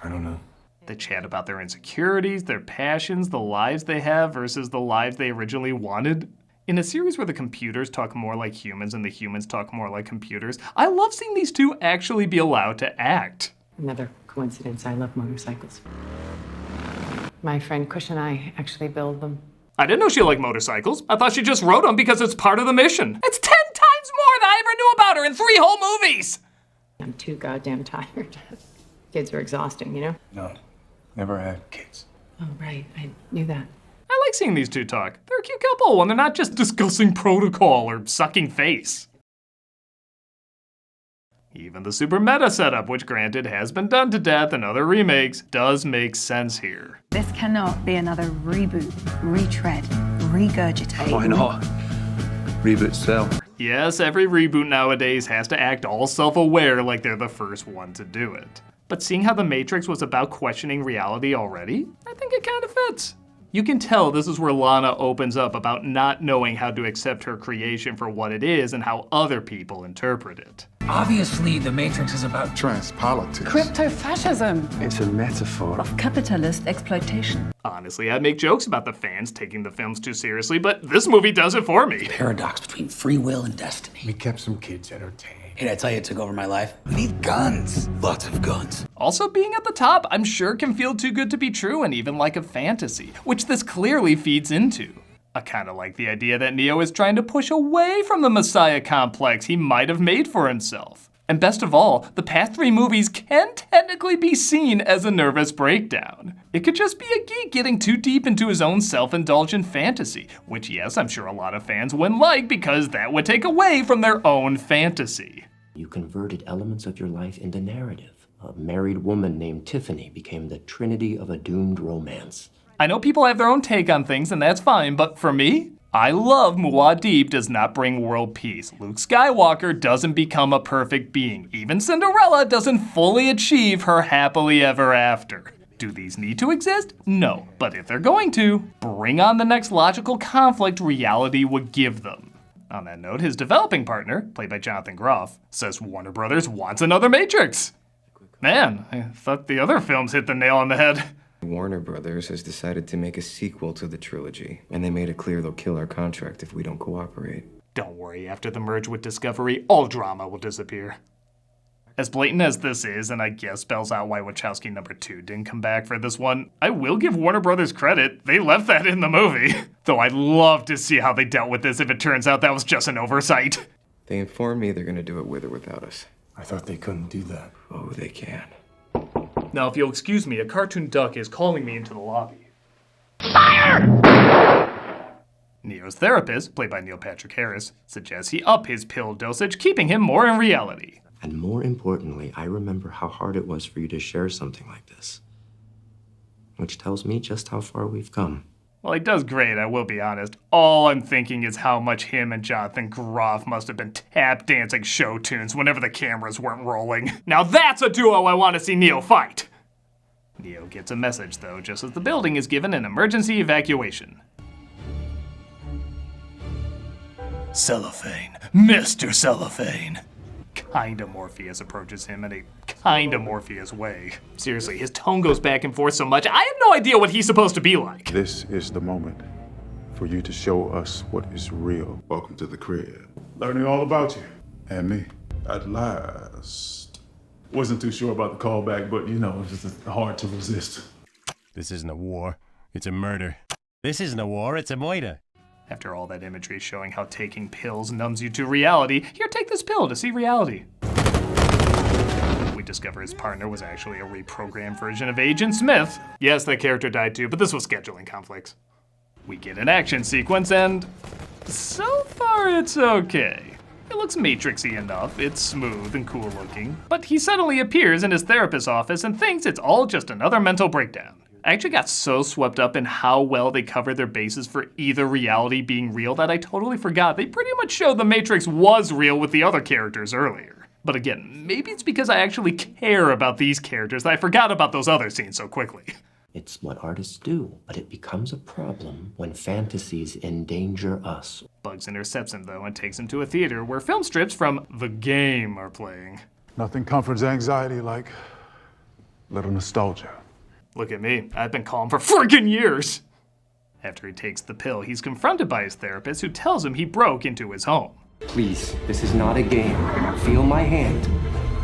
I don't know. They chat about their insecurities, their passions, the lives they have versus the lives they originally wanted. In a series where the computers talk more like humans and the humans talk more like computers, I love seeing these two actually be allowed to act. Another coincidence, I love motorcycles. My friend Kush and I actually build them. I didn't know she liked motorcycles. I thought she just rode them because it's part of the mission. It's 10 times more than I ever knew about her in 3 whole movies! I'm too goddamn tired. Kids are exhausting, you know? No, never had kids. Oh, right, I knew that. I like seeing these two talk. They're a cute couple when they're not just discussing protocol or sucking face. Even the super meta setup, which granted has been done to death in other remakes, does make sense here. This cannot be another reboot, retread, regurgitate. Why not? Reboot sell. Yes, every reboot nowadays has to act all self-aware like they're the first one to do it. But seeing how The Matrix was about questioning reality already, I think it kind of fits. You can tell this is where Lana opens up about not knowing how to accept her creation for what it is and how other people interpret it. Obviously, The Matrix is about Transpolitics. Crypto-fascism It's a metaphor. of capitalist exploitation. Honestly, I make jokes about the fans taking the films too seriously, but this movie does it for me. paradox between free will and destiny. We kept some kids entertained. Hey, did I tell you it took over my life? We need guns. Lots of guns. Also, being at the top, I'm sure can feel too good to be true and even like a fantasy, which this clearly feeds into. I kinda like the idea that Neo is trying to push away from the Messiah complex he might have made for himself. And best of all, the past 3 movies can technically be seen as a nervous breakdown. It could just be a geek getting too deep into his own self-indulgent fantasy, which yes, I'm sure a lot of fans wouldn't like because that would take away from their own fantasy. You converted elements of your life into narrative. A married woman named Tiffany became the trinity of a doomed romance. I know people have their own take on things and that's fine, but for me, I love Muad'Dib does not bring world peace. Luke Skywalker doesn't become a perfect being. Even Cinderella doesn't fully achieve her happily ever after. Do these need to exist? No, but if they're going to, bring on the next logical conflict reality would give them. On that note, his developing partner, played by Jonathan Groff, says Warner Brothers wants another Matrix. Man, I thought the other films hit the nail on the head. Warner Brothers has decided to make a sequel to the trilogy, and they made it clear they'll kill our contract if we don't cooperate. Don't worry, after the merge with Discovery, all drama will disappear. As blatant as this is, and I guess spells out why Wachowski number 2 didn't come back for this one, I will give Warner Brothers credit. They left that in the movie. Though I'd love to see how they dealt with this if it turns out that was just an oversight. They informed me they're gonna do it with or without us. I thought they couldn't do that. Oh, they can. Now, if you'll excuse me, a cartoon duck is calling me into the lobby. Fire! Neo's therapist, played by Neil Patrick Harris, suggests he up his pill dosage, keeping him more in reality. And more importantly, I remember how hard it was for you to share something like this. Which tells me just how far we've come. Well, he does great, I will be honest. All I'm thinking is how much him and Jonathan Groff must have been tap dancing show tunes whenever the cameras weren't rolling. Now that's a duo I want to see Neo fight! Neo gets a message, though, just as the building is given an emergency evacuation. Cellophane, Mr. Cellophane. Kinda Morpheus approaches him in a kinda Morpheus way. Seriously, his tone goes back and forth so much, I have no idea what he's supposed to be like. This is the moment for you to show us what is real. Welcome to the crib. Learning all about you. And me. At last. Wasn't too sure about the callback, but you know, it's just hard to resist. This isn't a war, it's a murder. This isn't a war, it's a murder. After all that imagery showing how taking pills numbs you to reality, here, take this pill to see reality. We discover his partner was actually a reprogrammed version of Agent Smith. Yes, that character died too, but this was scheduling conflicts. We get an action sequence, and so far it's okay. It looks Matrixy enough, it's smooth and cool looking, but he suddenly appears in his therapist's office and thinks it's all just another mental breakdown. I actually got so swept up in how well they covered their bases for either reality being real that I totally forgot they pretty much showed the Matrix was real with the other characters earlier. But again, maybe it's because I actually care about these characters that I forgot about those other scenes so quickly. It's what artists do, but it becomes a problem when fantasies endanger us. Bugs intercepts him though and takes him to a theater where film strips from The Game are playing. Nothing comforts anxiety like little nostalgia. Look at me, I've been calm for friggin' years! After he takes the pill, he's confronted by his therapist who tells him he broke into his home. Please, this is not a game. Feel my hand.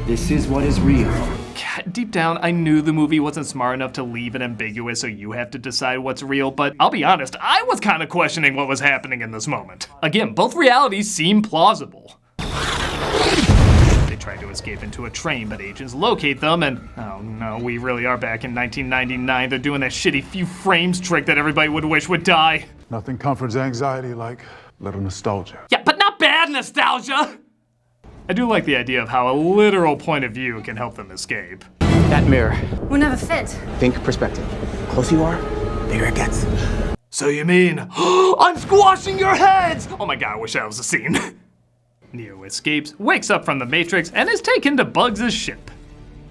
This is what is real. God, deep down, I knew the movie wasn't smart enough to leave it ambiguous so you have to decide what's real, but I'll be honest, I was kind of questioning what was happening in this moment. Again, both realities seem plausible. They try to escape into a train, but agents locate them and, oh no, we really are back in 1999. They're doing that shitty few frames trick that everybody would wish would die. Nothing comforts anxiety like little nostalgia. Yeah, but not bad nostalgia! I do like the idea of how a literal point of view can help them escape. That mirror. We never fit. Think perspective. Closer you are, bigger it gets. So you mean, I'm squashing your heads! Oh my god, I wish that was the scene. Neo escapes, wakes up from the Matrix, and is taken to Bugs' ship.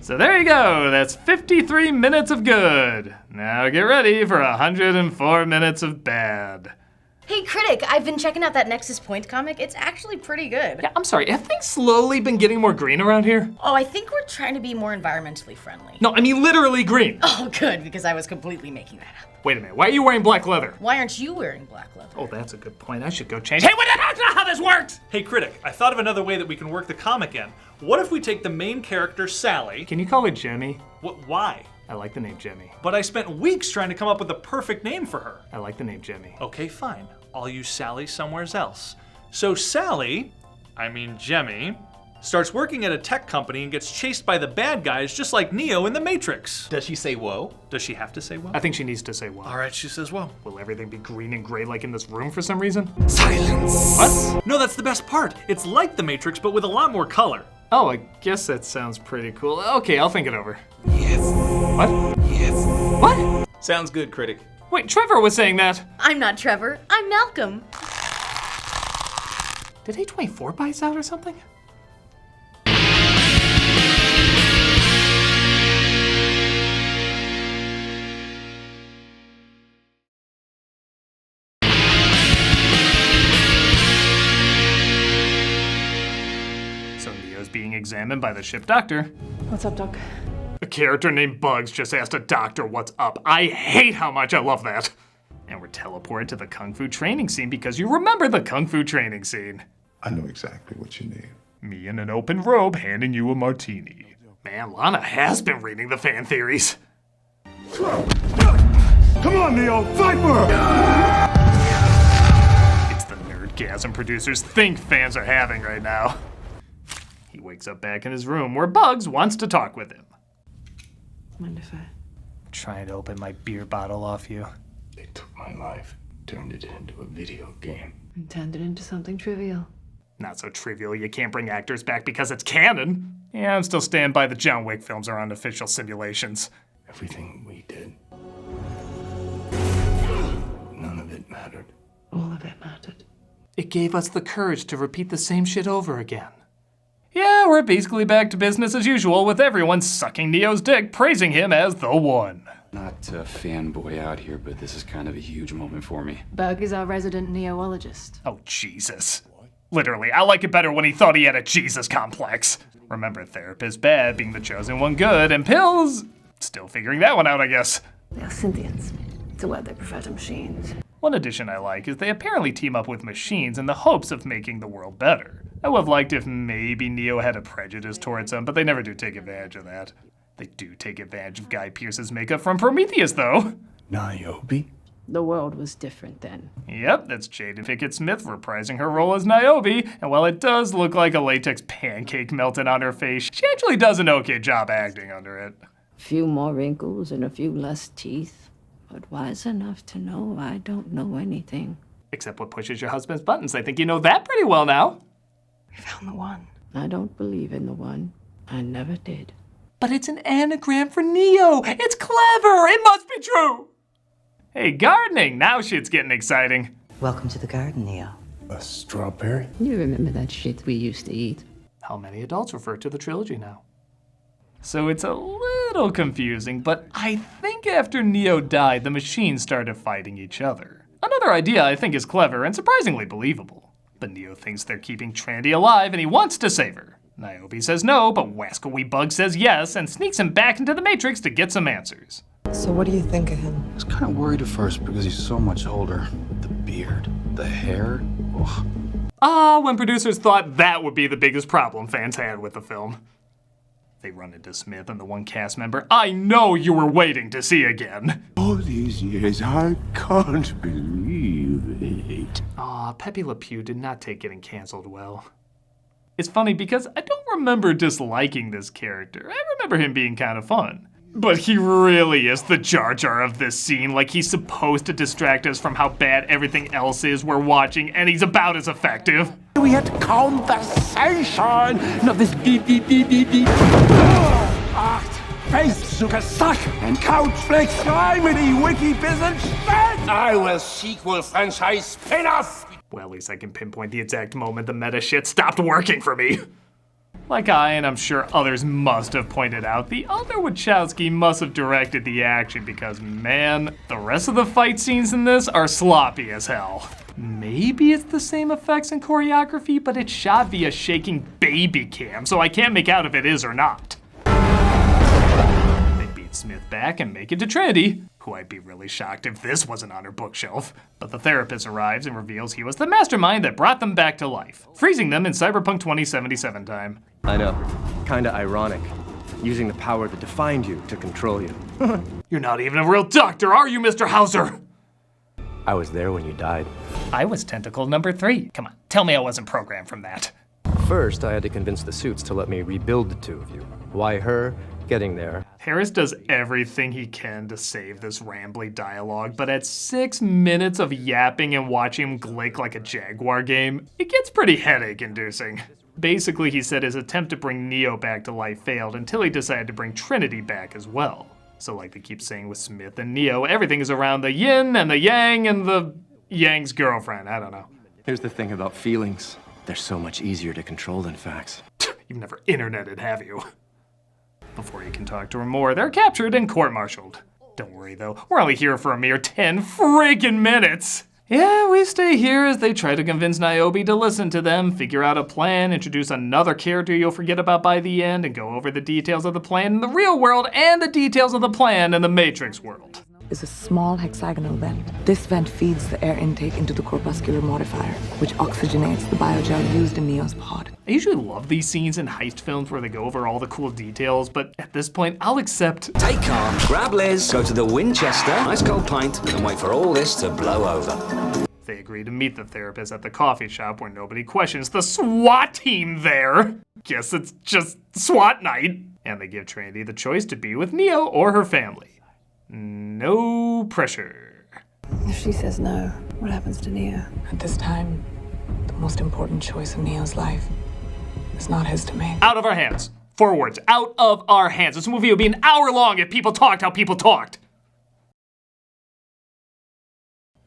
So there you go, that's 53 minutes of good. Now get ready for 104 minutes of bad. Hey, Critic, I've been checking out that Nexus Point comic. It's actually pretty good. Yeah, I'm sorry, have things slowly been getting more green around here? Oh, I think we're trying to be more environmentally friendly. No, I mean literally green. Oh, good, because I was completely making that up. Wait a minute, why are you wearing black leather? Why aren't you wearing black leather? Oh, that's a good point. I should go change. Hey, wait, that's not how this works! Hey, Critic, I thought of another way that we can work the comic in. What if we take the main character, Sally... Can you call her Jemmy? Why? I like the name Jemmy. But I spent weeks trying to come up with the perfect name for her. I like the name Jemmy. Okay, fine. I'll use Sally somewhere else. So Sally, Jemmy, starts working at a tech company and gets chased by the bad guys just like Neo in The Matrix. Does she say whoa? Does she have to say whoa? I think she needs to say whoa. All right, she says whoa. Will everything be green and gray like in this room for some reason? Silence! What? No, that's the best part. It's like The Matrix, but with a lot more color. Oh, I guess that sounds pretty cool. Okay, I'll think it over. Yes. What? Yes. What? Sounds good, Critic. Wait, Trevor was saying that. I'm not Trevor, I'm Malcolm. Did A24 buy us out or something? So Neo's being examined by the ship doctor. What's up, Doc? A character named Bugs just asked a doctor what's up. I hate how much I love that. And we're teleported to the Kung Fu training scene because you remember the Kung Fu training scene. I know exactly what you need. Me in an open robe handing you a martini. Man, Lana has been reading the fan theories. Come on, Neo, Viper! It's the nerdgasm producers think fans are having right now. He wakes up back in his room where Bugs wants to talk with him. Mind if I... Trying to open my beer bottle off you. They took my life. turned it into a video game. And turned it into something trivial. Not so trivial you can't bring actors back because it's canon. Yeah, I'm still standing by the John Wick films are unofficial simulations. Everything we did, none of it mattered. All of it mattered. It gave us the courage to repeat the same shit over again. Yeah, we're basically back to business as usual with everyone sucking Neo's dick, praising him as the one. Not to fanboy out here, but this is kind of a huge moment for me. Berg is our resident neologist. Oh, Jesus. Literally, I like it better when he thought he had a Jesus complex. Remember, therapist bad, being the chosen one good, and pills, still figuring that one out, I guess. They're sentients. It's a word they prefer to machines. One addition I like is they apparently team up with machines in the hopes of making the world better. I would have liked if maybe Neo had a prejudice towards them, but they never do take advantage of that. They do take advantage of Guy Pearce's makeup from Prometheus, though. Niobe? The world was different then. Yep, that's Jaden Pickett-Smith reprising her role as Niobe, and while it does look like a latex pancake melted on her face, she actually does an okay job acting under it. A few more wrinkles and a few less teeth, but wise enough to know I don't know anything. Except what pushes your husband's buttons. I think you know that pretty well now. We found the one. I don't believe in the one. I never did. But it's an anagram for Neo. It's clever. It must be true. Hey, gardening. Now shit's getting exciting. Welcome to the garden, Neo. A strawberry? You remember that shit we used to eat? How many adults refer to the trilogy now? So it's a little confusing, but I think after Neo died, the machines started fighting each other. Another idea I think is clever and surprisingly believable. But Neo thinks they're keeping Trinity alive and he wants to save her. Niobe says no, but Wascoey Bug says yes and sneaks him back into the Matrix to get some answers. So what do you think of him? I was kind of worried at first because he's so much older. The beard, the hair, ugh. When producers thought that would be the biggest problem fans had with the film. They run into Smith and the one cast member I know you were waiting to see again. All these years, I can't believe it. Pepe Le Pew did not take getting canceled well. It's funny because I don't remember disliking this character. I remember him being kind of fun. But he really is the Jar Jar of this scene, like he's supposed to distract us from how bad everything else is we're watching, and he's about as effective. We had conversation, not this beep beep beep beep beep. Acht, Feestzoeker, Sack, and Couchflex, Schreimedy, Wiki, Business, Shit! I will sequel franchise spin-off! Well, at least I can pinpoint the exact moment the meta shit stopped working for me. Like I, and I'm sure others must have pointed out, the other Wachowski must have directed the action because, man, the rest of the fight scenes in this are sloppy as hell. Maybe it's the same effects and choreography, but it's shot via shaking baby cam, so I can't make out if it is or not. They beat Smith back and make it to Trinity, who I'd be really shocked if this wasn't on her bookshelf. But the therapist arrives and reveals he was the mastermind that brought them back to life, freezing them in Cyberpunk 2077 time. I know. Kinda ironic. Using the power that defined you to control you. You're not even a real doctor, are you, Mr. Hauser? I was there when you died. I was tentacle number 3. Come on, tell me I wasn't programmed from that. First, I had to convince the suits to let me rebuild the two of you. Why her? Getting there. Harris does everything he can to save this rambly dialogue, but at 6 minutes of yapping and watching him glick like a Jaguar game, it gets pretty headache-inducing. Basically, he said his attempt to bring Neo back to life failed until he decided to bring Trinity back as well. So like they keep saying with Smith and Neo, everything is around the yin and the yang and the yang's girlfriend. I don't know. Here's the thing about feelings. They're so much easier to control than facts. You've never interneted, have you? Before you can talk to her more, they're captured and court-martialed. Don't worry though, we're only here for a mere 10 friggin' minutes. Yeah, we stay here as they try to convince Niobe to listen to them, figure out a plan, introduce another character you'll forget about by the end, and go over the details of the plan in the real world and the details of the plan in the Matrix world. Is a small hexagonal vent. This vent feeds the air intake into the corpuscular modifier, which oxygenates the biogel used in Neo's pod. I usually love these scenes in heist films where they go over all the cool details, but at this point, I'll accept. Take calm, grab Liz, go to the Winchester, ice cold pint, and wait for all this to blow over. They agree to meet the therapist at the coffee shop where nobody questions the SWAT team there. Guess it's just SWAT night. And they give Trinity the choice to be with Neo or her family. No pressure. If she says no, What happens to Neo? At this time, the most important choice in Neo's life is not his to make. Out of our hands. Forwards. Out of our hands. This movie would be an hour long if people talked how people talked.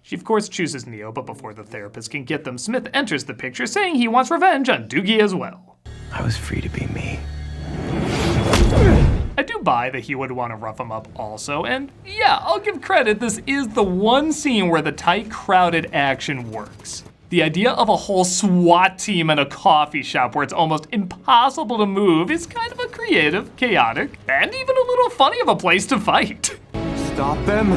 She, of course, chooses Neo, but before the therapist can get them, Smith enters the picture saying he wants revenge on Doogie as well. I was free to be me. I do buy that he would want to rough him up also, and yeah, I'll give credit, this is the one scene where the tight, crowded action works. The idea of a whole SWAT team in a coffee shop where it's almost impossible to move is kind of a creative, chaotic, and even a little funny of a place to fight. Stop them!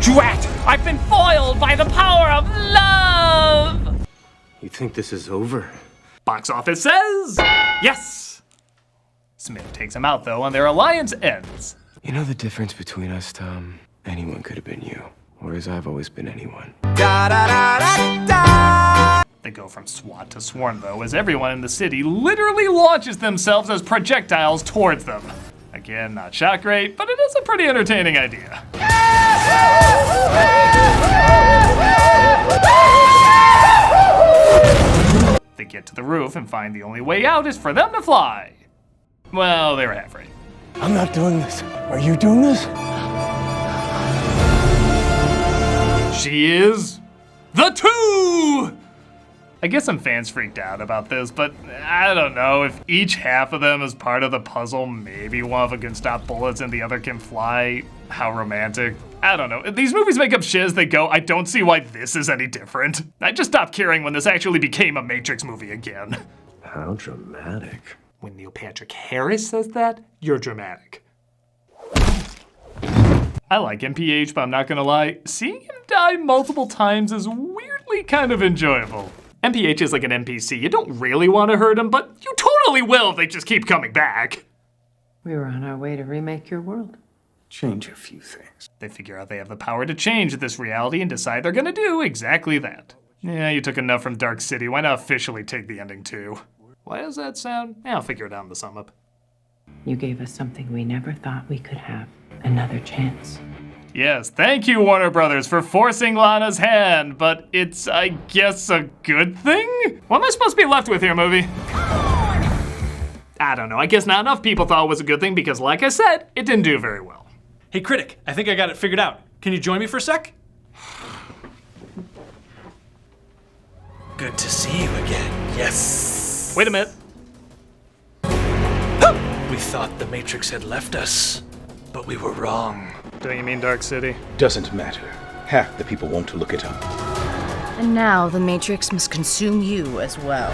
Drat! I've been foiled by the power of love! You think this is over? Box office says yes! Smith takes him out though, and their alliance ends. You know the difference between us, Tom? Anyone could have been you, whereas I've always been anyone. They go from SWAT to swarm though, as everyone in the city literally launches themselves as projectiles towards them. Again, not shot great, but it is a pretty entertaining idea. They get to the roof and find the only way out is for them to fly. Well, they were half right. I'm not doing this. Are you doing this? She is the two! I guess some fans freaked out about this, but I don't know, if each half of them is part of the puzzle, maybe one of them can stop bullets and the other can fly. How romantic. I don't know. These movies make up shit as they go. I don't see why this is any different. I just stopped caring when this actually became a Matrix movie again. How dramatic. When Neil Patrick Harris says that, you're dramatic. I like MPH, but I'm not gonna lie, seeing him die multiple times is weirdly kind of enjoyable. MPH is like an NPC. You don't really want to hurt him, but you totally will if they just keep coming back. We were on our way to remake your world. Change a few things. They figure out they have the power to change this reality and decide they're gonna do exactly that. Yeah, you took enough from Dark City. Why not officially take the ending too? Why does that sound? Yeah, I'll figure it out in the sum up. You gave us something we never thought we could have. Another chance. Yes, thank you, Warner Brothers, for forcing Lana's hand, but it's, I guess, a good thing? What am I supposed to be left with here, movie? I don't know, I guess not enough people thought it was a good thing because, like I said, it didn't do very well. Hey, Critic, I think I got it figured out. Can you join me for a sec? Good to see you again, yes. Wait a minute. We thought the Matrix had left us, but we were wrong. Don't you mean Dark City? Doesn't matter. Half the people won't look it up. And now the Matrix must consume you as well.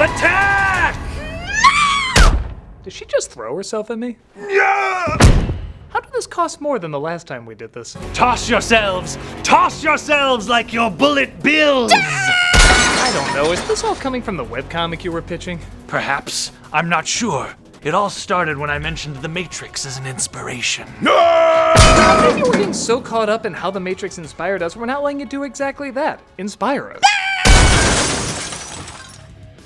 Attack! Did she just throw herself at me? Yeah! How did this cost more than the last time we did this? Toss yourselves! Toss yourselves like your bullet bills! I don't know, is this all coming from the webcomic you were pitching? Perhaps. I'm not sure. It all started when I mentioned The Matrix as an inspiration. Maybe we're getting so caught up in how The Matrix inspired us, we're not letting it do exactly that. Inspire us.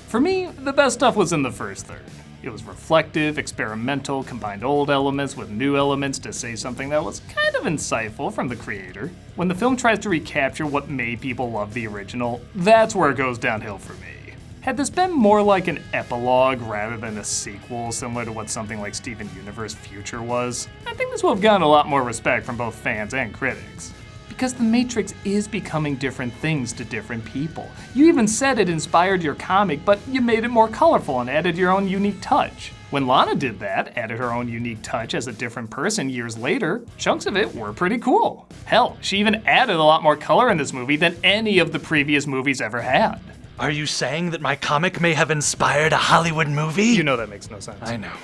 For me, the best stuff was in the first third. It was reflective, experimental, combined old elements with new elements to say something that was kind of insightful from the creator. When the film tries to recapture what made people love the original, that's where it goes downhill for me. Had this been more like an epilogue rather than a sequel, similar to what something like Steven Universe Future was, I think this would have gotten a lot more respect from both fans and critics. Because The Matrix is becoming different things to different people. You even said it inspired your comic, but you made it more colorful and added your own unique touch. When Lana did that, added her own unique touch as a different person years later, chunks of it were pretty cool. Hell, she even added a lot more color in this movie than any of the previous movies ever had. Are you saying that my comic may have inspired a Hollywood movie? You know that makes no sense. I know.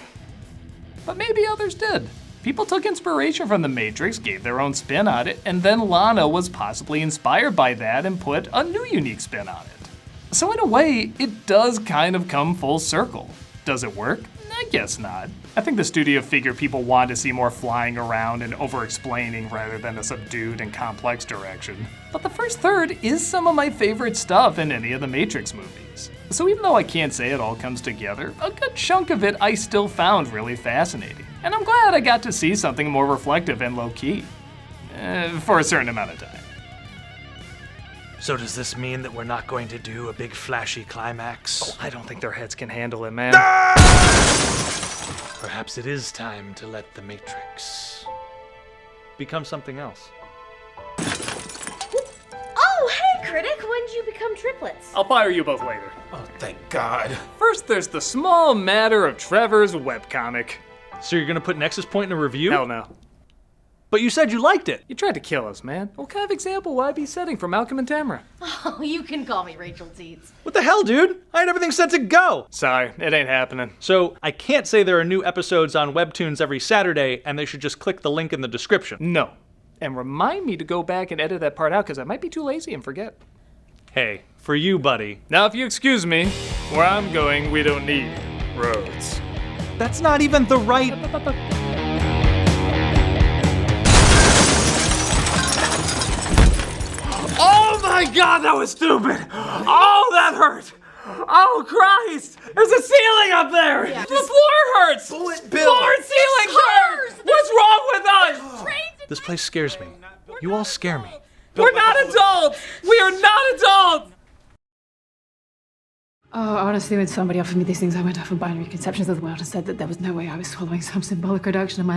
But maybe others did. People took inspiration from The Matrix, gave their own spin on it, and then Lana was possibly inspired by that and put a new unique spin on it. So in a way, it does kind of come full circle. Does it work? I guess not. I think the studio figured people wanted to see more flying around and over-explaining rather than a subdued and complex direction. But the first third is some of my favorite stuff in any of the Matrix movies. So even though I can't say it all comes together, a good chunk of it I still found really fascinating. And I'm glad I got to see something more reflective and low-key. For a certain amount of time. So does this mean that we're not going to do a big flashy climax? Oh, I don't think their heads can handle it, man. Perhaps it is time to let the Matrix become something else. Oh, hey, Critic, when did you become triplets? I'll fire you both later. Oh, thank God. First, there's the small matter of Trevor's webcomic. So you're gonna put Nexus Point in a review? Hell no. But you said you liked it. You tried to kill us, man. What kind of example would I be setting for Malcolm and Tamara? Oh, you can call me Rachel Dietz. What the hell, dude? I had everything set to go. Sorry, it ain't happening. So I can't say there are new episodes on Webtoons every Saturday and they should just click the link in the description. No. And remind me to go back and edit that part out because I might be too lazy and forget. Hey, for you, buddy. Now, if you excuse me, where I'm going, we don't need roads. That's not even the right... Oh my God, that was stupid! Oh, that hurt! Oh Christ! There's a ceiling up there! Yeah. The floor hurts! Bullet Bill! Floor and ceiling hurt! What's wrong with us? This place scares me. You all scare me. We're not adults! We are not adults! Oh, honestly, when somebody offered me these things, I went off of binary conceptions of the world and said that there was no way I was swallowing some symbolic reduction of my